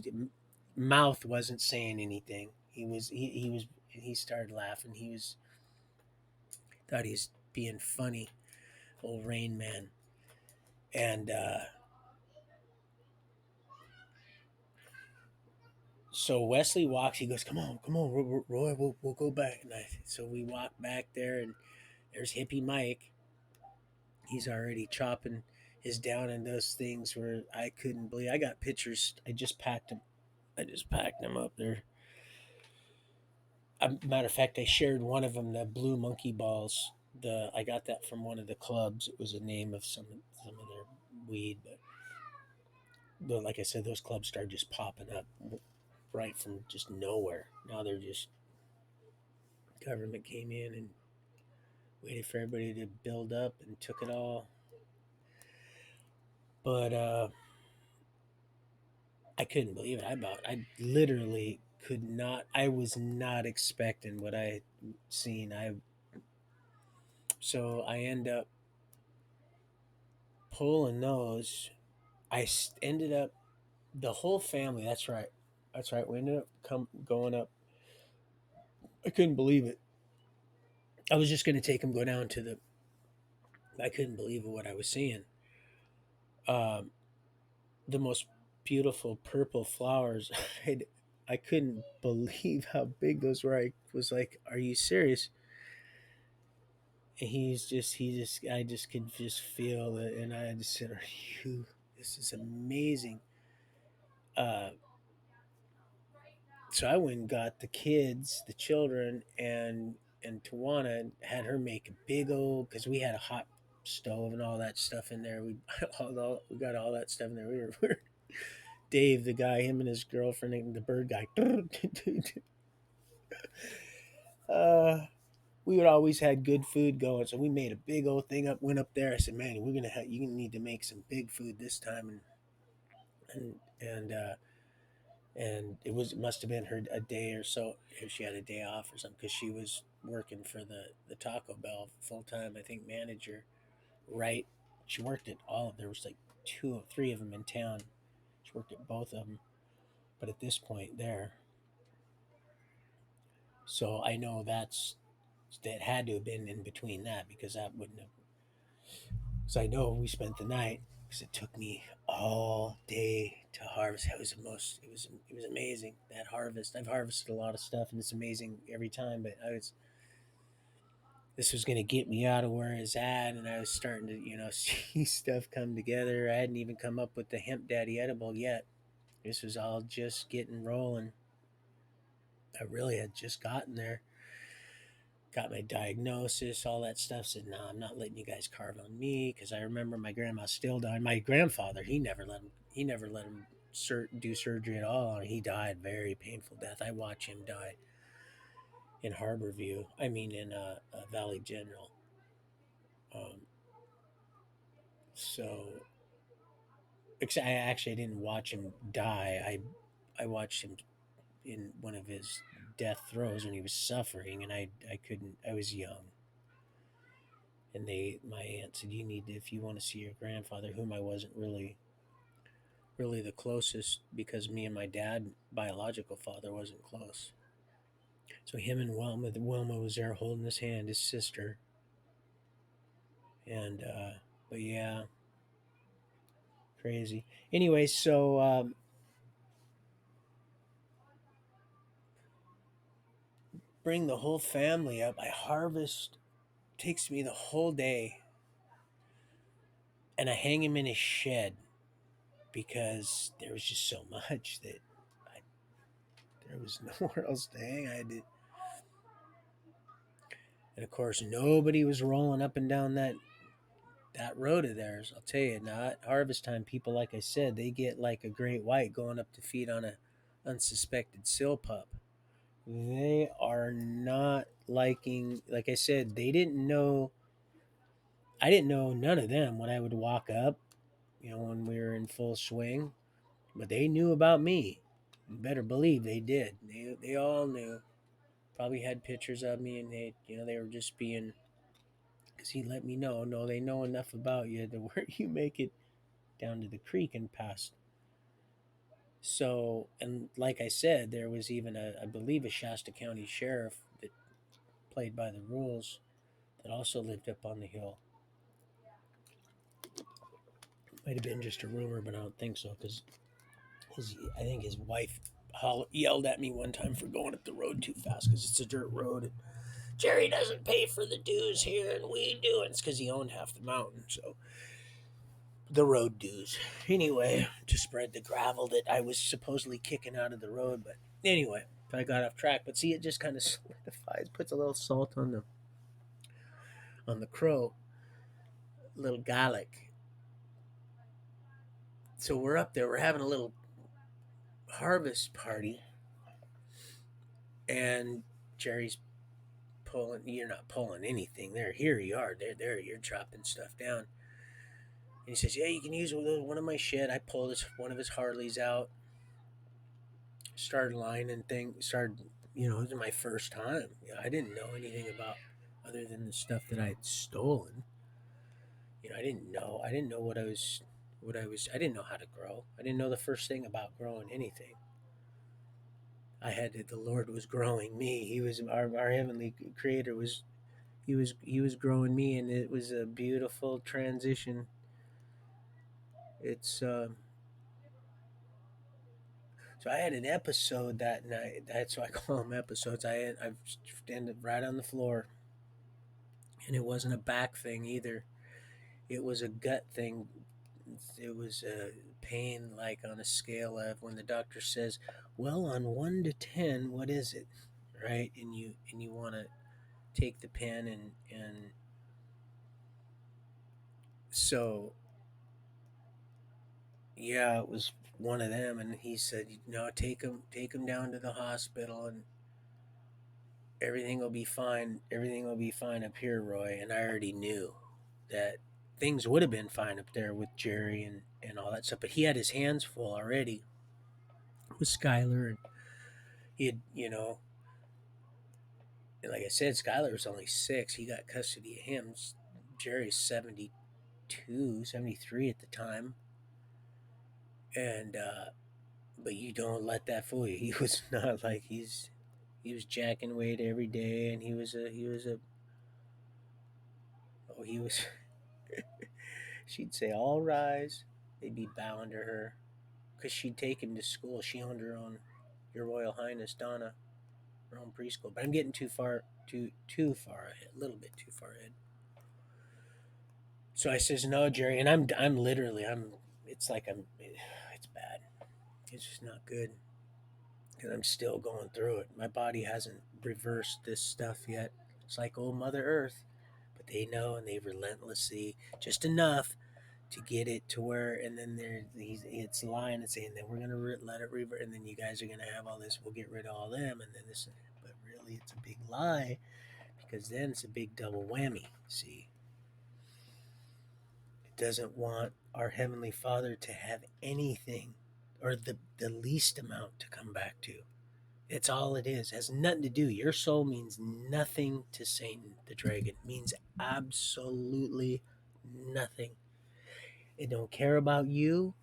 mouth wasn't saying anything. He started laughing. Thought he was being funny, old Rain Man. And so Wesley walks. He goes, "Come on, come on, Roy. We'll go back." So we walk back there, and There's hippie Mike. He's already chopping his down in those things where I couldn't believe. I got pictures. I just packed them. I just packed them up there. Matter of fact, I shared one of them, the blue monkey balls. I got that from one of the clubs. It was a name of some of their weed, but like I said, those clubs started just popping up right from just nowhere. Now they're just government came in and waited for everybody to build up and took it all. But I couldn't believe it. I literally could not. I was not expecting what I had seen. I end up pulling those. Ended up the whole family. That's right. That's right. We ended up going up. I couldn't believe it. I was just going to take him go down to the. I couldn't believe what I was seeing. Um, the most beautiful purple flowers. I couldn't believe how big those were. I was like, "Are you serious?" And I just could just feel it, and I just said, "Are you? This is amazing." Uh, so I went and got the kids, the children, and Tawana and had her make a big old because we had a hot stove and all that stuff in there. We got all that stuff in there. We were Dave, the guy, him and his girlfriend, and the bird guy. uh, we would always had good food going, so we made a big old thing up. Went up there. I said, "Man, you need to make some big food this time." And and uh, and it must have been her a day or so if she had a day off or something because she was working for the Taco Bell full time. I think manager, right? She worked at all. There was like two or three of them in town. She worked at both of them, but at this point there, so I know that had to have been in between that because that wouldn't have. So I know we spent the night because it took me all day to harvest. It was amazing that harvest. I've harvested a lot of stuff and it's amazing every time, but this was going to get me out of where I was at, and I was starting to see stuff come together. I hadn't even come up with the hemp daddy edible yet. This was all just getting rolling. I really had just gotten there, got my diagnosis, all that stuff. Said, "No, I'm not letting you guys carve on me," because I remember my grandma still died. My grandfather, he never let him do surgery at all. He died very painful death. I watched him die in Harborview. I mean, in Valley General. Um, so, I actually didn't watch him die. I watched him in one of his death throes when he was suffering, and I couldn't. I was young. And my aunt said, "You need to, if you want to see your grandfather," whom I wasn't really the closest because me and my dad biological father wasn't close. So him and Wilma was there holding his hand, his sister. And but yeah, crazy. Anyway, so bring the whole family up. I harvest, takes me the whole day, and I hang him in his shed because there was just so much that I, there was nowhere else to hang. I had to, and of course nobody was rolling up and down that road of theirs. I'll tell you, now at harvest time, people, like I said, they get like a great white going up to feed on a unsuspected sill pup. They are not liking, like I said, they didn't know. I didn't know none of them when I would walk up, when we were in full swing, but they knew about me. You better believe they did. They all knew. Probably had pictures of me, and they were just being, because he let me know. No, they know enough about you to where you make it down to the creek and past. So, and like I said, there was even I believe, a Shasta County sheriff that played by the rules that also lived up on the hill. Might have been just a rumor, but I don't think so because I think his wife yelled at me one time for going up the road too fast because it's a dirt road. Jerry doesn't pay for the dues here, and we do. And it's because he owned half the mountain, so the road dues. Anyway, to spread the gravel that I was supposedly kicking out of the road, but anyway, I got off track. But see, it just kind of solidifies, puts a little salt on the crow, a little garlic. So we're up there. We're having a little harvest party, and Jerry's pulling. You're not pulling anything. There, here you are. There. You're dropping stuff down. And he says, "Yeah, you can use one of my shed." I pulled one of his Harleys out, started lining things. Started, it was my first time. I didn't know anything about other than the stuff that I had stolen. I didn't know. I didn't know what I was. What I was. I didn't know how to grow. I didn't know the first thing about growing anything. The Lord was growing me. He was our heavenly creator was he was growing me, and it was a beautiful transition. It's So I had an episode that night. That's why I call them episodes. I've ended right on the floor, and it wasn't a back thing either. It was a gut thing. It was a pain, like on a scale of when the doctor says, "Well, on 1 to 10, what is it?" Right, and you want to take the pen and so yeah, it was one of them, and he said, "No, take him down to the hospital, and everything will be fine. Everything will be fine up here, Roy." And I already knew that things would have been fine up there with Jerry and all that stuff, but he had his hands full already with Skylar, and he had, and like I said, Skylar was only 6. He got custody of him. Jerry's 72, 73 at the time, and but you don't let that fool you. He was not like he was jacking weight every day, and he was a oh he was she'd say all rise, they'd be bowing to her because she'd take him to school. She owned her own, Your Royal Highness Donna, her own preschool. But I'm getting too far ahead, a little bit too far ahead. So I says, "No, Jerry," and I'm literally it's like it's bad. It's just not good, and I'm still going through it. My body hasn't reversed this stuff yet. It's like old Mother Earth, but they know, and they relentlessly, just enough to get it to where, and then it's lying and saying that we're gonna let it revert, and then you guys are gonna have all this. We'll get rid of all them, and then this. But really, it's a big lie, because then it's a big double whammy. See, it doesn't want our heavenly Father to have anything, or the least amount to come back to. It's all it is. It has nothing to do. Your soul means nothing to Satan, the dragon. It means absolutely nothing. It don't care about you.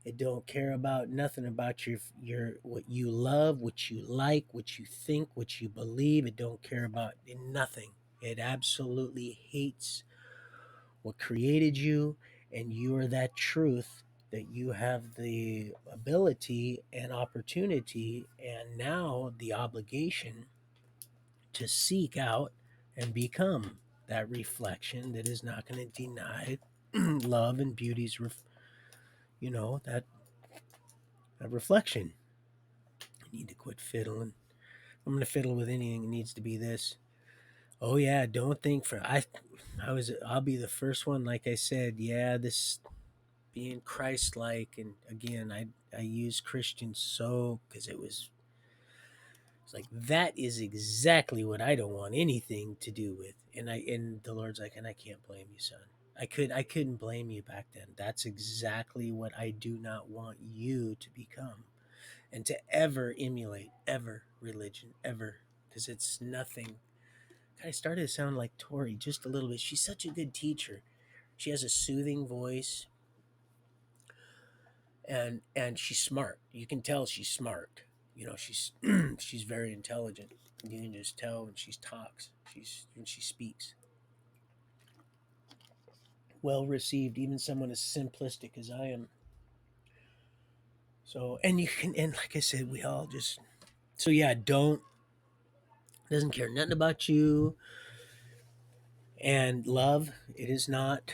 It don't care about nothing about your what you love, what you like, what you think, what you believe. It don't care about nothing. It absolutely hates what created you, and you are that truth, that you have the ability and opportunity and now the obligation to seek out and become that reflection that is not going to deny love and beauty's that reflection. I need to quit fiddling. I'm going to fiddle with anything. It needs to be this. Oh yeah, don't think for I'll be the first one, like I said. Yeah, this being Christ-like, and again, I use Christian so because it's like that is exactly what I don't want anything to do with. And the Lord's like, and I can't blame you, son. I couldn't blame you back then. That's exactly what I do not want you to become, and to ever emulate, ever religion, ever, because it's nothing. I started to sound like Tori just a little bit. She's such a good teacher. She has a soothing voice, and she's smart. You can tell she's smart. She's she's very intelligent. You can just tell when she talks. When she speaks. Well received, even someone as simplistic as I am. So, and you can, and like I said, we all just, so yeah, don't Doesn't care nothing about you. And love, it is not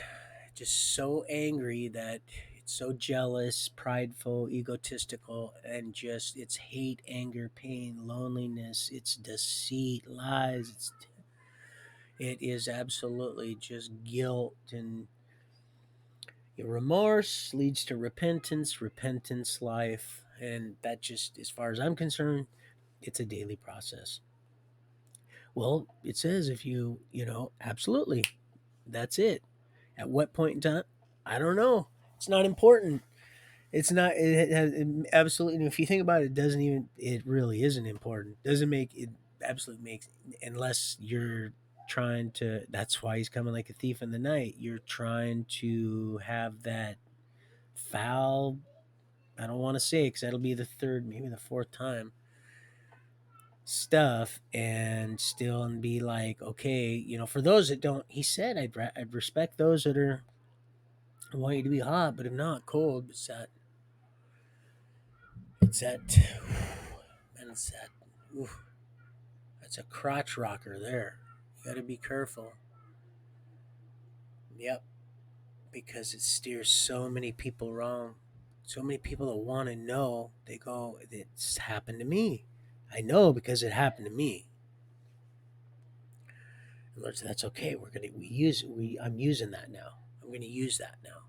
just so angry that it's so jealous, prideful, egotistical, and just it's hate, anger, pain, loneliness, it's deceit, lies. It is absolutely just guilt and remorse leads to repentance, repentance life, and that just as far as I'm concerned, it's a daily process. Well, it says if absolutely, that's it. At what point in time? I don't know. It's not important. It's not. It has absolutely. If you think about it, it doesn't even. It really isn't important. Doesn't make it. Absolutely makes unless you're trying to. That's why he's coming like a thief in the night. You're trying to have that foul. I don't want to say because that'll be the third, maybe the fourth time stuff, and still and be like, okay, for those that don't. He said, I'd respect those that are. I want you to be hot, but if not cold, it's that man, it's that ooh, that's a crotch rocker there. You got to be careful. Yep, because it steers so many people wrong. So many people that want to know, they go, "It's happened to me. I know because it happened to me." And Lord said, "That's okay. I'm using that now. I'm going to use that now.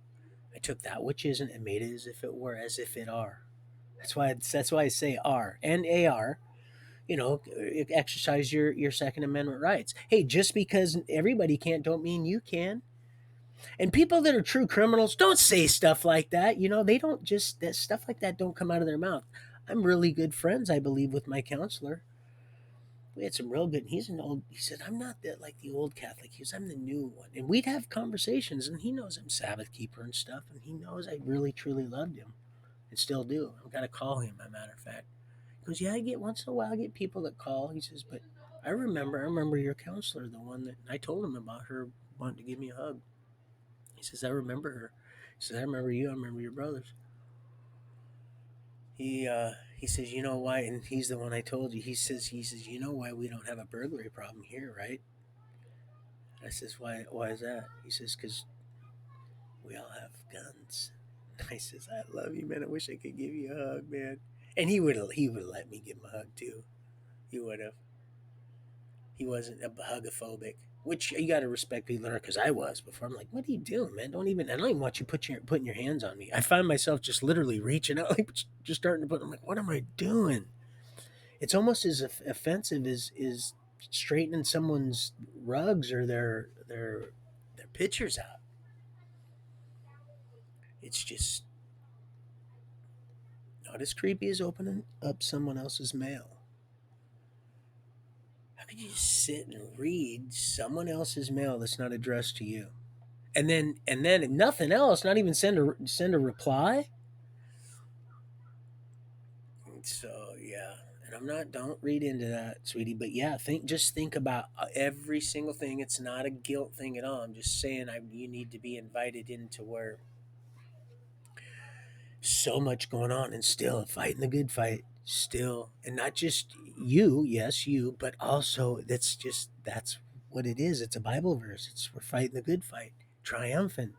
I took that which isn't and made it as if it were, as if it are." That's why I say R and AR. Exercise your Second Amendment rights. Hey, just because everybody can't, don't mean you can. And people that are true criminals don't say stuff like that. They don't just that stuff like that don't come out of their mouth. I'm really good friends, I believe, with my counselor. We had some real good. He's an old. He said, "I'm not that like the old Catholic." He was, "I'm the new one," and we'd have conversations. And he knows I'm Sabbath keeper and stuff, and he knows I really truly loved him and still do. I've got to call him. As a matter of fact. He goes, "Yeah, I get once in a while. I get people that call." He says, "But I remember your counselor, the one that I told him about her wanting to give me a hug." He says, "I remember her." He says, "I remember you. I remember your brothers." He says, "You know why?" And he's the one I told you. He says, "You know why we don't have a burglary problem here, right?" I says, "Why? Why is that?" He says, "Because we all have guns." I says, "I love you, man. I wish I could give you a hug, man." And he would let me give him a hug too. He would have. He wasn't a hugophobic, which you got to respect people there because I was before. I'm like, "What are you doing, man? I don't even want you putting your hands on me." I find myself just literally reaching out, like just starting to put. I'm like, "What am I doing?" It's almost as offensive as straightening someone's rugs or their pictures out. It's just not as creepy as opening up someone else's mail. How could you just sit and read someone else's mail that's not addressed to you? And then if nothing else, not even send a reply. So yeah, and I'm not. Don't read into that, sweetie. But yeah, think about every single thing. It's not a guilt thing at all. I'm just saying, you need to be invited into where so much going on and still fighting the good fight. Still, and not just you, yes, you, but also that's what it is. It's a Bible verse. We're fighting the good fight, triumphant.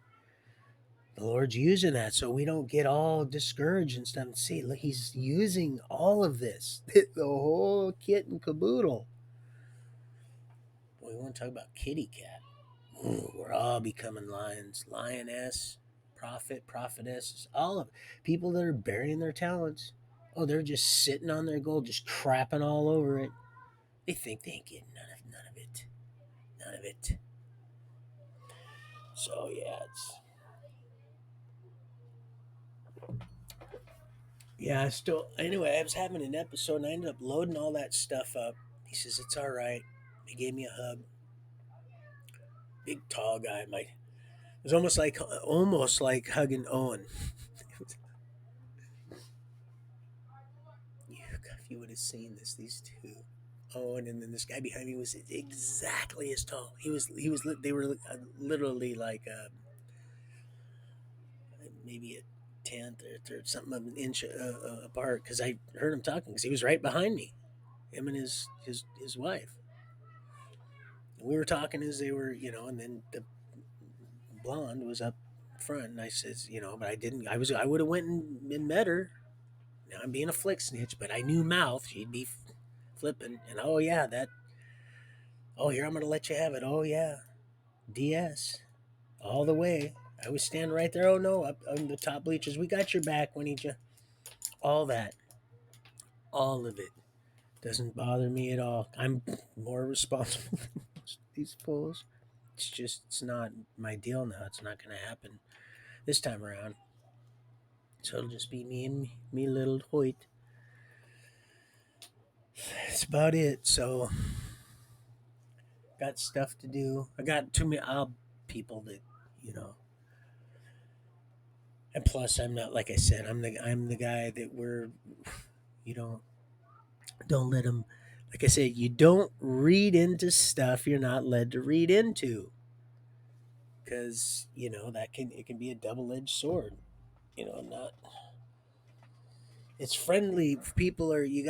The Lord's using that so we don't get all discouraged and stuff. See, look, He's using all of this, the whole kit and caboodle. Boy, we want to talk about kitty cat. Ooh, we're all becoming lions, lioness, prophet, prophetess, all of it. People that are burying their talents. Oh, they're just sitting on their gold, just crapping all over it. They think they ain't getting none of it, none of it. So yeah. I still anyway. I was having an episode, and I ended up loading all that stuff up. He says it's all right. He gave me a hug. Big tall guy. It was almost like hugging Owen. If you would have seen this, these two, Owen and then this guy behind me was exactly as tall. They were literally like maybe a tenth or something of an inch apart because I heard him talking because he was right behind me. him and his wife. And we were talking as they were, and then the blonde was up front, and I says, but I didn't. I would have went and met her. Now I'm being a flick snitch, but I knew mouth. She'd be flipping, and oh yeah, that. Oh, here I'm gonna let you have it. Oh yeah, DS all the way. I was standing right there. Oh no, up on the top bleachers. We got your back. We need you. All that, all of it doesn't bother me at all. I'm more responsible than most of these fools. It's not my deal now. It's not gonna happen this time around. So it'll just be me and me little Hoyt. That's about it. So got stuff to do. I got too many people that you know. And plus, I'm not like I said. I'm the guy that you don't let them. Like I said, you don't read into stuff you're not led to read into, because it can be a double edged sword. Not it's friendly. People are you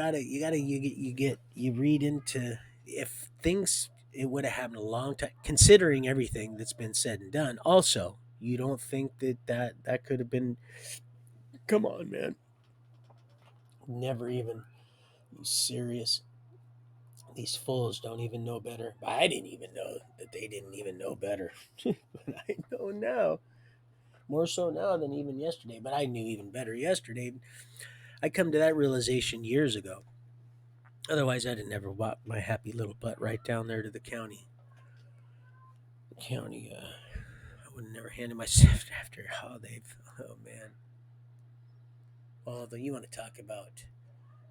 read into if things it would have happened a long time considering everything that's been said and done. Also, you don't think that could have been. Come on, man. Never even. You serious? These fools don't even know better. I didn't even know that they didn't even know better. But I know now. More so now than even yesterday. But I knew even better yesterday. I come to that realization years ago. Otherwise, I'd have never walked my happy little butt right down there to the county. The county, I would have never handed myself after how they've. Oh, man. Although you want to talk about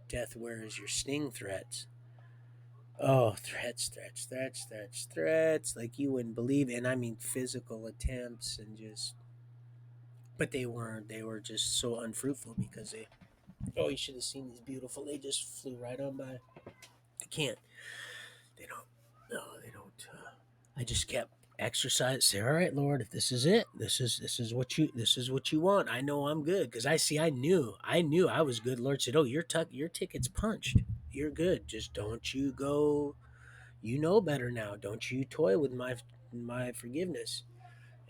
death, where is your sting threats? Oh, threats. Like you wouldn't believe it. And I mean physical attempts and just. But they weren't. They were just so unfruitful because they. Oh, you should have seen these beautiful. They just flew right on by. They can't. They don't. No, they don't. I just kept exercise. Say, all right, Lord, if this is it, this is what you want. I know I'm good because I knew I was good. Lord said, oh, your ticket's punched. You're good. Just don't you go. You know better now. Don't you toy with my forgiveness,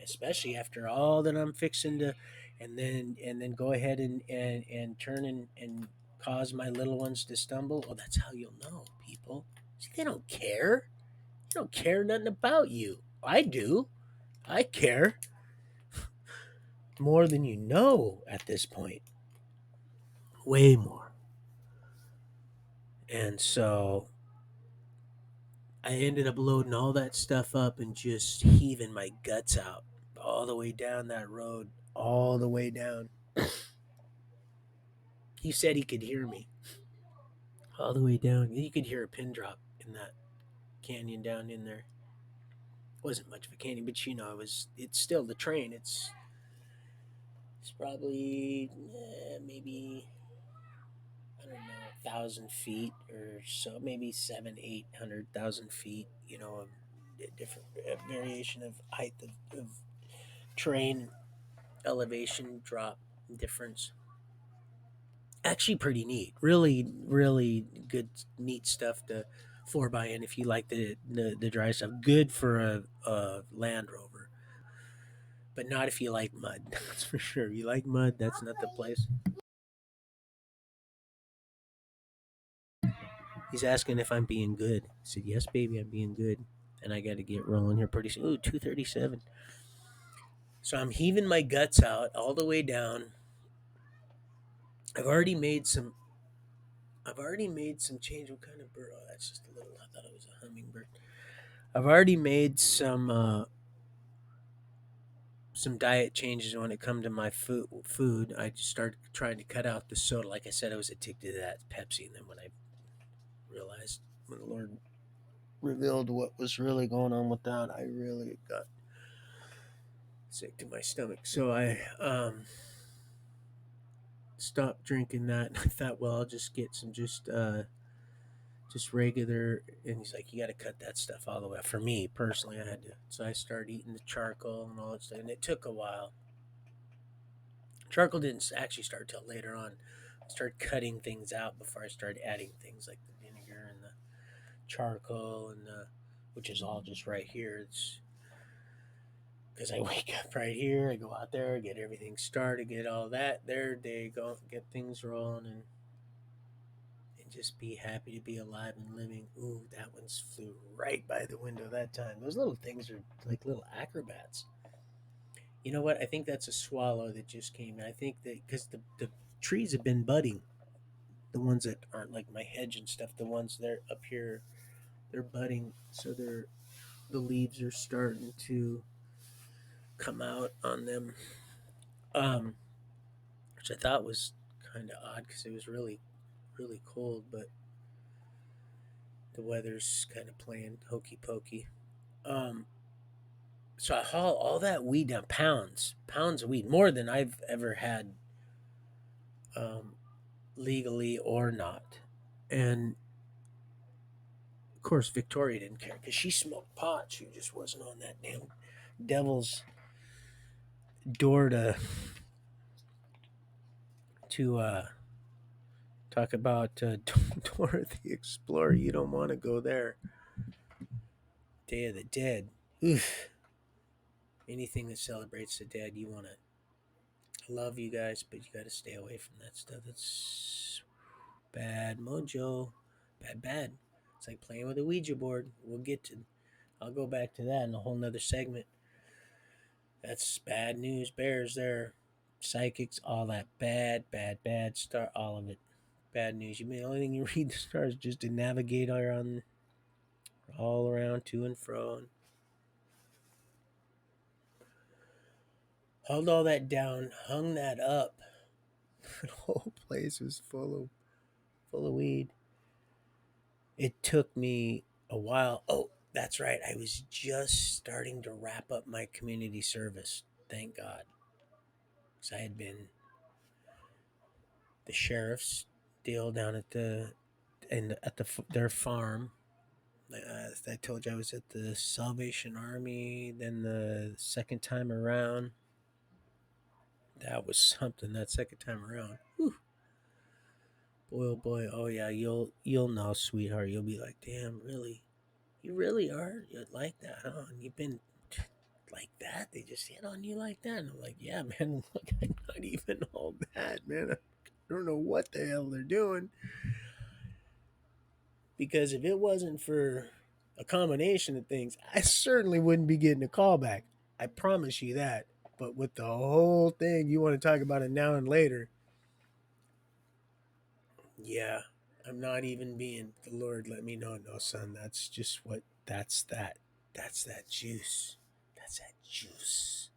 especially after all that I'm fixing to, and then go ahead and turn and cause my little ones to stumble. Oh, that's how you'll know, people. See, they don't care. They don't care nothing about you. I do. I care more than you know at this point. Way more. And so I ended up loading all that stuff up and just heaving my guts out all the way down that road, all the way down. He said he could hear me all the way down. You could hear a pin drop in that canyon down in there. It wasn't much of a canyon, but it's still the train. It's probably maybe I don't know, 1,000 feet or so, maybe 800,000 feet. A different variation of height of train elevation drop difference. Actually, pretty neat. Really, really good, neat stuff to four by in if you like the dry stuff. Good for a Land Rover, but not if you like mud. That's for sure. You like mud, that's not the place. He's asking if I'm being good. I said, yes, baby, I'm being good. And I got to get rolling here pretty soon. Ooh, 237. So I'm heaving my guts out all the way down. I've already made some. I've already made some change. What kind of bird? Oh, that's just a little. I thought it was a hummingbird. I've already made some diet changes when it come to my food. I just started trying to cut out the soda. Like I said, I was addicted to that Pepsi, and then when I realized when the Lord revealed what was really going on with that, I really got sick to my stomach. So I stopped drinking that. I thought, well, I'll just get some just regular. And he's like, you got to cut that stuff all the way out. For me personally, I had to. So I started eating the charcoal and all that stuff, and it took a while. Charcoal didn't actually start till later on. I started cutting things out before I started adding things like the vinegar charcoal, and which is all just right here. It's because I wake up right here, I go out there, get everything started, get all that there, they go, get things rolling, and just be happy to be alive and living. Ooh, that one's flew right by the window that time. Those little things are like little acrobats. You know what? I think that's a swallow that just came in. I think that because the trees have been budding, the ones that aren't like my hedge and stuff, the ones that are up here, they're budding, so the leaves are starting to come out on them. Um, which I thought was kind of odd because it was really cold, but the weather's kind of playing hokey pokey. Um, so I haul all that weed down, pounds of weed, more than I've ever had, um, legally or not. And of course, Victoria didn't care because she smoked pot. She just wasn't on that damn devil's door to talk about Dora the Explorer. You don't want to go there. Day of the Dead. Oof. Anything that celebrates the dead, you want to. I love you guys, but you got to stay away from that stuff. That's bad mojo. Bad. It's like playing with a Ouija board. We'll get to. I'll go back to that in a whole nother segment. That's bad news bears there. Psychics, all that bad star, all of it. Bad news. You mean the only thing you read the stars just to navigate around, all around, to and fro. And held all that down, hung that up. The whole place was full of weed. It took me a while. Oh, that's right. I was just starting to wrap up my community service. Thank God, because I had been the sheriff's deal down at their farm. I told you I was at the Salvation Army. Then the second time around, that was something. That second time around, whew, boy, oh boy, oh yeah, you'll know, sweetheart. You'll be like, damn, really, you really are. You're like that, huh? And you've been like that. They just hit on you like that, and I'm like, yeah, man. Look, I'm not even all that, man. I don't know what the hell they're doing. Because if it wasn't for a combination of things, I certainly wouldn't be getting a call back. I promise you that. But with the whole thing, you want to talk about it now and later. Yeah, I'm not even being. The Lord let me know, no, son. That's just what. That's that. That's that juice. That's that juice.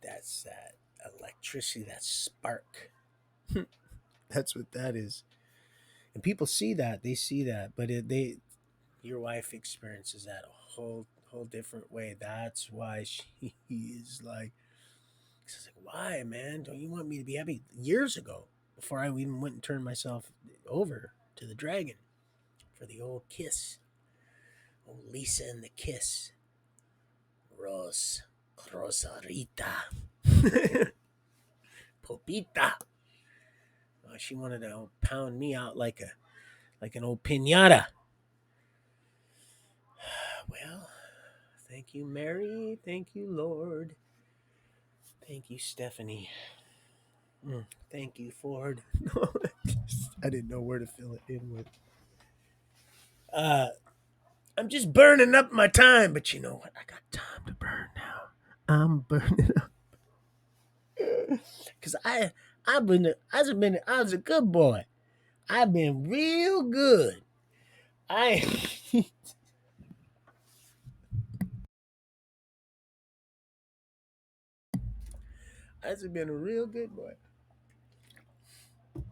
That's that electricity. That spark. That's what that is. And people see that. They see that, but your wife experiences that a whole different way. That's why she is like, she's like, why, man? Don't you want me to be happy? Years ago, before I even went and turned myself over to the dragon for the old kiss, old Lisa and the kiss, Rose, Rosarita, Popita. She wanted to pound me out like an old pinata. Well, thank you, Mary. Thank you, Lord. Thank you, Stephanie. Thank you, Ford. No, I didn't know where to fill it in with. Uh, I'm just burning up my time, but you know what? I got time to burn now. I'm burning up because I was a good boy. I've been real good. I I've been a real good boy, and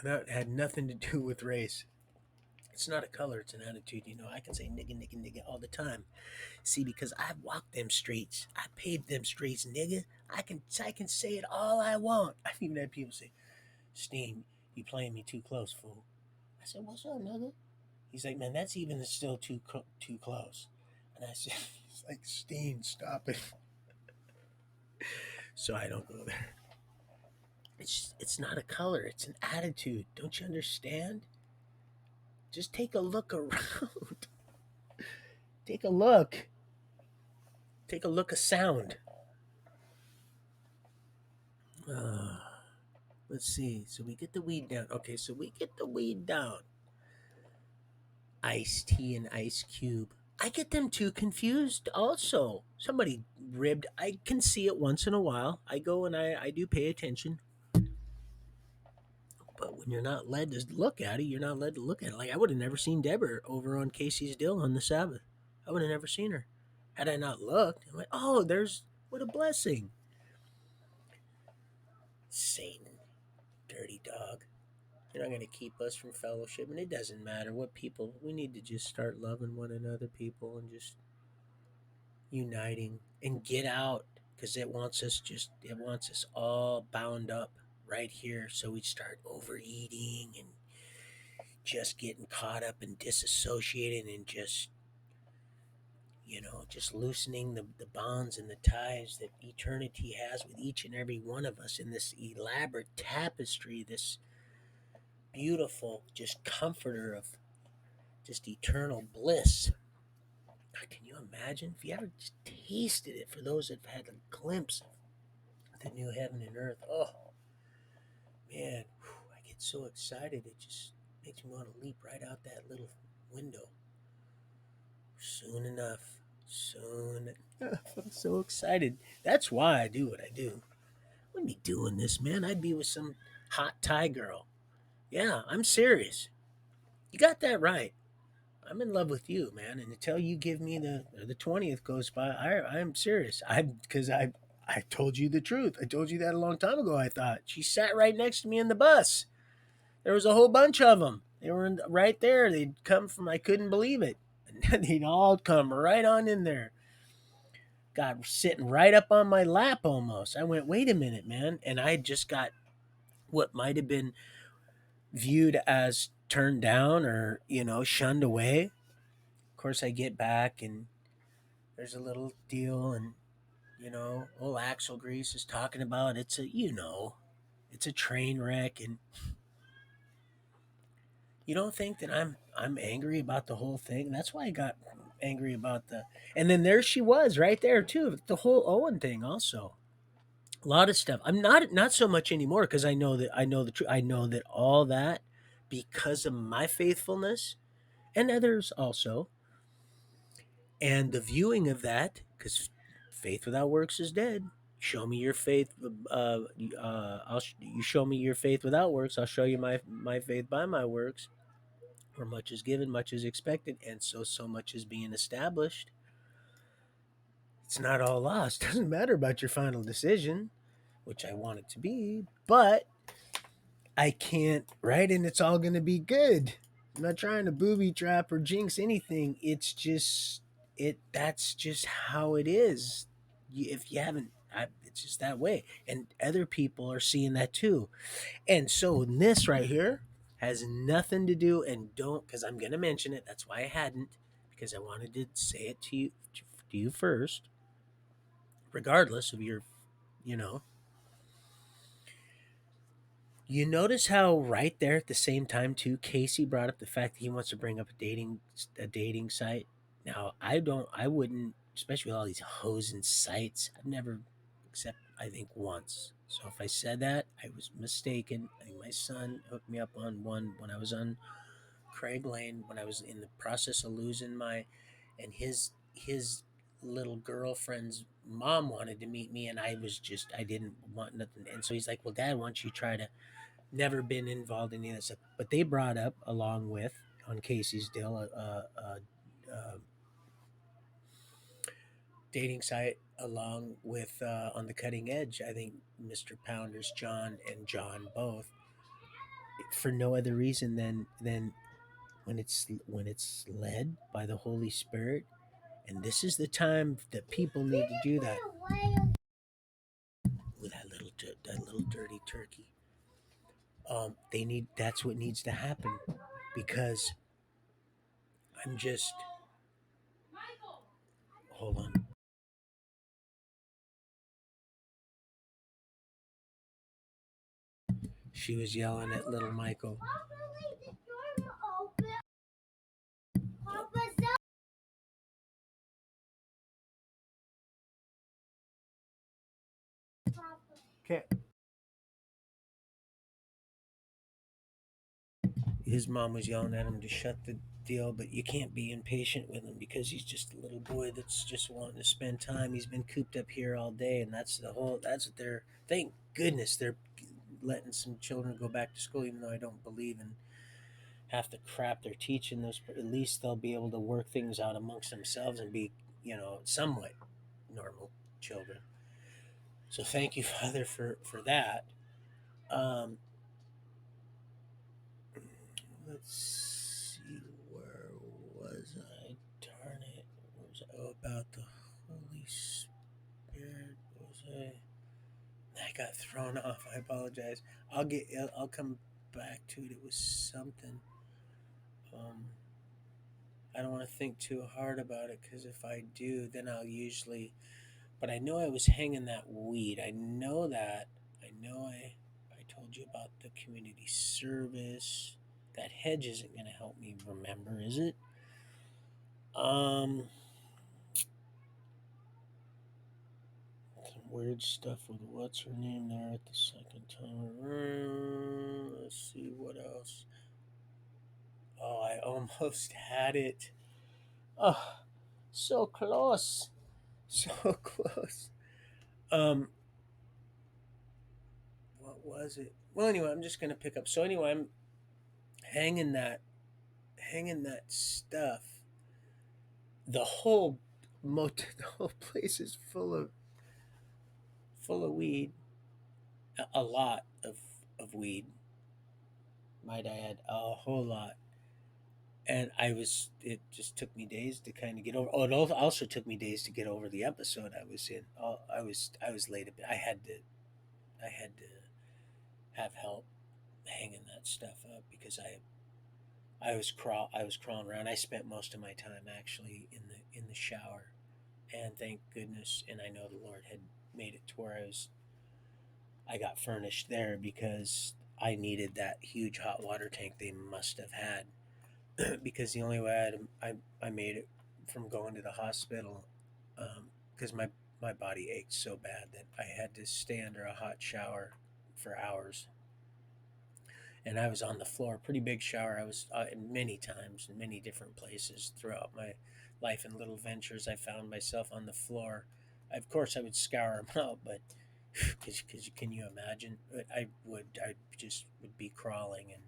that had nothing to do with race. It's not a color; it's an attitude. You know, I can say nigga, nigga, nigga all the time. See, because I've walked them streets, I paved them streets, nigga. I can say it all I want. I've even had people say, "Steen, you playing me too close, fool." I said, "What's up, nigga?" He's like, "Man, that's even still too close." And I said, "He's like, Steen, stop it." So I don't go there. It's not a color; it's an attitude. Don't you understand? Just take a look around. Take a look. Take a look of sound. Uh, let's see. So we get the weed down. Okay, so we get the weed down. Iced tea and ice cube. I get them too confused also. Somebody ribbed. I can see it once in a while. I go and I do pay attention. But when you're not led to look at it, you're not led to look at it. Like I would have never seen Deborah over on Casey's Dill on the Sabbath. I would have never seen her. Had I not looked, I'm like, oh, there's what a blessing. Satan, dirty dog. You're not going to keep us from fellowship. And it doesn't matter what people, we need to just start loving one another, people, and just uniting and get out because it wants us all bound up right here. So we start overeating and just getting caught up and disassociated and just, just loosening the bonds and the ties that eternity has with each and every one of us in this elaborate tapestry, this beautiful just comforter of just eternal bliss. God, can you imagine if you ever just tasted it? For those that have had a glimpse of the new heaven and earth, oh man, I get so excited. It just makes me want to leap right out that little window. Soon enough, soon enough. I'm so excited. That's why I do what I do. I wouldn't be doing this, man. I'd be with some hot Thai girl. Yeah, I'm serious. You got that right. I'm in love with you, man. And until you give me the 20th goes by, I'm serious. I told you the truth. I told you that a long time ago. I thought she sat right next to me in the bus. There was a whole bunch of them. They were right there. They'd come from. I couldn't believe it. And they'd all come right on in there. God, sitting right up on my lap almost. I went, wait a minute, man. And I just got what might have been viewed as turned down or shunned away. Of course, I get back and there's a little deal, and old Axel Grease is talking about it's a train wreck, and you don't think that I'm angry about the whole thing. That's why I got angry about and then there she was right there too, the whole Owen thing also. A lot of stuff. I'm not so much anymore because I know the truth. I know that all that because of my faithfulness and others also, and the viewing of that because faith without works is dead. Show me your faith. You show me your faith without works. I'll show you my faith by my works. For much is given, much is expected, and so much is being established. It's not all lost. Doesn't matter about your final decision, which I want it to be, but I can't. Right, and it's all going to be good. I'm not trying to booby trap or jinx anything. It's just it. That's just how it is. If you haven't, it's just that way, and other people are seeing that too. And so this right here has nothing to do, and don't, because I'm going to mention it. That's why I hadn't, because I wanted to say it to you first, regardless of your, you know. You notice how right there at the same time too, Casey brought up the fact that he wants to bring up a dating site. Now I wouldn't, especially with all these hoes and sites. I've never, except I think once. So if I said that, I was mistaken. I think my son hooked me up on one when I was on Craig Lane when I was in the process of losing and his little girlfriend's mom wanted to meet me, and I didn't want nothing. And so he's like, well, Dad, why don't you try to, never been involved in any of that stuff. But they brought up along with on Casey's deal a dating site along with on the cutting edge. I think Mr. Pounders, John and John both, for no other reason than when it's led by the Holy Spirit. And this is the time that people need to do that. With that little dirty turkey. They need. That's what needs to happen, because I'm just. Hold on. She was yelling at little Michael. Okay. His mom was yelling at him to shut the deal, but you can't be impatient with him because he's just a little boy that's just wanting to spend time. He's been cooped up here all day, and that's what they're. Thank goodness they're letting some children go back to school, even though I don't believe in half the crap they're teaching. Those at least they'll be able to work things out amongst themselves and be, somewhat normal children. So thank you, Father, for that. Um, let's see, where was I? Darn it! What was I? Oh, about the Holy Spirit. What was I? I got thrown off. I apologize. I'll come back to it. It was something. Um, I don't want to think too hard about it because if I do, then I'll usually. But I know I was hanging that weed. I know that. I know I told you about the community service. That hedge isn't going to help me remember, is it? Um, some weird stuff with what's her name there at the second time. Let's see what else. Oh, I almost had it. Oh, so close. So close. Um, what was it? Well, anyway, I'm just gonna pick up. So anyway, I'm hanging that, hanging that stuff. The whole the whole place is full of weed. A lot of weed. Might I add, a whole lot. And it just took me days to kind of get over. Oh, it also took me days to get over the episode I was in. Oh, I was late a bit. I had to have help hanging that stuff up because I was crawling around. I spent most of my time actually in the shower, and thank goodness. And I know the Lord had made it to where I got furnished there because I needed that huge hot water tank they must have had because the only way I made it from going to the hospital because my body ached so bad that I had to stay under a hot shower for hours, and I was on the floor, pretty big shower. I was many times in many different places throughout my life and little ventures. I found myself on the floor. Of course, I would scour them out, but because can you imagine? I just would be crawling and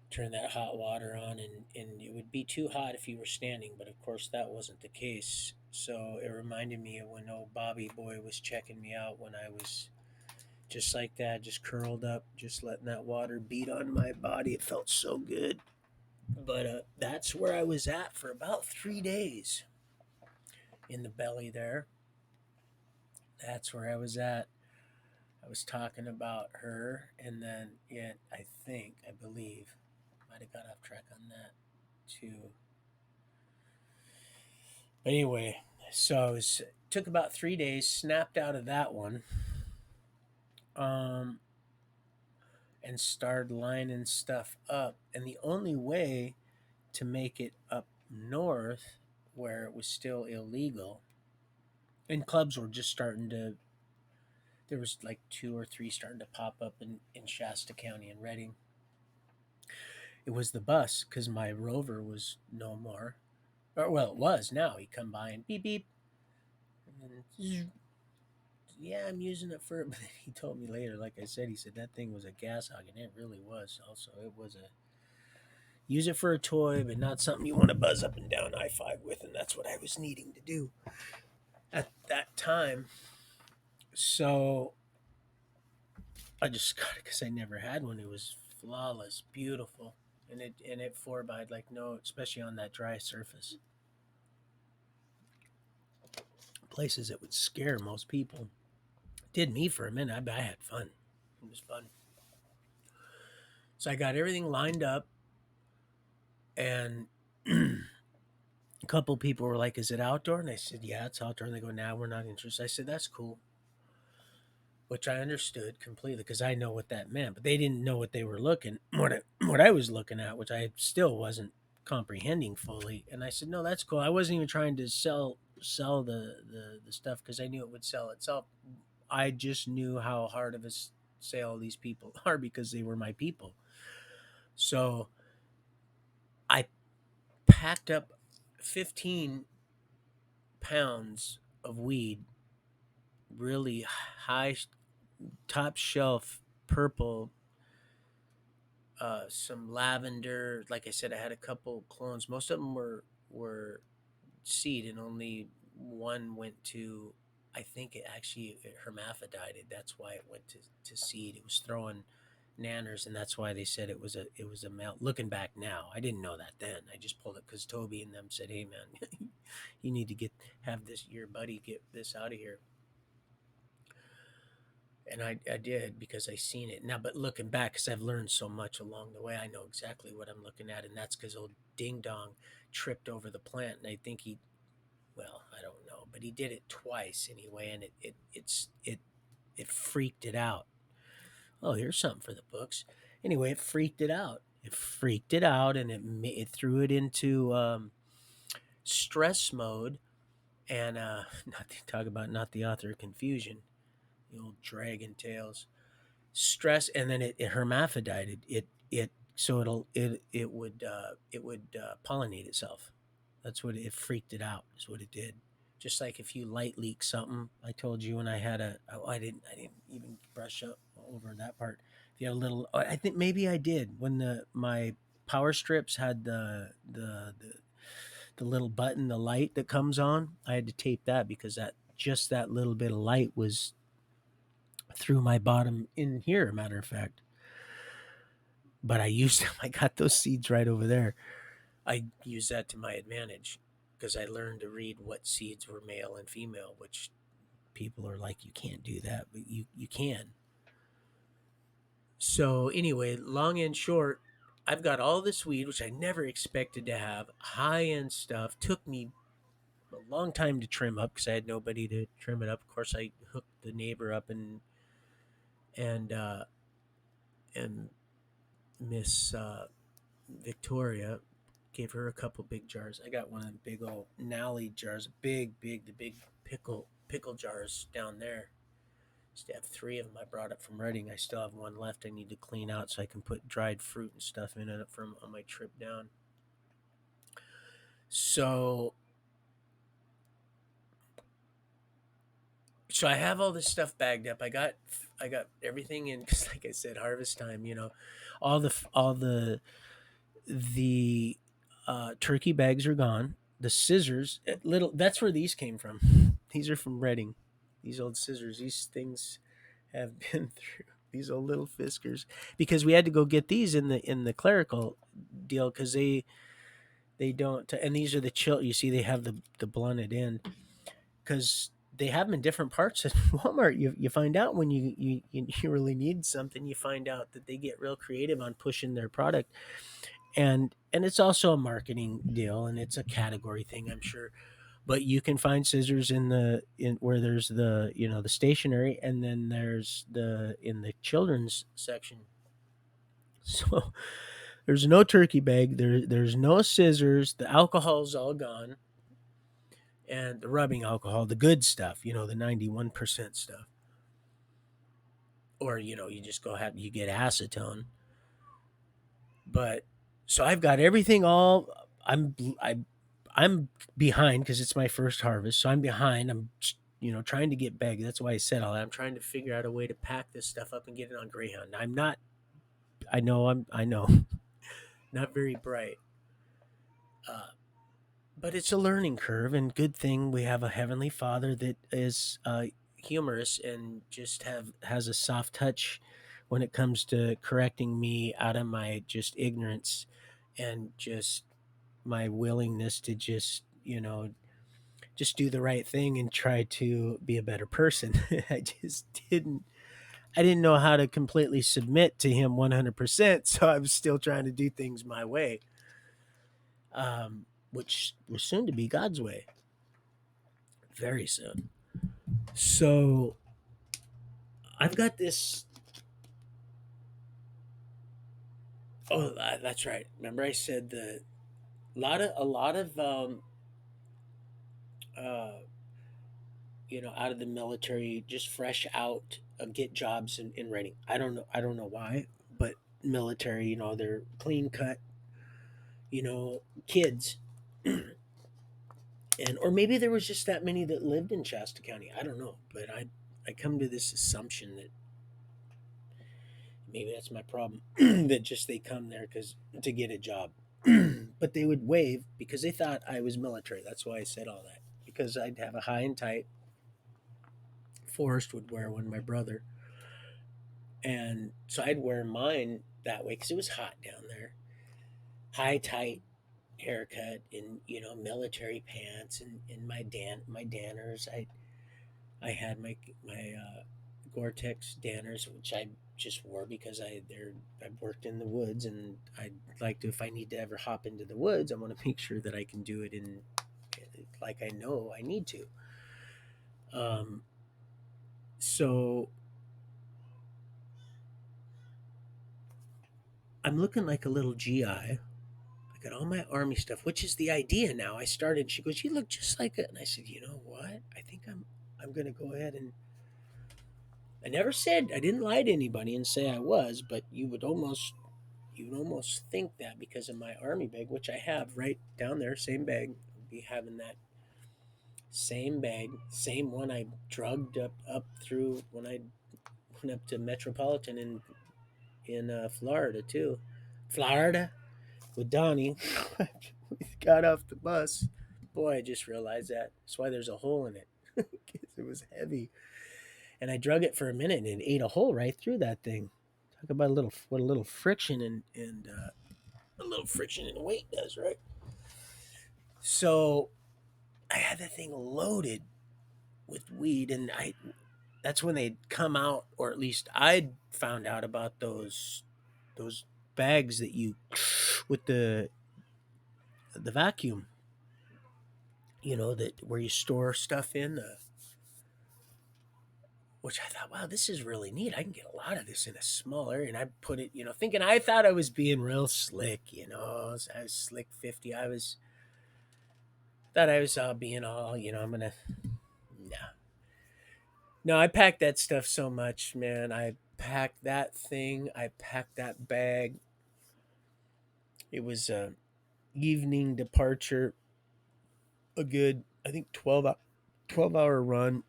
turn that hot water on, and it would be too hot if you were standing, but of course that wasn't the case. So it reminded me of when old Bobby Boy was checking me out when I was just like that, just curled up, just letting that water beat on my body. It felt so good. But that's where I was at for about 3 days in the belly there. That's where I was at. I was talking about her, and then, yeah, I believe, might have got off track on that too. But anyway, so took about 3 days, snapped out of that one, um, and started lining stuff up. And the only way to make it up north, where it was still illegal, and clubs were just starting to, there was like two or three starting to pop up in Shasta County and Redding. It was the bus because my Rover was no more. Or, well, it was now. He come by and beep beep, and then yeah, I'm using it for. But he told me later, like I said, he said that thing was a gas hog, and it really was. Also, it was a use it for a toy, but not something you want to buzz up and down I-5 with, and that's what I was needing to do at that time. So I just got it because I never had one. It was flawless, beautiful, and it 4 by like no, especially on that dry surface, places that would scare most people. Did me for a minute. I had fun. It was fun. So I got everything lined up, and a couple people were like, "Is it outdoor?" And I said, "Yeah, it's outdoor." And they go, "Nah, we're not interested." I said, "That's cool," which I understood completely because I know what that meant, but they didn't know what they were looking what I was looking at, which I still wasn't comprehending fully. And I said, "No, that's cool." I wasn't even trying to sell the stuff because I knew it would sell itself. I just knew how hard of a sale these people are because they were my people. So I packed up 15 pounds of weed, really high, top shelf purple, some lavender. Like I said, I had a couple clones. Most of them were seed, and only one went to. I think it actually it hermaphrodited. That's why it went to seed. It was throwing nanners, and that's why they said it was a male. Looking back now, I didn't know that then. I just pulled it because Toby and them said, "Hey man, you need to get have this your buddy get this out of here." And I did because I seen it now. But looking back, because I've learned so much along the way, I know exactly what I'm looking at, and that's because old Ding Dong tripped over the plant, and I think he, well, I don't know, but he did it twice anyway, and it freaked it out. Oh, here's something for the books. Anyway, it freaked it out. It freaked it out, and it threw it into stress mode, and not to talk about not the author of confusion, the old dragon tales. Stress, and then it hermaphrodited it so it would pollinate itself. That's what it freaked it out is what it did. Just like if you light leak something, I told you when I had I didn't even brush up over that part. If you had a little, I think maybe I did when the my power strips had the little button, the light that comes on. I had to tape that because that just that little bit of light was through my bottom in here, matter of fact. But I used them. I got those seeds right over there. I used that to my advantage because I learned to read what seeds were male and female, which people are like, you can't do that, but you can. So anyway, long and short, I've got all this weed, which I never expected to have. High end stuff. Took me a long time to trim up because I had nobody to trim it up. Of course, I hooked the neighbor up and uh, and Miss Victoria, gave her a couple big jars. I got one of them big old nally jars, the big pickle jars down there. Used to have three of them I brought up from Reading. I still have one left. I need to clean out so I can put dried fruit and stuff in it from on my trip down. So so I have all this stuff bagged up. I got everything in because, like I said, harvest time. You know, all the turkey bags are gone. The scissors, little that's where these came from. These are from Reading. These old scissors. These things have been through these old little Fiskars because we had to go get these in the clerical deal because they don't. And these are the chill. You see, they have the blunted end because they have them in different parts at Walmart. You find out when you really need something. You find out that they get real creative on pushing their product, and it's also a marketing deal and it's a category thing, I'm sure. But you can find scissors in where there's the stationery, and then there's the in the children's section. So there's no turkey bag. There's no scissors. The alcohol's all gone, and the rubbing alcohol, the good stuff, the 91% stuff, or you just go have you get acetone. But so I've got everything all. I'm behind because it's my first harvest, so I'm behind. I'm trying to get back. That's why I said all that. I'm trying to figure out a way to pack this stuff up and get it on Greyhound. I'm not. I know, not very bright, uh, but it's a learning curve, and good thing we have a heavenly Father that is humorous and just have has a soft touch when it comes to correcting me out of my just ignorance and just my willingness to just do the right thing and try to be a better person. I just I didn't know how to completely submit to him 100%, so I was still trying to do things my way, which was soon to be God's way, very soon. So I've got this. Oh, that's right. Remember, I said the a lot of uh, out of the military, just fresh out, get jobs in writing. I don't know why, but military, they're clean cut, kids, and or maybe there was just that many that lived in Shasta County. I don't know, but I come to this assumption that maybe that's my problem, that just they come there because to get a job, but they would wave because they thought I was military. That's why I said all that, because I'd have a high and tight. Forrest would wear one, my brother, and so I'd wear mine that way because it was hot down there. High tight haircut and military pants and my danners. I had my Gore-Tex danners, which I just wore because I worked in the woods, and I'd like to, if I need to ever hop into the woods, I want to make sure that I can do it in, like, I know I need to. Um, so I'm looking like a little GI. I got all my army stuff, which is the idea now. I started. She goes, "You look just like it," and I said, "You know what? I think I'm going to go ahead and." I never said, I didn't lie to anybody and say I was, but you would almost think that because of my army bag, which I have right down there, same bag. Be having that same bag, same one I drugged up through when I went up to Metropolitan in Florida too. Florida with Donnie. We got off the bus. Boy, I just realized that. That's why there's a hole in it. Because it was heavy. And I drug it for a minute and it ate a hole right through that thing. Talk about what a little friction and a little friction and weight does, right? So I had that thing loaded with weed, and I that's when they'd come out, or at least I'd found out about those bags that you with the vacuum, that where you store stuff in, which I thought, wow, this is really neat. I can get a lot of this in a small area. And I put it, thinking I thought I was being real slick, I was slick 50. Thought I was all being all, I'm going to, no. No, I packed that stuff so much, man. I packed that thing. I packed that bag. It was a evening departure, a good, I think, 12-hour run.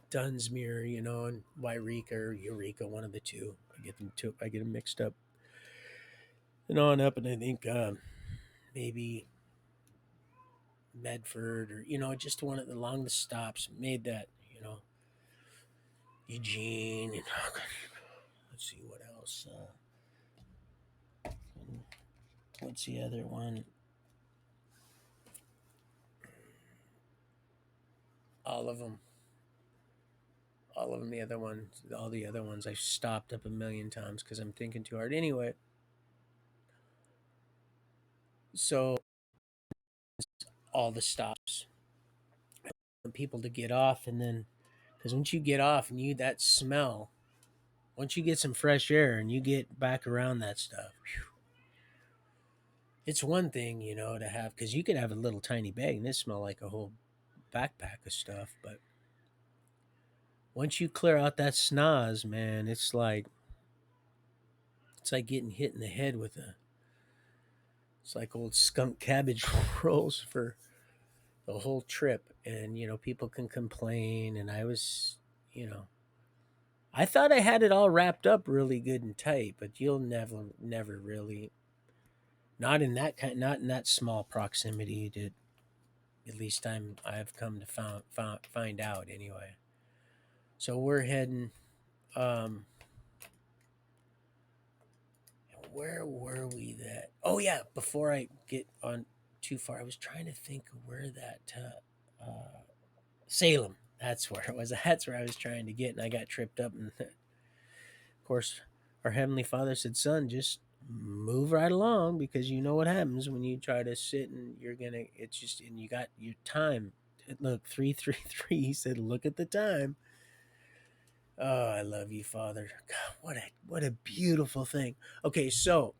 Dunsmuir, and Wairika or Eureka, one of the two. I get them mixed up. And on up, and I think maybe Medford, or just one of the along the stops. Made that, Eugene, and let's see what else. What's the other one? All of them. All of them. The other ones. All the other ones. I stopped up a million times because I'm thinking too hard. Anyway, so all the stops. I want people to get off, and then because once you get off and that smell, once you get some fresh air and you get back around that stuff, whew, it's one thing, to have, because you could have a little tiny bag and it smell like a whole backpack of stuff. But once you clear out that snaz, man, it's like getting hit in the head with it's like old skunk cabbage rolls for the whole trip. And people can complain, and I thought I had it all wrapped up really good and tight, but you'll never really, not in that small proximity, to at least I've come to find out anyway. So we're heading. Um, where were we? That, oh yeah. Before I get on too far, I was trying to think of where that Salem. That's where it was. That's where I was trying to get, and I got tripped up. And of course, our heavenly Father said, "Son, just move right along, because you know what happens when you try to sit and you're gonna. It's just, and you got your time. Look, 3:33." He said, "Look at the time." Oh, I love you, Father. God, what a beautiful thing. Okay, so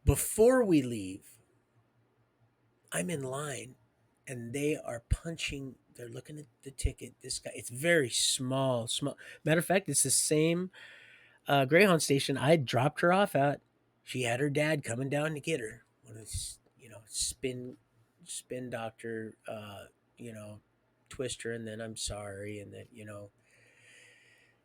before we leave, I'm in line and they are punching. They're looking at the ticket. This guy, it's very small. Small. Matter of fact, it's the same Greyhound station I dropped her off at. She had her dad coming down to get her. One of these, spin doctor, you know, twister, and then I'm sorry, and then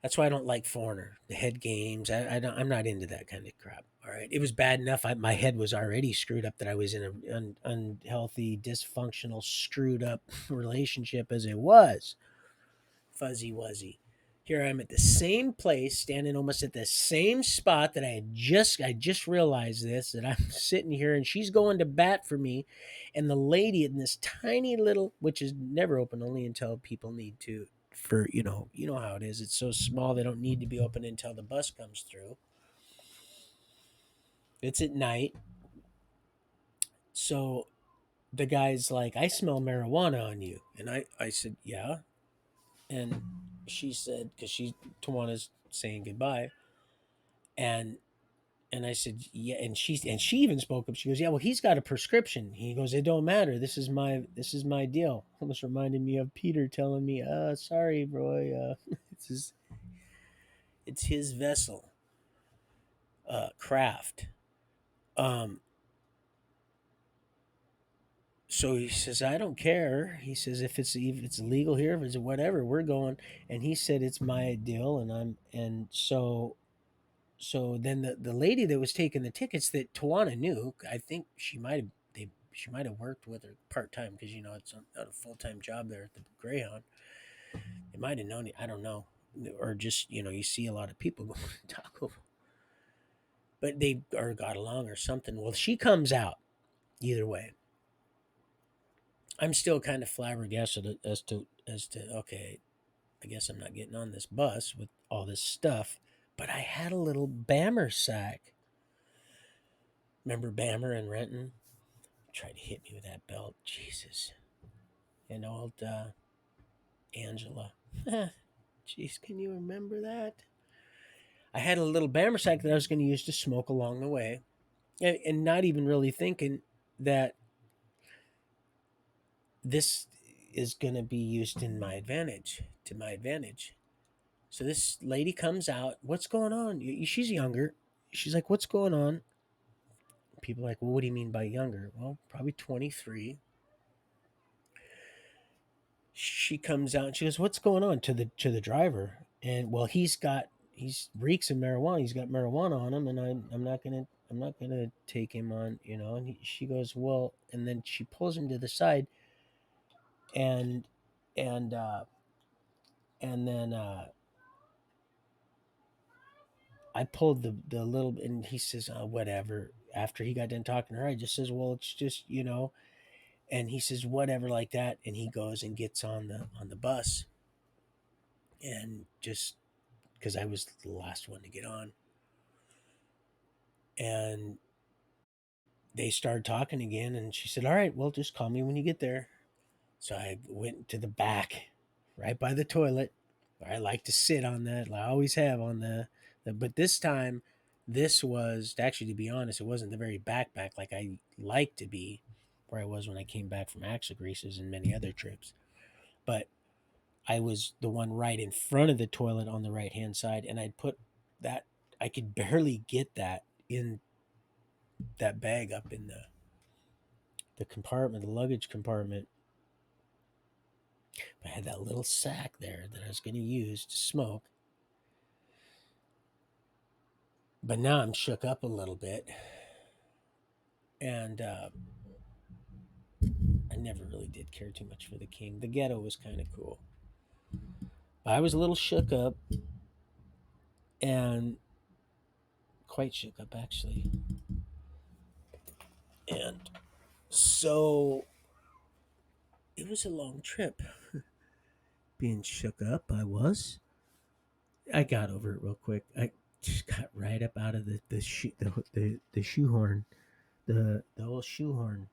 that's why I don't like Foreigner. The head games, I don't, I'm not into that kind of crap. All right, it was bad enough. My head was already screwed up that I was in an unhealthy, dysfunctional, screwed up relationship as it was. Fuzzy wuzzy. Here I am at the same place, standing almost at the same spot that I just realized this, that I'm sitting here and she's going to bat for me. And the lady in this tiny little, which is never open only until people need to, for you know how it is. It's so small they don't need to be open until the bus comes through. It's at night. So the guy's like, I smell marijuana on you. And I said, yeah. And she said, because Tawana's saying goodbye. And I said, yeah. And she even spoke up. She goes, yeah, well, he's got a prescription. He goes, it don't matter. This is my deal. Almost reminded me of Peter telling me, sorry, Roy, it's his vessel, craft. Um, so he says, I don't care. He says, if it's legal here, if it's whatever, we're going. And he said, it's my deal. And so then the lady that was taking the tickets that Tawana knew, I think she might have worked with her part time, because it's not a full time job there at the Greyhound. They might have known it. I don't know, or just you see a lot of people going to Taco, but they or got along or something. Well, she comes out either way. I'm still kind of flabbergasted as to okay, I guess I'm not getting on this bus with all this stuff, but I had a little Bammer sack. Remember Bammer and Renton? Tried to hit me with that belt. Jesus. And old Angela. Jeez, can you remember that? I had a little Bammer sack that I was going to use to smoke along the way, and not even really thinking that this is going to be used to my advantage. So this lady comes out. What's going on? She's younger. She's like, what's going on? People are like, well, what do you mean by younger? Well, probably 23. She comes out and she goes, "What's going on?" to the driver. And well, he's reeks of marijuana. He's got marijuana on him, and I'm not gonna take him on, And she goes, "Well," and then she pulls him to the side, and and uh, and then I pulled the little, and he says, "Whatever." After he got done talking to her, I just says, "Well, it's just." And he says, "Whatever," like that, and he goes and gets on the bus, and just because I was the last one to get on. And they started talking again, and she said, all right, well, just call me when you get there. So I went to the back, right by the toilet, where I like to sit on that. I always have on but this time, this was actually, to be honest, it wasn't the very back like I like to be, where I was when I came back from axle greases and many other trips. But I was the one right in front of the toilet on the right hand side, and I'd put that, I could barely get that in that bag up in the compartment, the luggage compartment. I had that little sack there that I was going to use to smoke. But now I'm shook up a little bit. And I never really did care too much for the King. The Ghetto was kind of cool. But I was a little shook up, and quite shook up, actually. And so it was a long trip. Being shook up, I was. I got over it real quick. I just got right up out of the shoehorn, the whole shoehorn.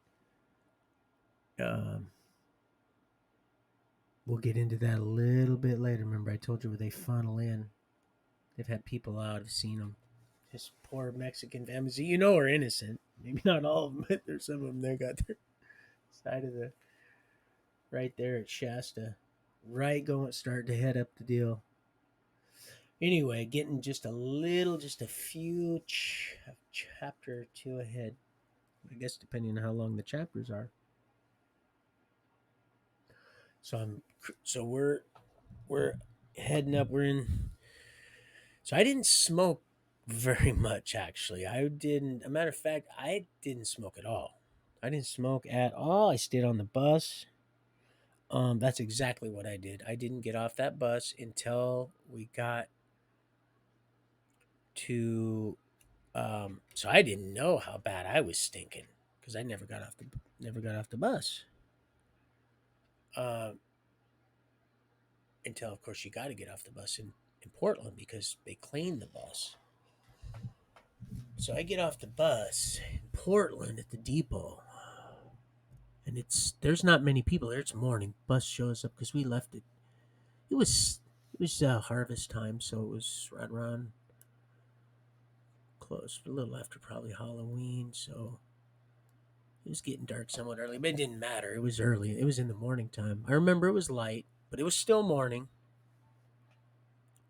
Um, we'll get into that a little bit later. Remember, I told you where they funnel in. They've had people out. I've seen them. Just poor Mexican families, are innocent. Maybe not all of them, but there's some of them that got their side of the. right there at Shasta, right going starting to head up the deal. Anyway, getting just a few chapter or two ahead. I guess depending on how long the chapters are. So we're heading up. We're in. So I didn't smoke very much actually. I didn't. A matter of fact, I didn't smoke at all. I didn't smoke at all. I stayed on the bus. That's exactly what I did. I didn't get off that bus until we got to. So I didn't know how bad I was stinking because I never got off the bus. Um, until of course you got to get off the bus in Portland because they cleaned the bus. So I get off the bus in Portland at the depot, and there's not many people there. It's morning. Bus shows up because we left it. It was harvest time, so it was right around close, a little after probably Halloween. So it was getting dark somewhat early, but it didn't matter. It was early. It was in the morning time. I remember it was light, but it was still morning.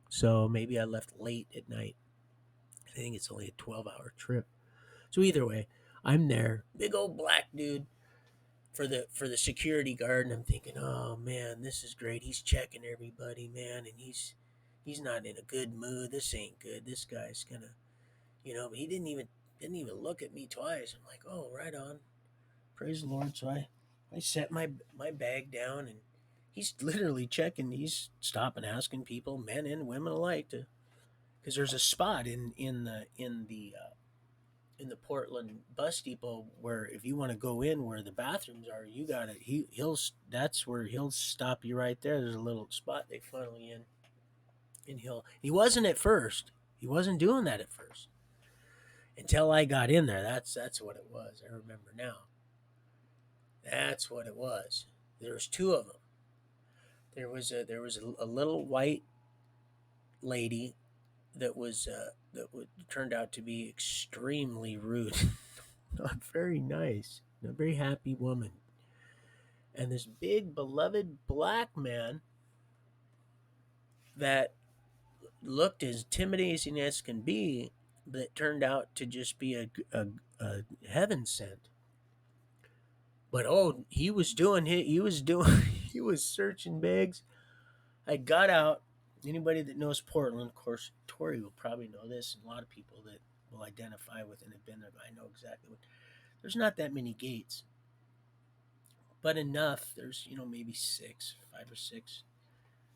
So maybe I left late at night. I think it's only a 12-hour trip. So either way, I'm there. Big old black dude for the security guard, and I'm thinking, oh man, this is great. He's checking everybody, man, and he's not in a good mood. This ain't good. This guy's gonna, But he didn't even look at me twice. I'm like, oh, right on, praise the Lord. So I set my bag down, and he's literally checking. He's stopping, asking people, men and women alike, to because there's a spot in the Portland bus depot where if you want to go in where the bathrooms are, you got to he'll that's where he'll stop you right there. There's a little spot they funnel you in, and he wasn't at first. He wasn't doing that at first until I got in there. That's what it was. I remember now. That's what it was. There was two of them. There was a little white lady that turned out to be extremely rude, not very nice, a very happy woman, and this big beloved black man that looked as intimidating as can be, but turned out to just be a heaven sent. But oh, he was doing he was searching bags. I got out. Anybody that knows Portland, of course, Tori will probably know this, and a lot of people that will identify with and have been there. I know exactly what. There's not that many gates, but enough. There's maybe six, five or six.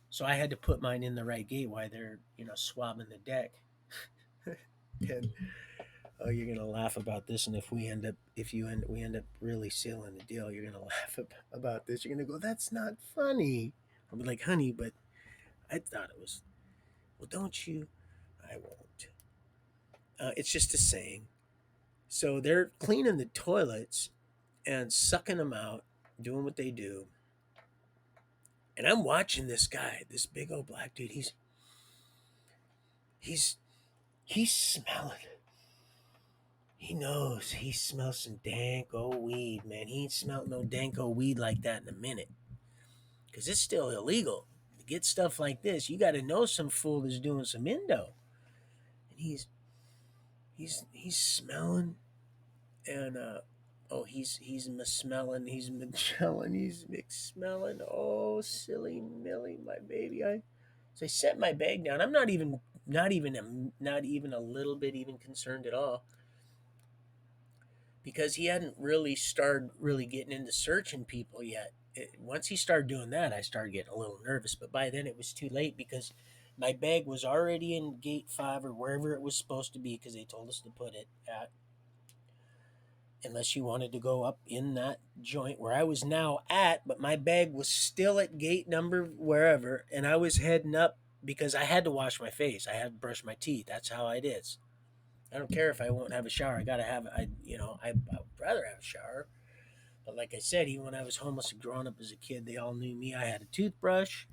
So I had to put mine in the right gate while they're swabbing the deck. And oh, you're gonna laugh about this, and if we end up really sealing the deal, you're gonna laugh about this. You're gonna go, "That's not funny." I'll be like, "Honey, but I thought it was." Well, don't you? I won't. It's just a saying. So they're cleaning the toilets and sucking them out, doing what they do, and I'm watching this guy, this big old black dude. He's he's smelling. He knows. He smells some dank old weed, man. He ain't smelled no dank old weed like that in a minute. Because it's still illegal. To get stuff like this, you got to know some fool is doing some indo. And he's smelling, and oh, he's smelling, he's smelling, he's smelling. Oh, silly Millie, my baby. So I set my bag down. I'm not even a little bit even concerned at all because he hadn't really started really getting into searching people yet. Once he started doing that, I started getting a little nervous. But by then it was too late because my bag was already in gate 5 or wherever it was supposed to be because they told us to put it at. Unless you wanted to go up in that joint where I was now at, but my bag was still at gate number wherever, and I was heading up because I had to wash my face. I had to brush my teeth. That's how it is. I don't care if I won't have a shower. I gotta have. I would rather have a shower. But like I said, even when I was homeless and growing up as a kid, they all knew me. I had a toothbrush,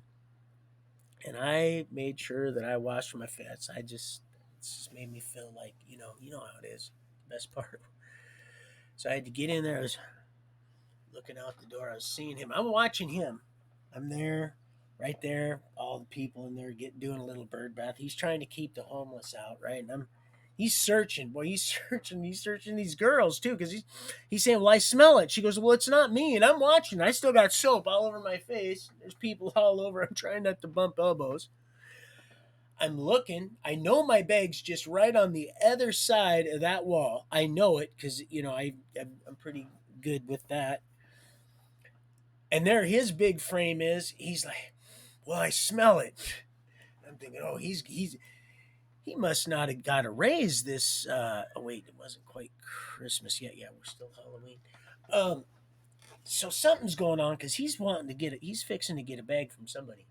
and I made sure that I washed my face. It just made me feel like you know how it is. Best part. So I had to get in there. looking out the door. I was seeing him. I'm watching him. I'm there, right there. All the people in there doing a little bird bath. He's trying to keep the homeless out, right? And he's searching. Boy, he's searching. He's searching these girls too, because he's saying, "Well, I smell it." She goes, "Well, it's not me." And I'm watching. I still got soap all over my face. There's people all over. I'm trying not to bump elbows. I'm looking. I know my bag's just right on the other side of that wall. I know it because I'm pretty good with that. And there his big frame is. He's like, "Well, I smell it." I'm thinking, "Oh, he must not have got a raise this." Oh wait, it wasn't quite Christmas yet. Yeah, we're still Halloween. Um, so something's going on because he's wanting to get it. He's fixing to get a bag from somebody,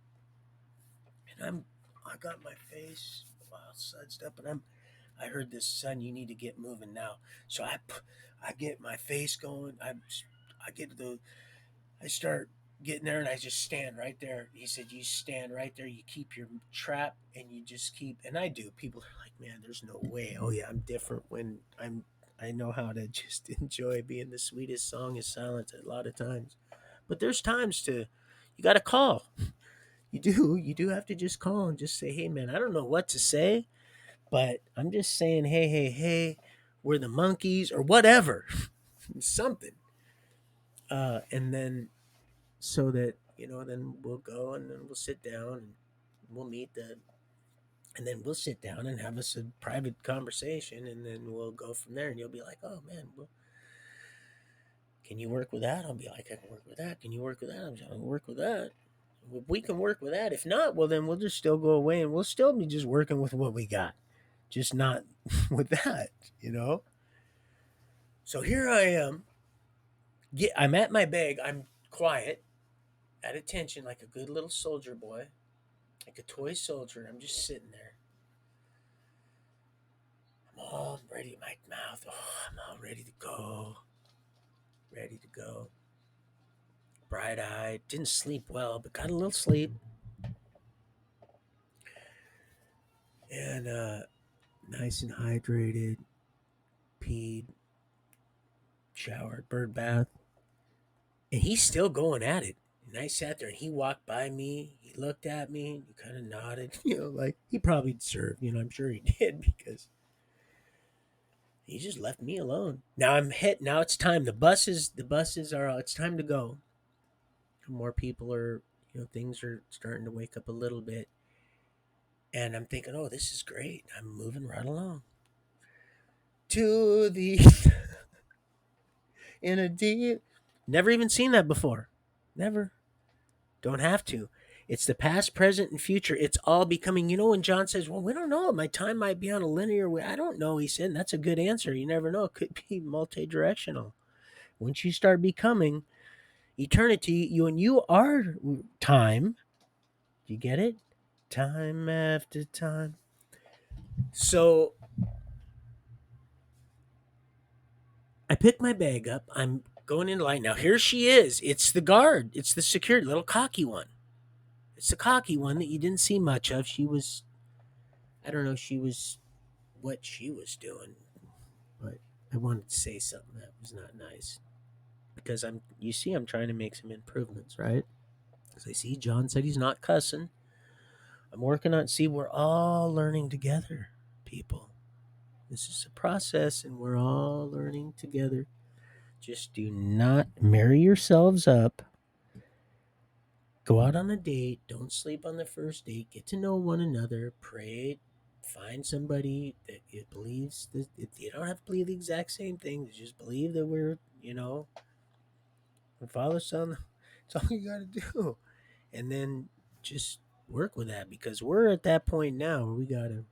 and I got my face all sudsed up, and I heard this, "Son, you need to get moving now." So I get my face going. I get the I start getting there, and I just stand right there. He said, "You stand right there. You keep your trap, and you just keep." And I do. People are like, "Man, there's no way." Oh yeah, I'm different when I know how to just enjoy being the sweetest song is silence a lot of times. But there's times you got to call. You do have to just call and just say, "Hey man, I don't know what to say, but I'm just saying, hey, hey, hey, we're the monkeys," or whatever, something. And then so that then we'll go and then we'll sit down and we'll meet the and then we'll sit down and have us a private conversation, and then we'll go from there. And you'll be like, "Oh man, well, can you work with that?" I'll be like, "I can work with that." "Can you work with that?" I'm like, "I can work with that." If we can work with that. If not, well then we'll just still go away and we'll still be just working with what we got, just not with that. So here I am. I'm at my bag. I'm quiet, at attention, like a good little soldier boy, like a toy soldier. I'm just sitting there. I'm all ready. My mouth. Oh, I'm all ready to go. Ready to go. Bright eyed. Didn't sleep well, but got a little sleep. And nice and hydrated. Peed. Showered. Bird bath. And he's still going at it. And I sat there and he walked by me. He looked at me. He kind of nodded. Like he probably deserved. I'm sure he did because he just left me alone. Now I'm hit. Now it's time. The buses are. It's time to go. More people are. Things are starting to wake up a little bit. And I'm thinking, oh, this is great. I'm moving right along to the in a deep. Never even seen that before. Never. Don't have to. It's the past, present, and future. It's all becoming. When John says, "Well, we don't know. My time might be on a linear way." I don't know. He said, and that's a good answer. You never know. It could be multi-directional. Once you start becoming eternity, you are time. Do you get it? Time after time. So I pick my bag up. I'm going in line. Now here she is. It's the guard. It's the security, little cocky one. It's the cocky one that you didn't see much of. I don't know, what she was doing, but I wanted to say something that was not nice because I'm trying to make some improvements, right? Because I see John said he's not cussing. I'm working on. See, we're all learning together, people. This is a process, and we're all learning together. Just do not marry yourselves up. Go out on a date. Don't sleep on the first date. Get to know one another. Pray. Find somebody that it believes that you don't have to believe the exact same thing. Just believe that we're Father, Son. It's all you got to do, and then just work with that because we're at that point now where we gotta.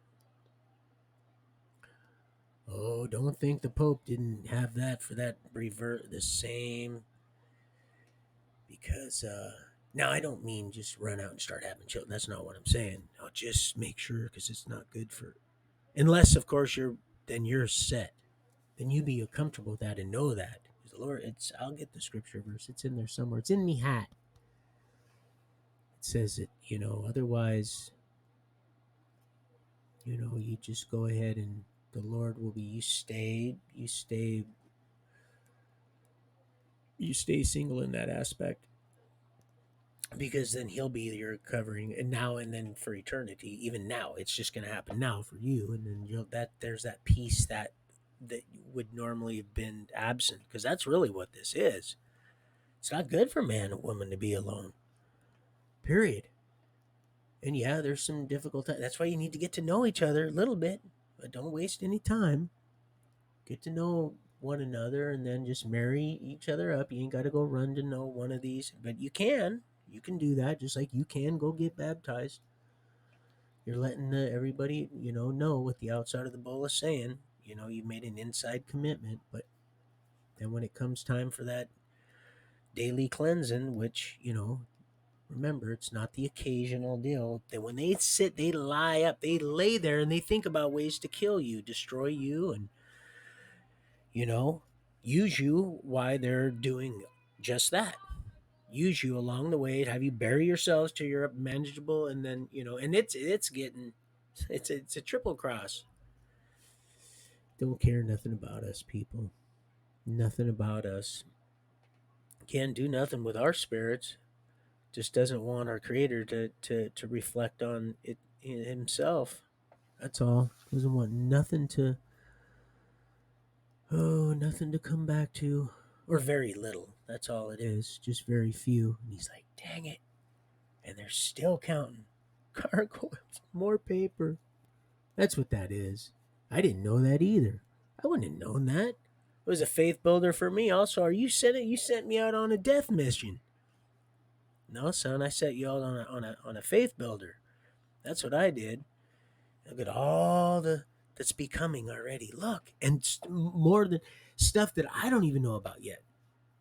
Oh, don't think the Pope didn't have that for that revert the same because now I don't mean just run out and start having children. That's not what I'm saying. I'll just make sure because it's not good for unless of course you're set. Then you be comfortable with that and know that. Because the Lord I'll get the scripture verse. It's in there somewhere. It's in me hat. It says it, otherwise, you just go ahead and the Lord will be you stay You stay single in that aspect because then he'll be your covering, and now and then for eternity. Even now, it's just going to happen now for you, and then you'll that there's that peace that would normally have been absent, because that's really what this is. It's not good for man and woman to be alone. Period. And yeah, there's some difficult time. That's why you need to get to know each other a little bit, but don't waste any time. Get to know one another and then just marry each other up. You ain't got to go run to know one of these, but you can. You can do that just like you can go get baptized. You're letting everybody, know what the outside of the bowl is saying. You made an inside commitment, but then when it comes time for that daily cleansing, which, remember, it's not the occasional deal. That when they sit, they lie up, they lay there and they think about ways to kill you, destroy you, and you know, use you while they're doing just that. Use you along the way, have you bury yourselves till you're manageable, and then and it's getting it's a triple cross. Don't care nothing about us, people. Nothing about us. Can't do nothing with our spirits. Just doesn't want our Creator to reflect on it in Himself. That's all. Doesn't want nothing to come back to, or very little. That's all it is. Just very few. And He's like, dang it, and they're still counting. Gargoyles, more paper. That's what that is. I didn't know that either. I wouldn't have known that. It was a faith builder for me. Also, are you sent it? You sent me out on a death mission. No, son, I set you out on a faith builder. That's what I did. Look at all that's becoming already. Look, and more than stuff that I don't even know about yet,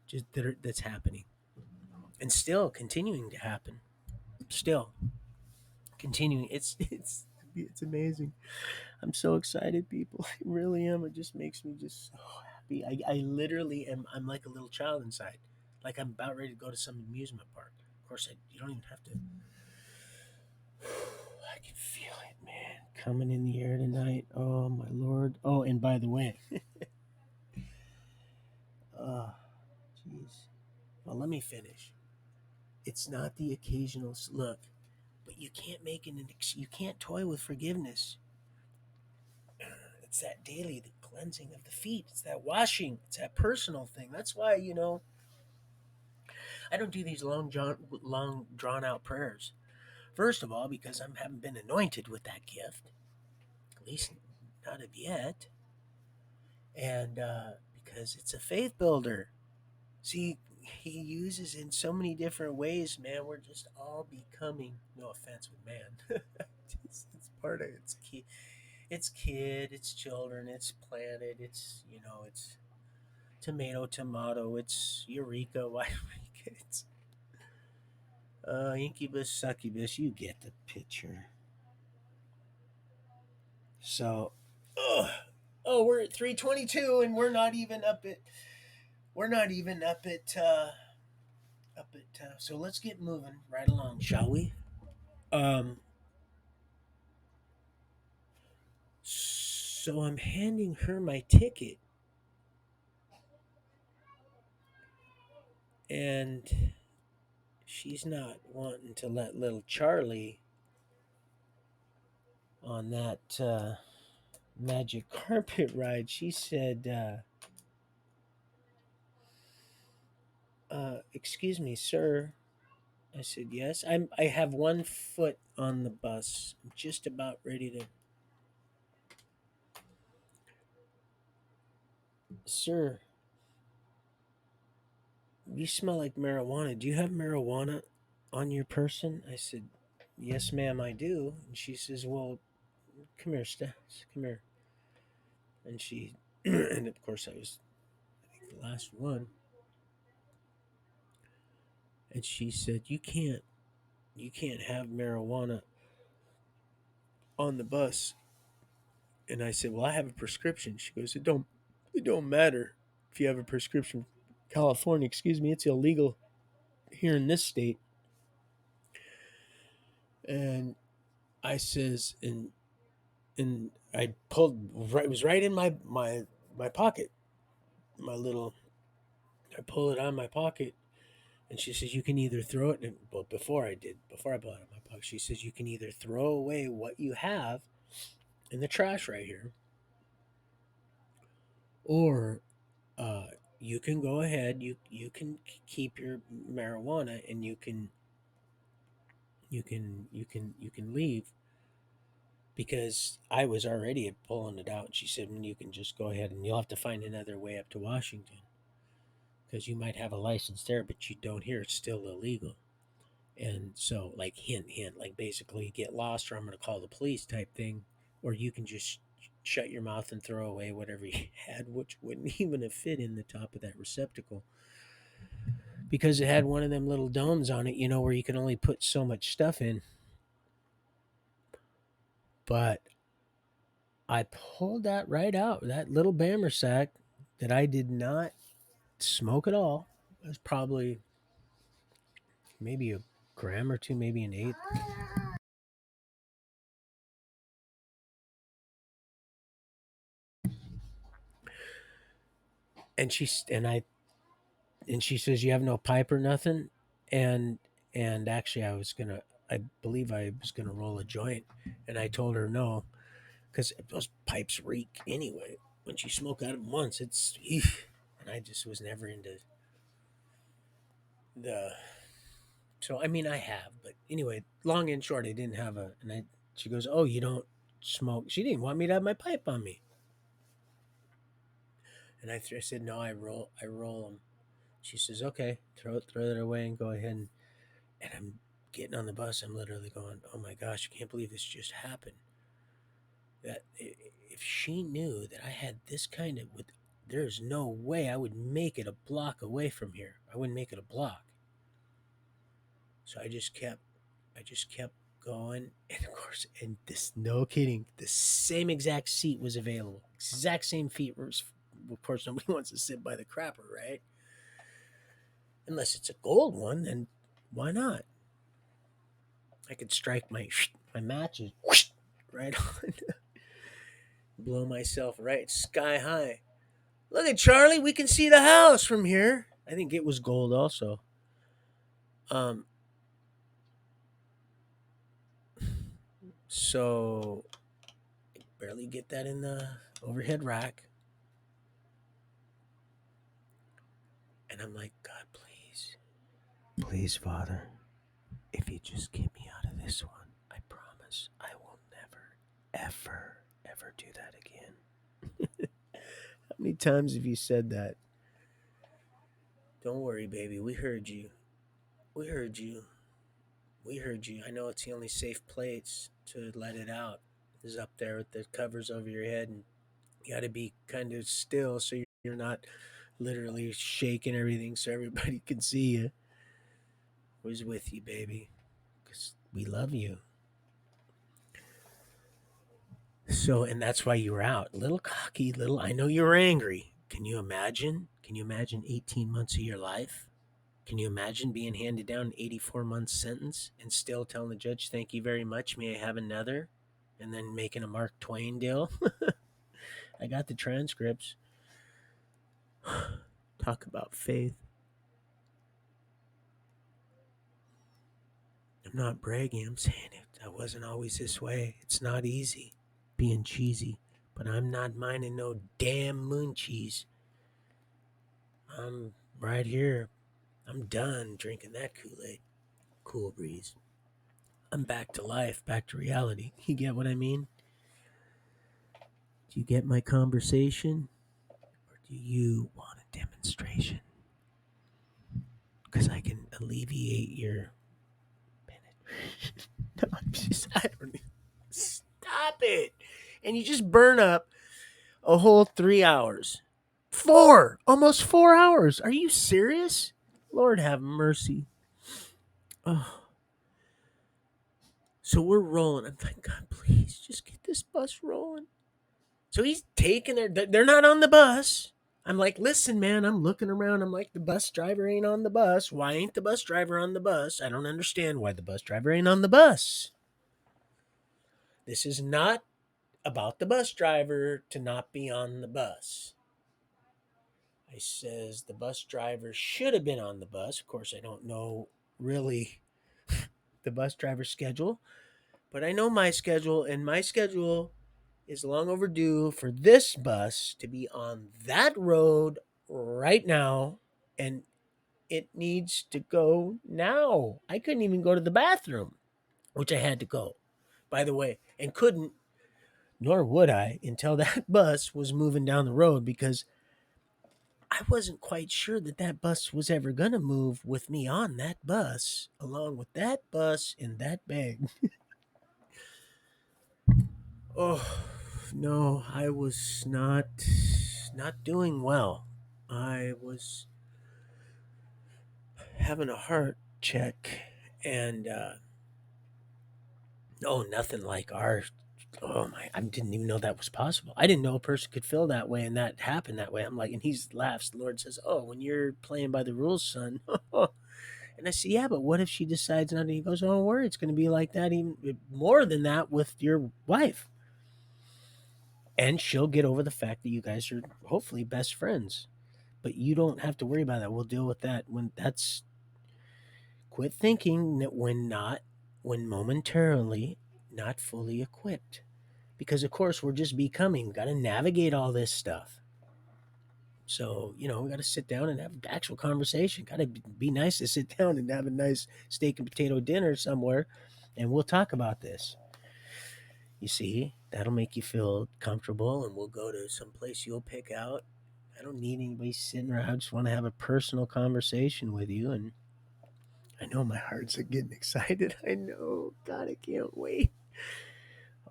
just that's happening, and still continuing to happen. Still continuing. It's amazing. I'm so excited, people. I really am. It just makes me just so happy. I literally am. I'm like a little child inside. Like I'm about ready to go to some amusement park. Of course, you don't even have to. I can feel it, man, coming in the air tonight. Oh my lord. Oh, and by the way, oh, jeez. Well, let me finish. It's not the occasional look, but you can't make you can't toy with forgiveness. It's that daily, the cleansing of the feet. It's that washing. It's that personal thing. That's why I don't do these long drawn out prayers. First of all, because I haven't been anointed with that gift, at least not of yet, and because it's a faith builder. See, he uses in so many different ways, man. We're just all becoming. No offense with man. It's part of it's key. It's kid. It's children. It's planet. It's tomato, tomato. It's eureka, why eureka. It's incubus, succubus. You get the picture. So, we're at 322, and we're not even up at. So let's get moving right along, shall we? Um, so I'm handing her my ticket, and she's not wanting to let little Charlie on that magic carpet ride. She said, "Excuse me, sir." I said, "Yes, I have one foot on the bus. I'm just about ready to." Sir, you smell like marijuana. Do you have marijuana on your person? I said, "Yes, ma'am, I do." And she says, "Well, come here, Stas. Come here." And she, and of course, I was, I think, the last one. And she said, you can't have marijuana on the bus." And I said, "Well, I have a prescription." She goes, it don't matter if you have a prescription. California, excuse me, it's illegal here in this state." And I says, and I pulled right, it was right in my pocket, my little I pull it out of my pocket, and she says, "You can either throw it." In, well, before I pull it out of my pocket, she says, "You can either throw away what you have in the trash right here, or uh, you can go ahead. You can keep your marijuana, and you can leave." Because I was already pulling it out. She said, "You can just go ahead, and you'll have to find another way up to Washington because you might have a license there, but you don't here. It's still illegal." And so, like, hint, hint, like basically get lost or I'm going to call the police type thing. Or you can just shut your mouth and throw away whatever you had, which wouldn't even have fit in the top of that receptacle because it had one of them little domes on it, where you can only put so much stuff in. But I pulled that right out, that little Bammer sack that I did not smoke at all. It was probably maybe a gram or two, maybe an eighth. And she says, "You have no pipe or nothing?" And actually, I believe I was gonna roll a joint, and I told her no, because those pipes reek anyway. Once you smoke out of them once, it's eesh. And I just was never into the. So I mean, I have, but anyway, long and short, I didn't have a. And she goes, "Oh, you don't smoke?" She didn't want me to have my pipe on me, and I said, "No, I roll them." She says, "Okay, throw that away and go ahead." And I'm getting on the bus. I'm literally going, "Oh my gosh, I can't believe this just happened." That if she knew that I had this kind of with, there's no way I would make it a block away from here. I wouldn't make it a block. So I just kept going, and of course, and this, no kidding, the same exact seat was available, exact same feet. Of course, nobody wants to sit by the crapper, right? Unless it's a gold one, then why not? I could strike my matches right on, blow myself right sky high. Look at Charlie, we can see the house from here. I think it was gold also. Um, so barely get that in the overhead rack, and I'm like, "God, please, please, Father, if you just get me out of this one, I promise I will never, ever, ever do that again." How many times have you said that? Don't worry, baby. We heard you. We heard you. We heard you. I know it's the only safe place to let it out is up there with the covers over your head, and you got to be kind of still so you're not literally shaking everything so everybody can see you. Was with you, baby, because we love you. So, and that's why you were out. A little cocky, little. I know you were angry. Can you imagine? Can you imagine 18 months of your life? Can you imagine being handed down an 84-month sentence and still telling the judge, "Thank you very much. May I have another?" And then making a Mark Twain deal? I got the transcripts. Talk about faith. I'm not bragging. I'm saying it. I wasn't always this way. It's not easy being cheesy, but I'm not minding no damn moon cheese. I'm right here. I'm done drinking that Kool-Aid. Cool breeze. I'm back to life, back to reality. You get what I mean? Do you get my conversation? Or do you want a demonstration? Because I can alleviate your no, I don't. Stop it. And you just burn up a whole 3 hours. Almost 4 hours. Are you serious? Lord have mercy. Oh, so we're rolling. I'm like, "God, please just get this bus rolling." So he's taking they're not on the bus. I'm like, "Listen, man, I'm looking around. I'm like, the bus driver ain't on the bus. Why ain't the bus driver on the bus? I don't understand why the bus driver ain't on the bus. This is not about the bus driver to not be on the bus." I says the bus driver should have been on the bus. Of course, I don't know really the bus driver's schedule, but I know my schedule, and my schedule is long overdue for this bus to be on that road right now, and it needs to go now. I couldn't even go to the bathroom, which I had to go, by the way, and couldn't, nor would I, until that bus was moving down the road, because I wasn't quite sure that that bus was ever going to move with me on that bus, along with that bus and that bag. Oh, no, I was not doing well. I was having a heart check, and no, nothing like our. Oh my! I didn't even know that was possible. I didn't know a person could feel that way and that happened that way. I'm like, and he laughs. The Lord says, "Oh, when you're playing by the rules, son." And I said, "Yeah, but what if she decides not to?" He goes, "Don't worry, it's going to be like that, even more than that, with your wife, and she'll get over the fact that you guys are hopefully best friends. But you don't have to worry about that. We'll deal with that when that's quit thinking that when momentarily not fully equipped." Because of course we're just becoming. Got to navigate all this stuff. So we got to sit down and have an actual conversation. Got to be nice to sit down and have a nice steak and potato dinner somewhere, and we'll talk about this. You see, that'll make you feel comfortable, and we'll go to some place you'll pick out. I don't need anybody sitting around. I just want to have a personal conversation with you, and I know my heart's getting excited. I know. God, I can't wait.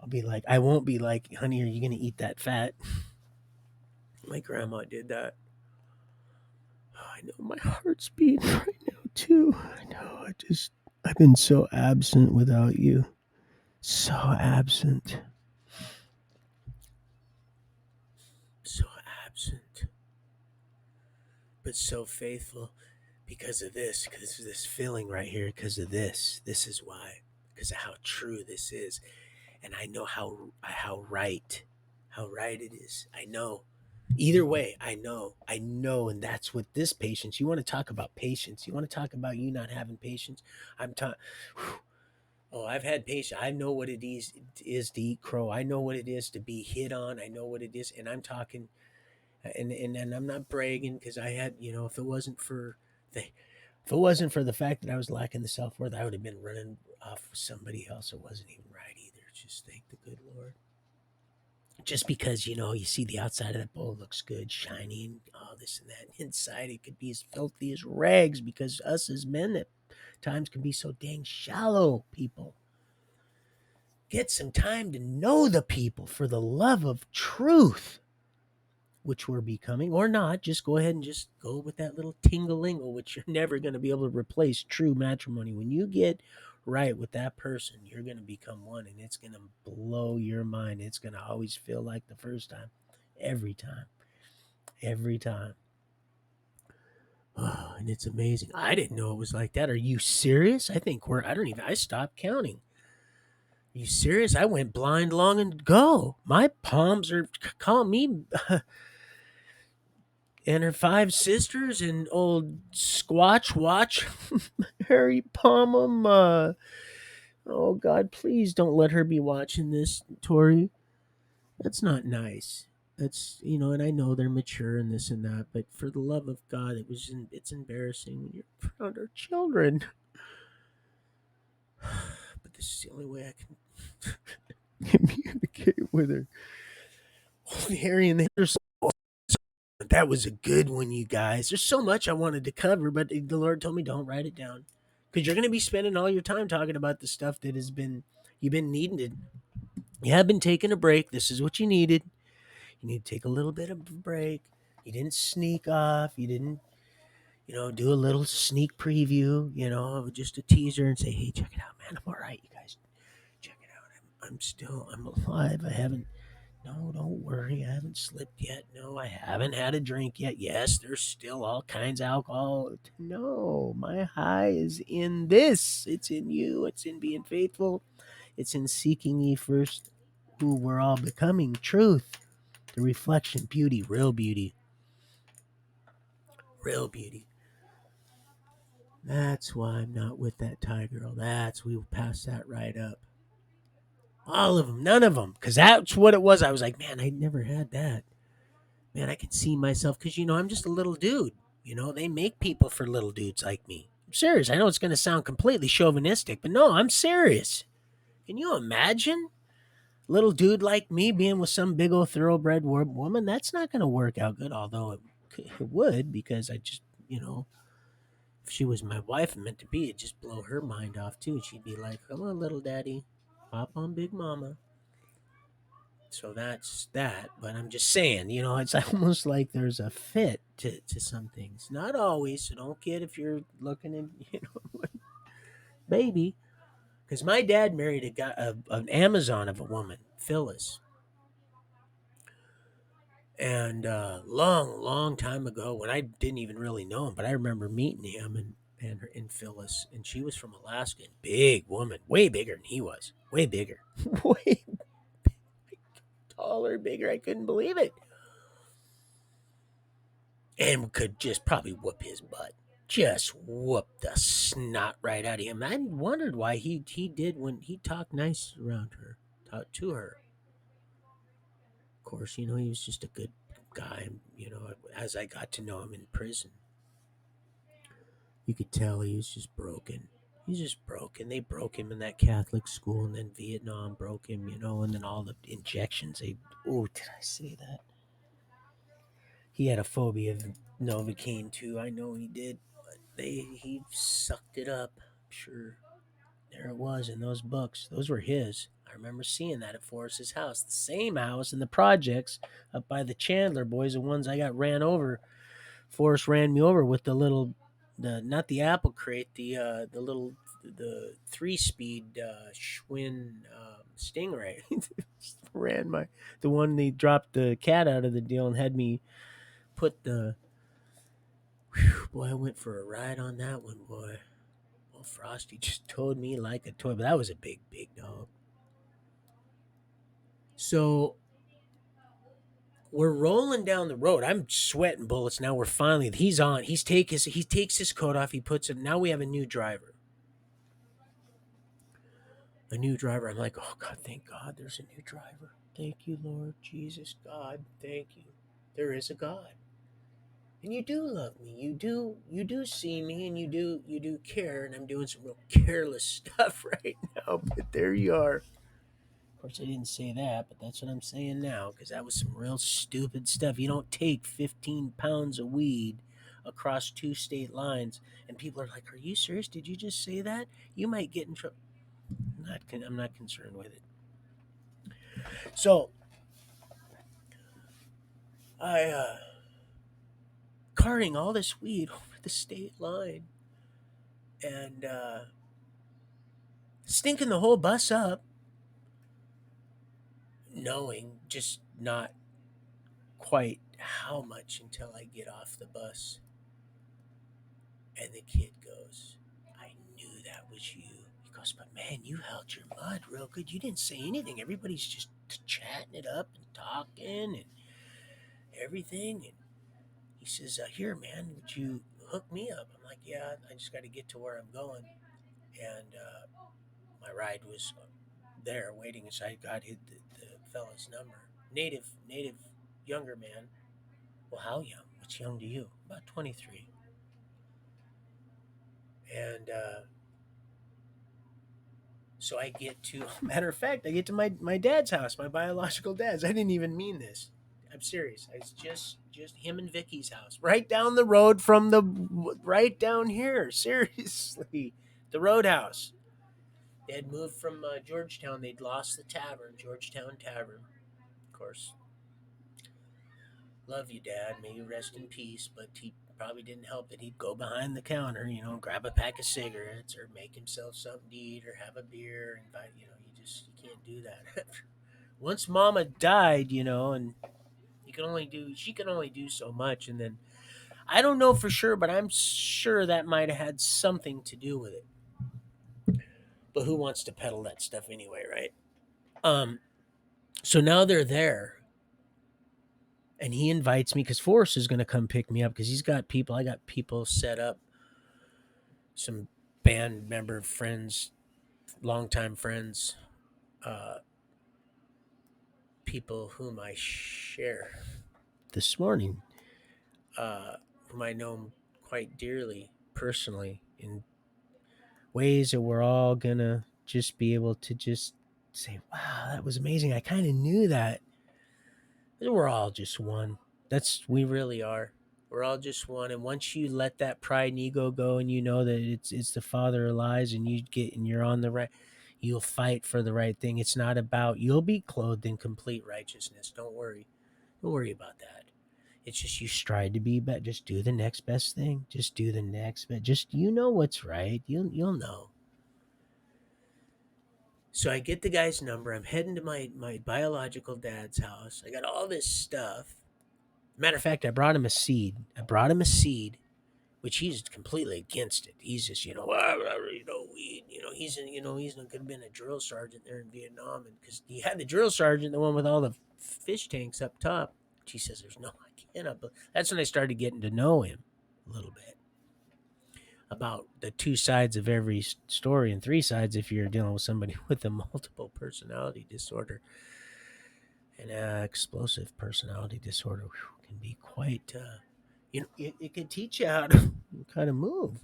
I'll be like, I won't be like, honey, are you going to eat that fat? My grandma did that. Oh, I know my heart's beating right now, too. I know. I've been so absent without you. So absent. So absent. But so faithful because of this, because of this feeling right here, because of this. This is why. Because of how true this is. And I know how right it is. I know. Either way, I know, and that's what this patience. You want to talk about patience? You want to talk about you not having patience? I'm talking. Oh, I've had patience. I know what it is to eat crow. I know what it is to be hit on. I know what it is, and I'm talking, and I'm not bragging, because I had, the if it wasn't for the fact that I was lacking the self worth, I would have been running off with somebody else. It wasn't even right either. Just thank the good Lord. Just because you see the outside of that bowl looks good, shiny, and all this and that. Inside, it could be as filthy as rags, because us as men at times can be so dang shallow. People, get some time to know the people, for the love of truth, which we're becoming, or not. Just go ahead and just go with that little tingle-lingle, which you're never going to be able to replace true matrimony. When you get right with that person, you're going to become one, and it's going to blow your mind. It's going to always feel like the first time, every time, every time. Oh, and it's amazing. I didn't know it was like that. Are you serious? I stopped counting. Are you serious? I went blind long ago. My palms are calling me and her five sisters and old Squatch Watch, Harry Palm. Oh God, please don't let her be watching this, Tori. That's not nice. That's and I know they're mature and this and that, but for the love of God, it's embarrassing when you're around our children. But this is the only way I can communicate with her. Holy Harry and the that was a good one, you guys. There's so much I wanted to cover, but the Lord told me don't write it down, because you're going to be spending all your time talking about the stuff that you've been needing to. You have been taking a break. This is what you needed. You need to take a little bit of a break. You didn't sneak off. You didn't, do a little sneak preview. Just a teaser and say, "Hey, check it out, man. I'm all right, you guys. Check it out. I'm alive. I haven't." No, don't worry. I haven't slipped yet. No, I haven't had a drink yet. Yes, there's still all kinds of alcohol. No, my high is in this. It's in you. It's in being faithful. It's in seeking ye first who we're all becoming. Truth, the reflection, beauty, real beauty. Real beauty. That's why I'm not with that Thai girl. That's we will pass that right up. All of them, none of them, because that's what it was. I was like, man, I never had that. Man, I can see myself because I'm just a little dude. They make people for little dudes like me. I'm serious. I know it's going to sound completely chauvinistic, but no, I'm serious. Can you imagine little dude like me being with some big old thoroughbred woman? That's not going to work out good. Although it would, because I just if she was my wife and meant to be, it'd just blow her mind off too. She'd be like, "Come on, little daddy, hop on, big mama." So that's that. But I'm just saying, it's almost like there's a fit to some things. Not always. So don't get if you're looking at, baby. Because my dad married a guy, an Amazon of a woman, Phyllis. And long, long time ago, when I didn't even really know him, but I remember meeting him and Phyllis, and she was from Alaska, and big woman, way bigger than he was, way bigger, way taller, bigger. I couldn't believe it, and could just probably whoop his butt, just whoop the snot right out of him. I wondered why he did when he talked nice around her, talked to her. Of course, he was just a good guy. As I got to know him in prison. You could tell he was just broken. He's just broken. They broke him in that Catholic school, and then Vietnam broke him, and then all the injections. Oh, did I say that? He had a phobia of Novocaine too. I know he did. But he sucked it up. I'm sure there it was in those books. Those were his. I remember seeing that at Forrest's house, the same house in the projects up by the Chandler boys, the ones I got ran over. Forrest ran me over with the not the apple crate, the little the 3-speed Schwinn Stingray. Ran the one they dropped the cat out of the deal and had me put the. Whew, boy, I went for a ride on that one, boy. Well, Frosty just towed me like a toy, but that was a big, big dog. So we're rolling down the road. I'm sweating bullets now. We're finally he's on. He takes his coat off. He puts it. Now we have a new driver. A new driver. I'm like, oh God, thank God, there's a new driver. Thank you, Lord Jesus, God, thank you. There is a God, and you do love me. You do see me, and you do care. And I'm doing some real careless stuff right now. But there you are. Of course, I didn't say that, but that's what I'm saying now because that was some real stupid stuff. You don't take 15 pounds of weed across 2 state lines, and people are like, "Are you serious? Did you just say that? You might get in trouble." I'm not concerned with it. So I carting all this weed over the state line and stinking the whole bus up, knowing just not quite how much until I get off the bus. And the kid goes, I knew that was you. He goes, but man, you held your mud real good. You didn't say anything. Everybody's just chatting it up and talking and everything. And he says, here, man, would you hook me up? I'm like, yeah, I just got to get to where I'm going. And my ride was there waiting, so I got the fella's number. Native, younger man. Well, how young? What's young to you? About 23. And so I get to, matter of fact, I get to my dad's house, my biological dad's. I didn't even mean this. I'm serious. It's just him and Vicky's house, right down the road from right down here. Seriously, the Roadhouse. They had moved from Georgetown. They'd lost the tavern, Georgetown Tavern. Of course, love you, Dad. May you rest in peace. But he probably didn't help that he'd go behind the counter, grab a pack of cigarettes or make himself something to eat or have a beer. Invite, you can't do that. Once Mama died, and she can only do so much. And then I don't know for sure, but I'm sure that might have had something to do with it. But who wants to peddle that stuff anyway, right? So now they're there. and he invites me because Forrest is going to come pick me up because he's got people. I got people set up, some band member friends, longtime friends, uh, people whom I share this morning, whom I know quite dearly personally in ways that we're all gonna just be able to just say, wow, that was amazing. I kind of knew that. We're all just one. We really are. We're all just one. And once you let that pride and ego go and you know that it's the father of lies and you're on the right, you'll fight for the right thing. It's not about, you'll be clothed in complete righteousness. Don't worry. Don't worry about that. It's just you strive to be better. Just do the next best thing. Just do the next best. Just you know what's right. You'll know. So I get the guy's number. I'm heading to my biological dad's house. I got all this stuff. Matter of fact, I brought him a seed. Which he's completely against it. He's just, weed. He's been a drill sergeant there in Vietnam, and because he had the drill sergeant, the one with all the fish tanks up top. He says, "There's no, I cannot." But that's when I started getting to know him a little bit about the two sides of every story and three sides if you're dealing with somebody with a multiple personality disorder. And explosive personality disorder can be quite, it can teach you how to kind of move,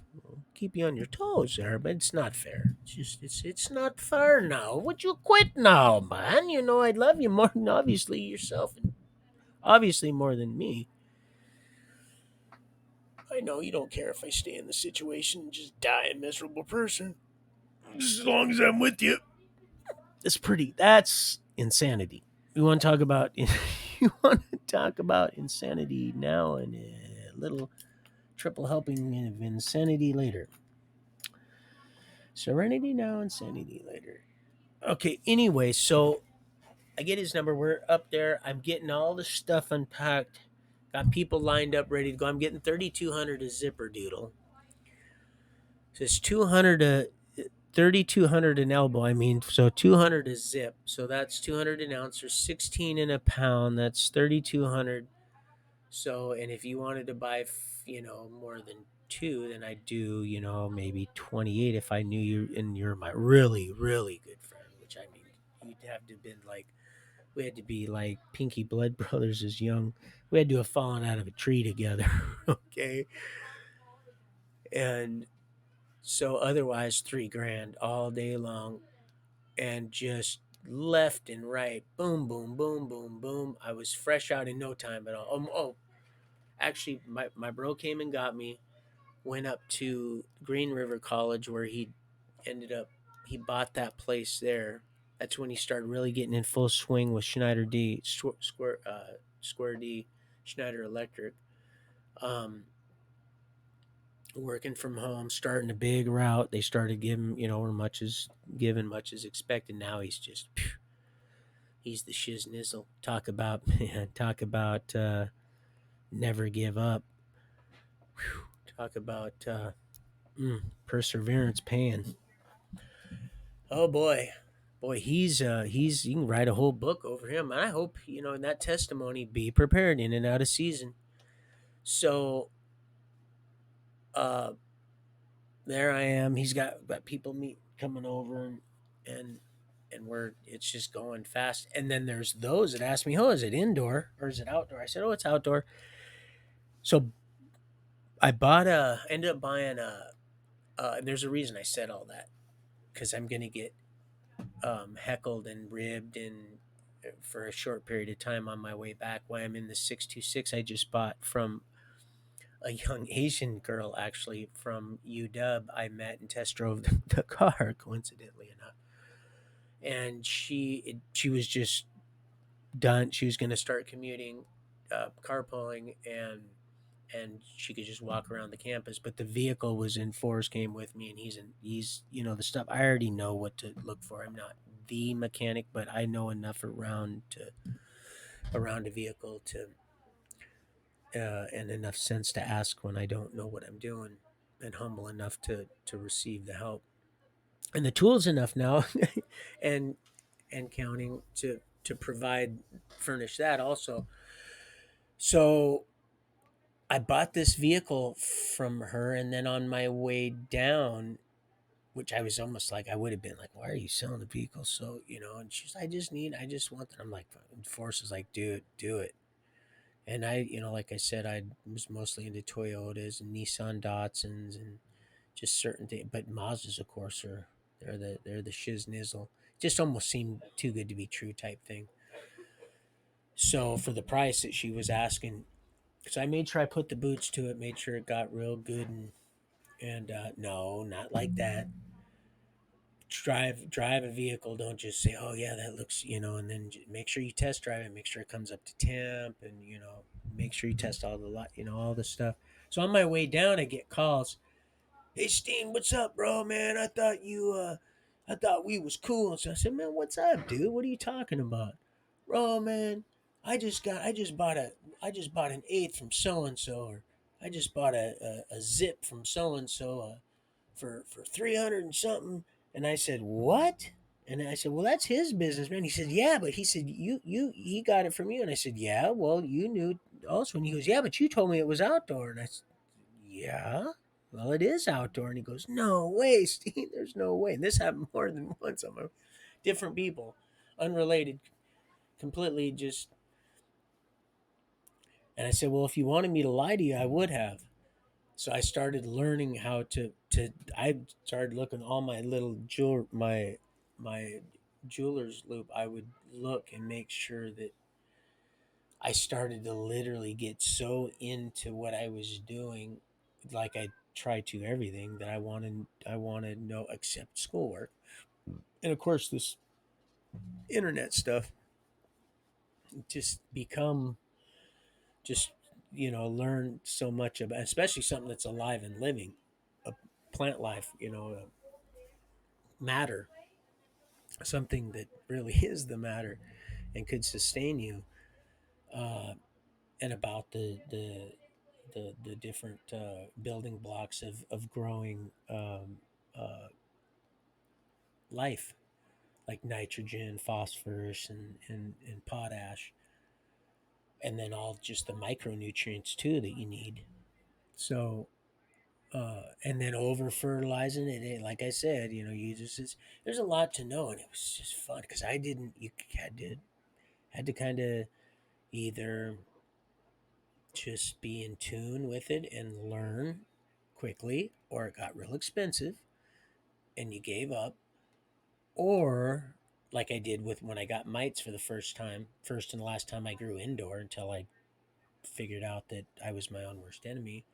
keep you on your toes there, but it's not fair. It's not fair now. Would you quit now, man? I'd love you more than obviously yourself, and obviously more than me. I know you don't care if I stay in the situation and just die a miserable person. Just as long as I'm with you. That's insanity. You want to talk about insanity now and a little triple helping of insanity later. Serenity now, insanity later. Okay, anyway, so I get his number. We're up there. I'm getting all the stuff unpacked. Got people lined up ready to go. I'm getting 3,200 a zipper doodle. So it's 200 a 3,200 an elbow. I mean, so 200 a zip. So that's 200 an ounce or 16 in a pound. That's 3,200. So, and if you wanted to buy, more than two, then I do, maybe 28 if I knew you and you're my really, really good friend, which I mean, you'd have to have been like, we had to be like Pinky Blood Brothers as young. We had to have fallen out of a tree together. Okay. And so otherwise 3 grand all day long and just left and right. Boom, boom, boom, boom, boom. I was fresh out in no time at all. Actually, my bro came and got me. Went up to Green River College where ended up he bought that place there. That's when he started really getting in full swing with Schneider D Square D Schneider Electric. Um, Working from home, starting a big route. They started giving, much as given, much as expected. Now he's the shiznizzle. Talk about never give up. Talk about perseverance paying. Oh boy, he's you can write a whole book over him. And I hope in that testimony, be prepared in and out of season. So uh there I am. He's got people coming over and we're it's just going fast. And then there's those that ask me, "Oh, is it indoor or is it outdoor?" I said, "Oh, it's outdoor." So ended up buying and there's a reason I said all that because I'm gonna get heckled and ribbed and for a short period of time on my way back. Why I'm in the 626 I just bought from a young Asian girl actually from UW I met and test drove the car coincidentally enough, and she was just done. She was going to start commuting, carpooling, and she could just walk around the campus. But the vehicle was in Forrest came with me, and he's the stuff I already know what to look for. I'm not the mechanic, but I know enough around a vehicle to and enough sense to ask when I don't know what I'm doing, and humble enough to receive the help, and the tools enough now, and counting to provide furnish that also. So I bought this vehicle from her, and then on my way down, which I was almost like I would have been like, "Why are you selling the vehicle?" So and she's, I just want that." I'm like, Force is like, do it." And like I said, I was mostly into Toyotas and Nissan Datsuns and just certain things, but Mazdas, of course, they're the shiznizzle. Just almost seemed too good to be true type thing. So for the price that she was asking, because I made sure I put the boots to it, made sure it got real good, and no, not like that. Drive a vehicle. Don't just say, "Oh yeah, that looks," and then make sure you test drive it. Make sure it comes up to temp, and make sure you test all the lot, all the stuff. So on my way down, I get calls. "Hey Steen, what's up, bro? Man, I thought we was cool." And so I said, "Man, what's up, dude? What are you talking about, bro? Man, I just bought an eighth from so and so, or I just bought a zip from so and so for 300 and something." And I said, "What?" And I said, "Well, that's his business, man." He said, "Yeah, but," he said, he got it from you." And I said, "Yeah, well, you knew also." And he goes, "Yeah, but you told me it was outdoor." And I said, "Yeah, well, it is outdoor." And he goes, "No way, Steve. There's no way." And this happened more than once. I'm a different people, unrelated, completely just. And I said, "Well, if you wanted me to lie to you, I would have." So I started learning how to. I started looking all my little my jeweler's loop. I would look and make sure that I started to literally get so into what I was doing, like I try to everything that I want to know except schoolwork, and of course this internet stuff. Just become just learn so much about, especially something that's alive and living, a plant life, matter, something that really is the matter and could sustain you, uh, and about the different building blocks of growing uh, life, like nitrogen, phosphorus, and potash, and then all just the micronutrients too that you need. So, and then over fertilizing it, like I said, you just there's a lot to know, and it was just fun because I didn't. You had to kind of either just be in tune with it and learn quickly, or it got real expensive and you gave up, or like I did with when I got mites for the first time, first and last time I grew indoor until I figured out that I was my own worst enemy,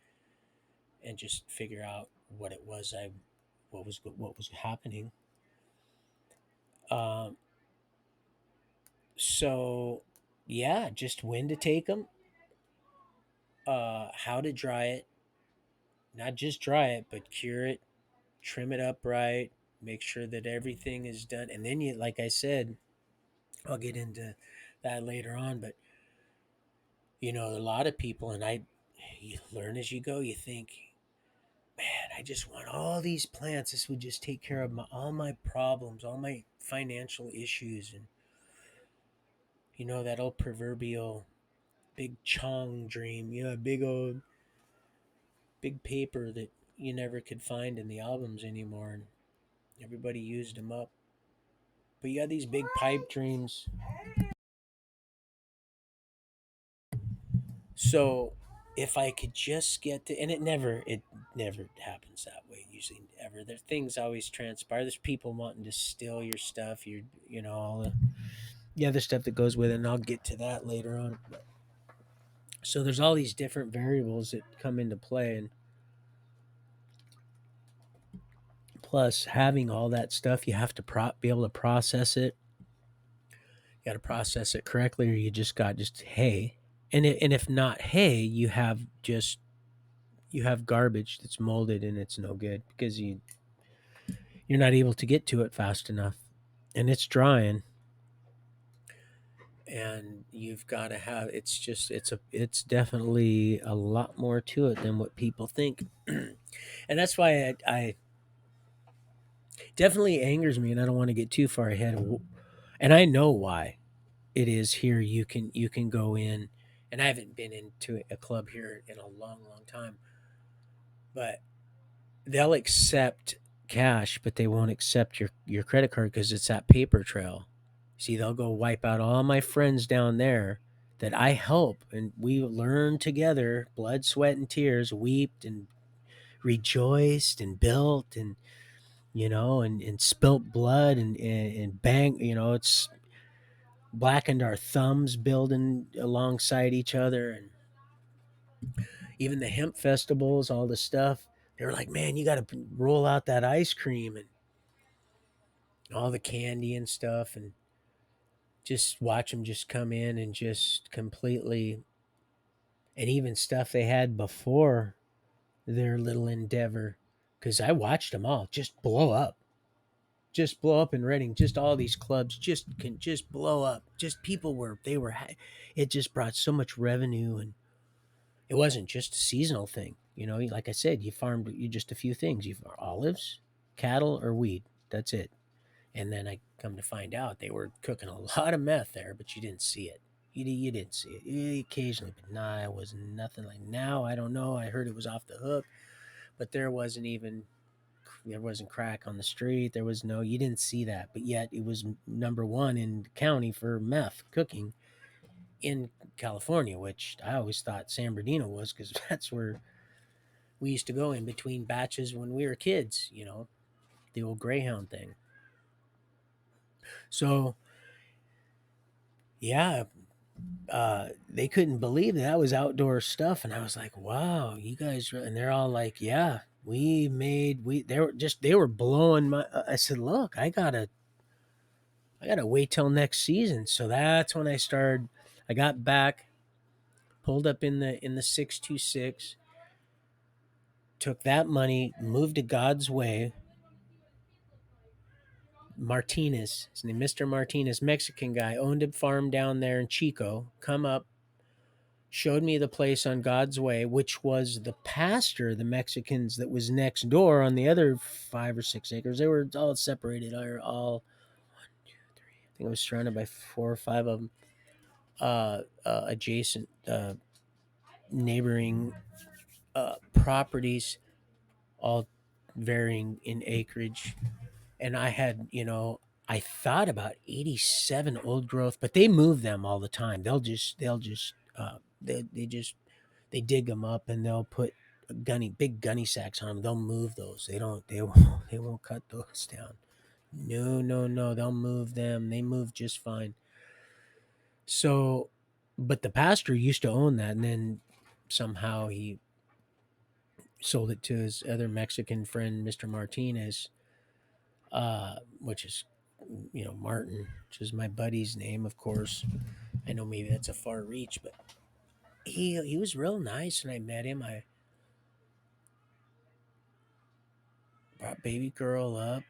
and just figure out what it was I what was happening. Um, so yeah, just when to take them, how to dry it, not just dry it, but cure it, trim it up right, make sure that everything is done. And then like I said, I'll get into that later on, but a lot of people, and you learn as you go, you think, man, I just want all these plants. This would just take care of all my problems, all my financial issues. And, that old proverbial big chong dream, a big old, big paper that you never could find in the albums anymore. And everybody used them up. But you got these big pipe dreams. So if I could just get to, and it never happens that way. Usually, ever. There things always transpire. There's people wanting to steal your stuff. All the other stuff that goes with it. And I'll get to that later on. So there's all these different variables that come into play, and plus having all that stuff, you have to be able to process it. You got to process it correctly, or you just got just hay. And if not hay, you have garbage that's molded and it's no good because you're not able to get to it fast enough, and it's drying, and you've got to have, it's definitely a lot more to it than what people think. And that's why I definitely angers me, and I don't want to get too far ahead, and I know why it is here. You can go in And I haven't been into a club here in a long, long time, but they'll accept cash, but they won't accept your credit card because it's that paper trail. See, they'll go wipe out all my friends down there that I help, and we learned together, blood, sweat, and tears, wept and rejoiced and built, and and spilt blood and bang, it's blackened our thumbs building alongside each other, and even the hemp festivals, all the stuff. They were like, man, you got to roll out that ice cream and all the candy and stuff, and just watch them just come in and just completely, and even stuff they had before their little endeavor, because I watched them all just blow up in Reading. Just all these clubs just can just blow up. Just people were they were it just brought so much revenue, and it wasn't just a seasonal thing. Like I said, you farmed you just a few things. You farm olives, cattle, or weed. That's it. And then I come to find out they were cooking a lot of meth there, but you didn't see it. You didn't see it. Occasionally, but nah, it was nothing like now. I don't know. I heard it was off the hook, but there wasn't crack on the street. There was no, you didn't see that, but yet it was number one in the county for meth cooking in California, which I always thought San Bernardino was, because that's where we used to go in between batches when we were kids, the old Greyhound thing. So, yeah, they couldn't believe that was outdoor stuff. And I was like, wow, you guys, and they're all like, yeah, they were blowing I said, look, I gotta wait till next season. So that's when I got back, pulled up in the 626, took that money, moved to God's Way. Martinez, his name Mr. Martinez, Mexican guy, owned a farm down there in Chico. Come up, showed me the place on God's Way, which was the pastor, the Mexicans that was next door on the other 5 or 6 acres. They were all separated, all 1, 2, 3. I think it was surrounded by 4 or 5 of them, adjacent neighboring properties, all varying in acreage. And I thought about 87 old growth, but they move them all the time. They dig them up, and they'll put big gunny sacks on them. They'll move those. They won't cut those down. No, no, no. They'll move them. They move just fine. So, but the pastor used to own that, and then somehow he sold it to his other Mexican friend, Mr. Martinez, which is, Martin, which is my buddy's name, of course. I know maybe that's a far reach, but he was real nice when I met him. I brought baby girl up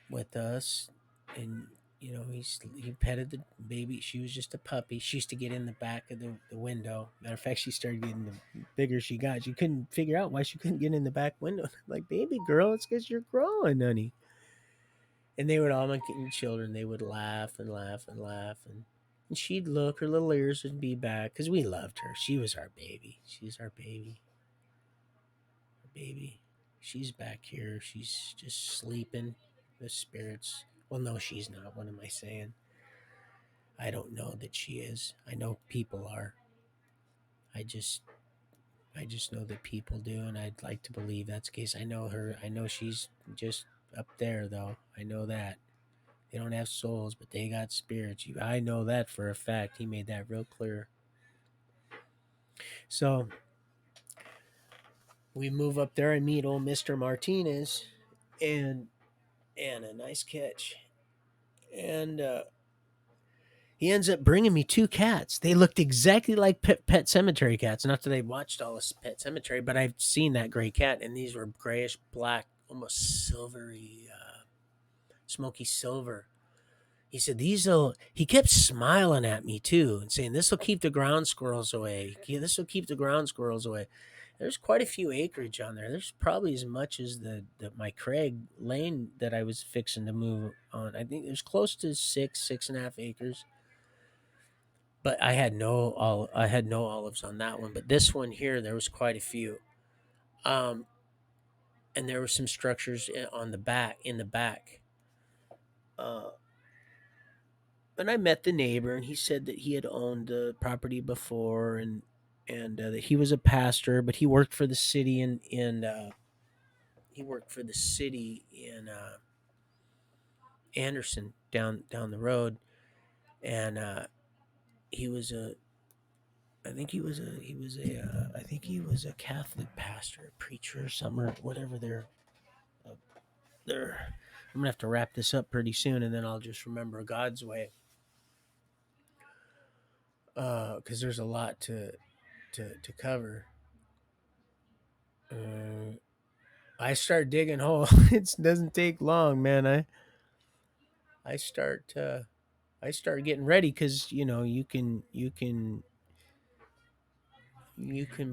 with us, and he petted the baby. She was just a puppy. She used to get in the back of the window. Matter of fact, she started getting the bigger she got. She couldn't figure out why she couldn't get in the back window. Like, baby girl, it's because you're growing, honey. And they would all, my children, they would laugh and laugh and laugh, and she'd look, her little ears would be back, because we loved her. She was our baby. She's our baby. Our baby. She's back here. She's just sleeping. The spirits. Well, no, she's not. What am I saying? I don't know that she is. I know people are. I just I just know that people do, and I'd like to believe that's the case. I know her. I know she's just up there, though. I know that. They don't have souls, but they got spirits. I know that for a fact. He made that real clear. So we move up there and meet old Mr. Martinez, and a nice catch. And he ends up bringing me 2 cats. They looked exactly like Pet Cemetery cats. Not that I watched all this Pet Cemetery, but I've seen that gray cat, and these were grayish black, almost silvery, smoky silver. He said, he kept smiling at me too and saying, this will keep the ground squirrels away. This will keep the ground squirrels away. There's quite a few acreage on there. There's probably as much as my Craig Lane that I was fixing to move on. I think there's close to 6.5 acres. but I had no olives on that one. But this one here, there was quite a few. Um, and there were some structures on the back in the back. Uh, and I met the neighbor, and he said that he had owned the property before, and that he was a pastor, but he worked for the city in he worked for the city in Anderson down the road, and he was a I think I think he was a Catholic pastor, preacher, or something, or whatever. Uh, they're. I'm gonna have to wrap this up pretty soon, and then I'll just remember God's way, because there's a lot to cover. Uh, I start digging hole. It doesn't take long, man. I start I start getting ready because you can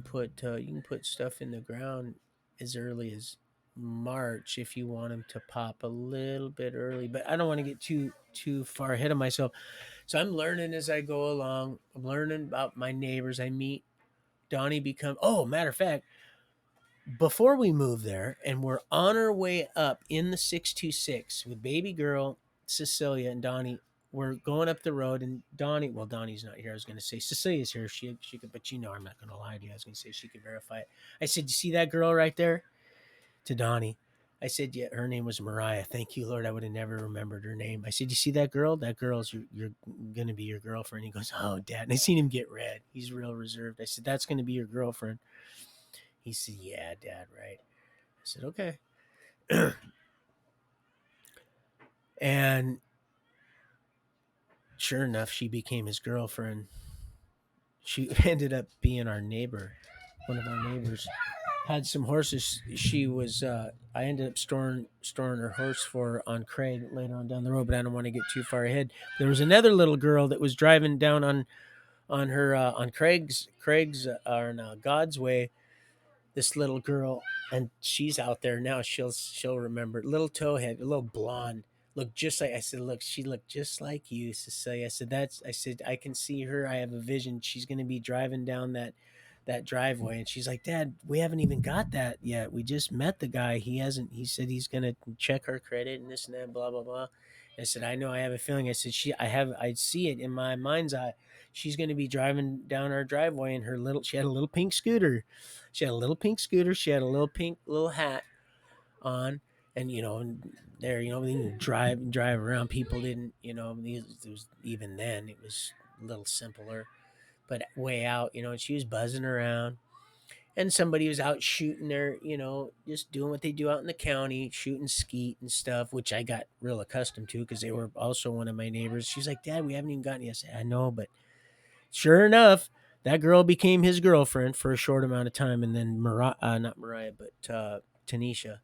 put stuff in the ground as early as March if you want them to pop a little bit early. But I don't want to get too far ahead of myself. So I'm learning as I go along. I'm learning about my neighbors. I meet Donnie. Become matter of fact, before we move there, and we're on our way up in the 626 with baby girl Cecilia and Donnie. We're going up the road, and Donnie's not here. I was going to say Cecilia's here. She could, but I'm not going to lie to you. I was going to say she could verify it. I said, "You see that girl right there?" To Donnie. I said, "Yeah, her name was Mariah. Thank you, Lord. I would have never remembered her name." I said, "You see that girl? That girl's you're going to be your girlfriend." He goes, "Oh, Dad." And I seen him get red. He's real reserved. I said, "That's going to be your girlfriend." He said, "Yeah, Dad, right." I said, "Okay." And sure enough, she became his girlfriend. She ended up being our neighbor, one of our neighbors. Had some horses. She was. I ended up storing her horse for her on Craig later on down the road, but I don't want to get too far ahead. There was another little girl that was driving down on her on Craig's on God's way. This little girl, and she's out there now. She'll remember. Little towhead, a little blonde, looked just like. I said, "Look, she looked just like you, Cecilia." I said, "That's." I said, "I can see her. I have a vision. She's going to be driving down that driveway." And she's like, "Dad, we haven't even got that yet. We just met the guy. He hasn't. He said he's going to check her credit and this and that, blah blah blah." I said, "I know. I have a feeling." I said, I see it in my mind's eye. She's going to be driving down our driveway in her little. She had a little pink scooter. She had a little pink scooter. She had a little pink little hat on, and there, they didn't drive around. People didn't, it was, even then it was a little simpler, but way out, and she was buzzing around. And somebody was out shooting their, just doing what they do out in the county, shooting skeet and stuff, which I got real accustomed to because they were also one of my neighbors. She's like, "Dad, we haven't even gotten." I said, "I know, but." Sure enough, that girl became his girlfriend for a short amount of time, and then not Mariah, but Tanisha.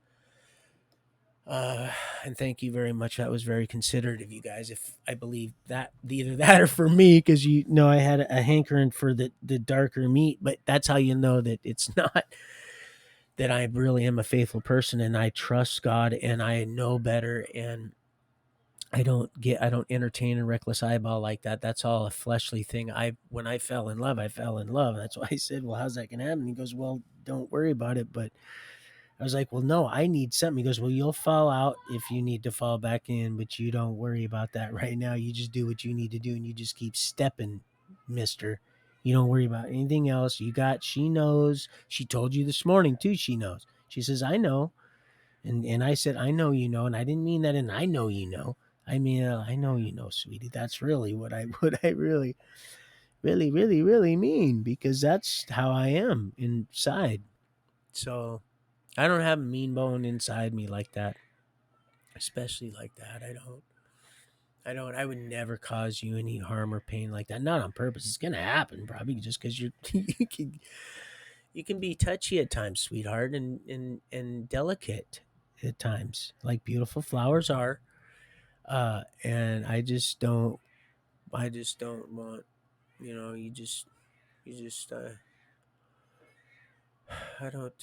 And thank you very much. That was very considerate of you guys. If I believe that either that or for me, because I had a hankering for the darker meat, but that's how you know that it's not that I really am a faithful person and I trust God and I know better and I don't entertain a reckless eyeball like that. That's all a fleshly thing. When I fell in love, I fell in love. That's why I said, "Well, how's that gonna happen?" He goes, "Well, don't worry about it." But I was like, "Well, no, I need something." He goes, "Well, you'll fall out if you need to fall back in, but you don't worry about that right now. You just do what you need to do and you just keep stepping, mister. You don't worry about anything else. She knows. She told you this morning too, she knows. She says, I know." And I said, "I know you know," and I didn't mean that. And I know you know. I mean, I know you know, sweetie. That's really what I what I really, really, really, really mean because that's how I am inside. So I don't have a mean bone inside me like that, especially like that. I don't. I don't. I would never cause you any harm or pain like that. Not on purpose. It's gonna happen probably just because you're you can be touchy at times, sweetheart, and delicate at times, like beautiful flowers are. And I just don't want, you just, I don't,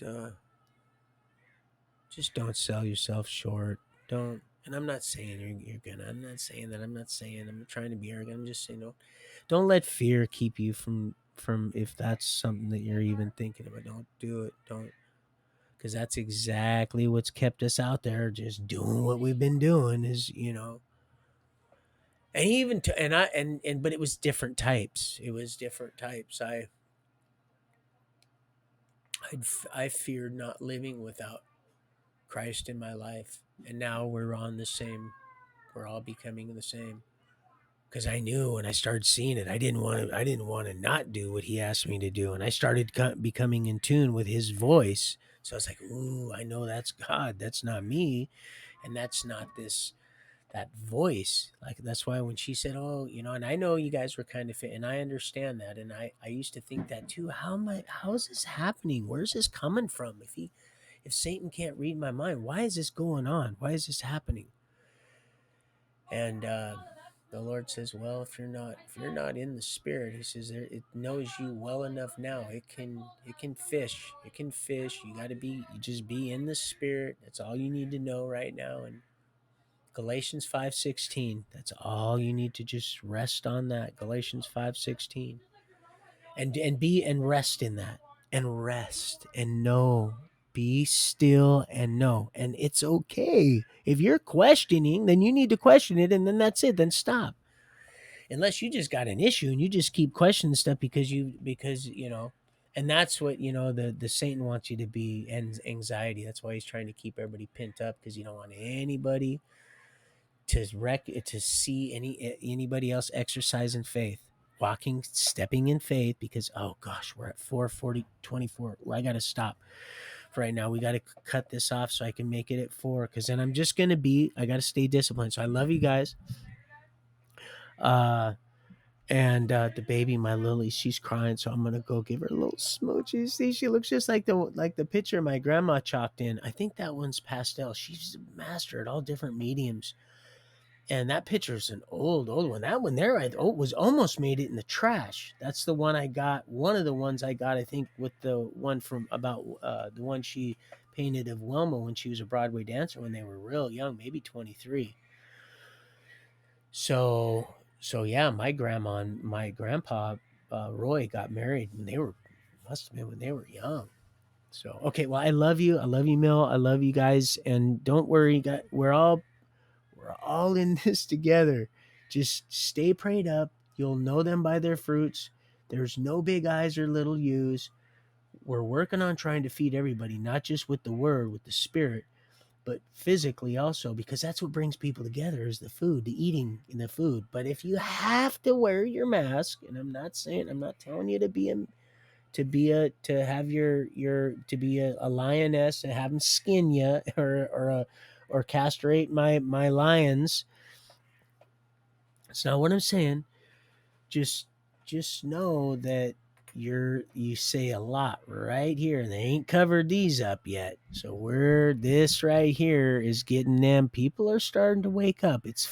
just don't sell yourself short. Don't. And I'm not saying you're gonna. I'm not saying that. I'm not saying I'm trying to be arrogant. I'm just saying don't let fear keep you from if that's something that you're even thinking about. Don't do it. Don't, because that's exactly what's kept us out there, just doing what we've been doing. Is and even to, and I and but it was different types. It was different types. I feared not living without Christ in my life, and now we're on the same. We're all becoming the same. Because I knew when I started seeing it, I didn't want to not do what he asked me to do, and I started becoming in tune with his voice. So I was like, "Ooh, I know that's God. That's not me, and that's not this that voice." Like that's why when she said, "Oh, and I know you guys were kind of fit, and I understand that, and I used to think that too. How is this happening? Where's this coming from? If Satan can't read my mind, why is this going on? Why is this happening?" And the Lord says, "Well, if you're not in the Spirit, He says it knows you well enough now. It can fish. It can fish. You just be in the Spirit. That's all you need to know right now." And Galatians 5:16. That's all you need to just rest on that. Galatians 5:16. And rest in that. And rest and know. Be still and know. And it's okay. If you're questioning, then you need to question it, and then that's it. Then stop. Unless you just got an issue and you just keep questioning stuff because and that's what the Satan wants you to be, and anxiety. That's why he's trying to keep everybody pent up, because you don't want anybody to see anybody else exercising faith, walking, stepping in faith. Because oh gosh, we're at 4:40:24. Well, I gotta stop for right now. We gotta cut this off so I can make it at 4, because then I gotta stay disciplined. So I love you guys. And the baby, my Lily, she's crying, so I'm gonna go give her a little smooch. You see, she looks just like the picture my grandma chalked in. I think that one's pastel. She's a master at all different mediums. And that picture's an old one. That one there, was almost made it in the trash. That's the one I got. One of the ones I got, I think, with the one from about the one she painted of Wilma when she was a Broadway dancer when they were real young, maybe 23. So yeah, my grandma and my grandpa Roy got married when they were must have been when they were young. So okay, well I love you, Mill, I love you guys, and don't worry, we're all in this together. Just stay prayed up. You'll know them by their fruits. There's no big eyes or little U's. We're working on trying to feed everybody, not just with the word, with the spirit, but physically also, because that's what brings people together is the food, the eating and the food. But if you have to wear your mask, and I'm not telling you to have your to be a lioness and have them skin you or castrate my lions. That's not what I'm saying. Just just know that you say a lot right here. They ain't covered these up yet. So we're this right here is getting them. People are starting to wake up. It's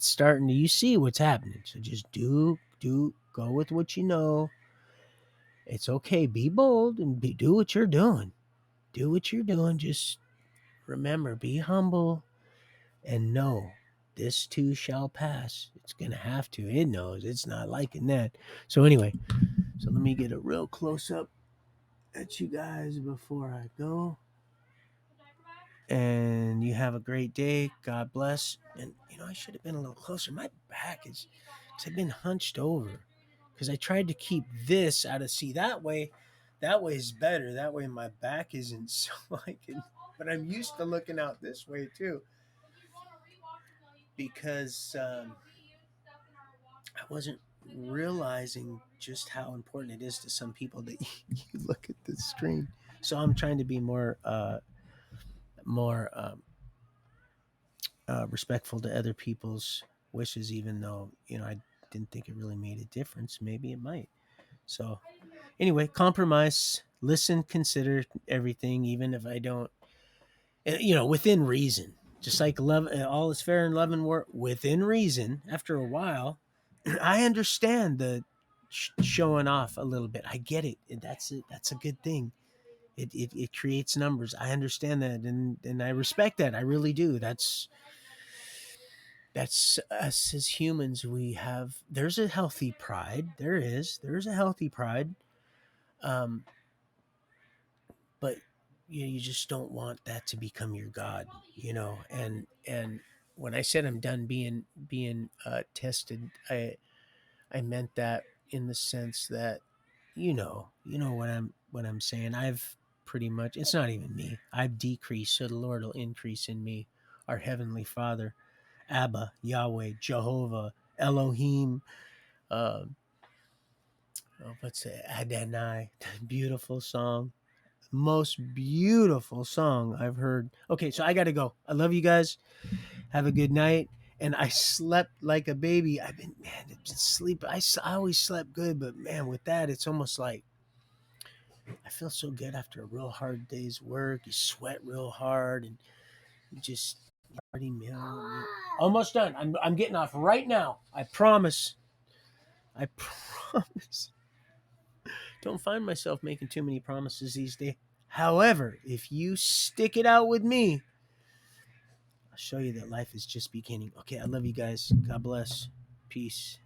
starting to, you see what's happening. So just do go with what you know. It's okay. Be bold and do what you're doing. Do what you're doing. Just remember, be humble and know this too shall pass. It's going to have to. It knows it's not liking that. So, anyway, so let me get a real close up at you guys before I go. And you have a great day. God bless. And, I should have been a little closer. My back is, because I've been hunched over. Because I tried to keep this out of, see, that way is better. That way my back isn't so I can, but I'm used to looking out this way too. Because I wasn't realizing just how important it is to some people that you look at the screen. So I'm trying to be more respectful to other people's wishes, even though I didn't think it really made a difference. Maybe it might. So anyway, compromise, listen, consider everything, even if I don't. Within reason. Just like love, all is fair in love and war, within reason. After a while, I understand the showing off a little bit. I get it. That's a good thing. It creates numbers. I understand that, and I respect that. I really do. That's us as humans. We have There's a healthy pride. There's a healthy pride. Um, but you just don't want that to become your god, and when I said I'm done being tested, I meant that in the sense that what I'm saying. I've pretty much, it's not even me, I've decreased so the Lord will increase in me. Our heavenly Father, Abba, Yahweh, Jehovah, Elohim, uh, what's it, Adonai. Beautiful song, most beautiful song I've heard. Okay, so I got to go. I love you guys. Have a good night. And I slept like a baby. I've been, man, sleep. I always slept good, but man, with that, it's almost like I feel so good after a real hard day's work. You sweat real hard, and you just already meal. Almost done. I'm getting off right now. I promise. I promise. Don't find myself making too many promises these days. However, if you stick it out with me, I'll show you that life is just beginning. Okay, I love you guys. God bless. Peace.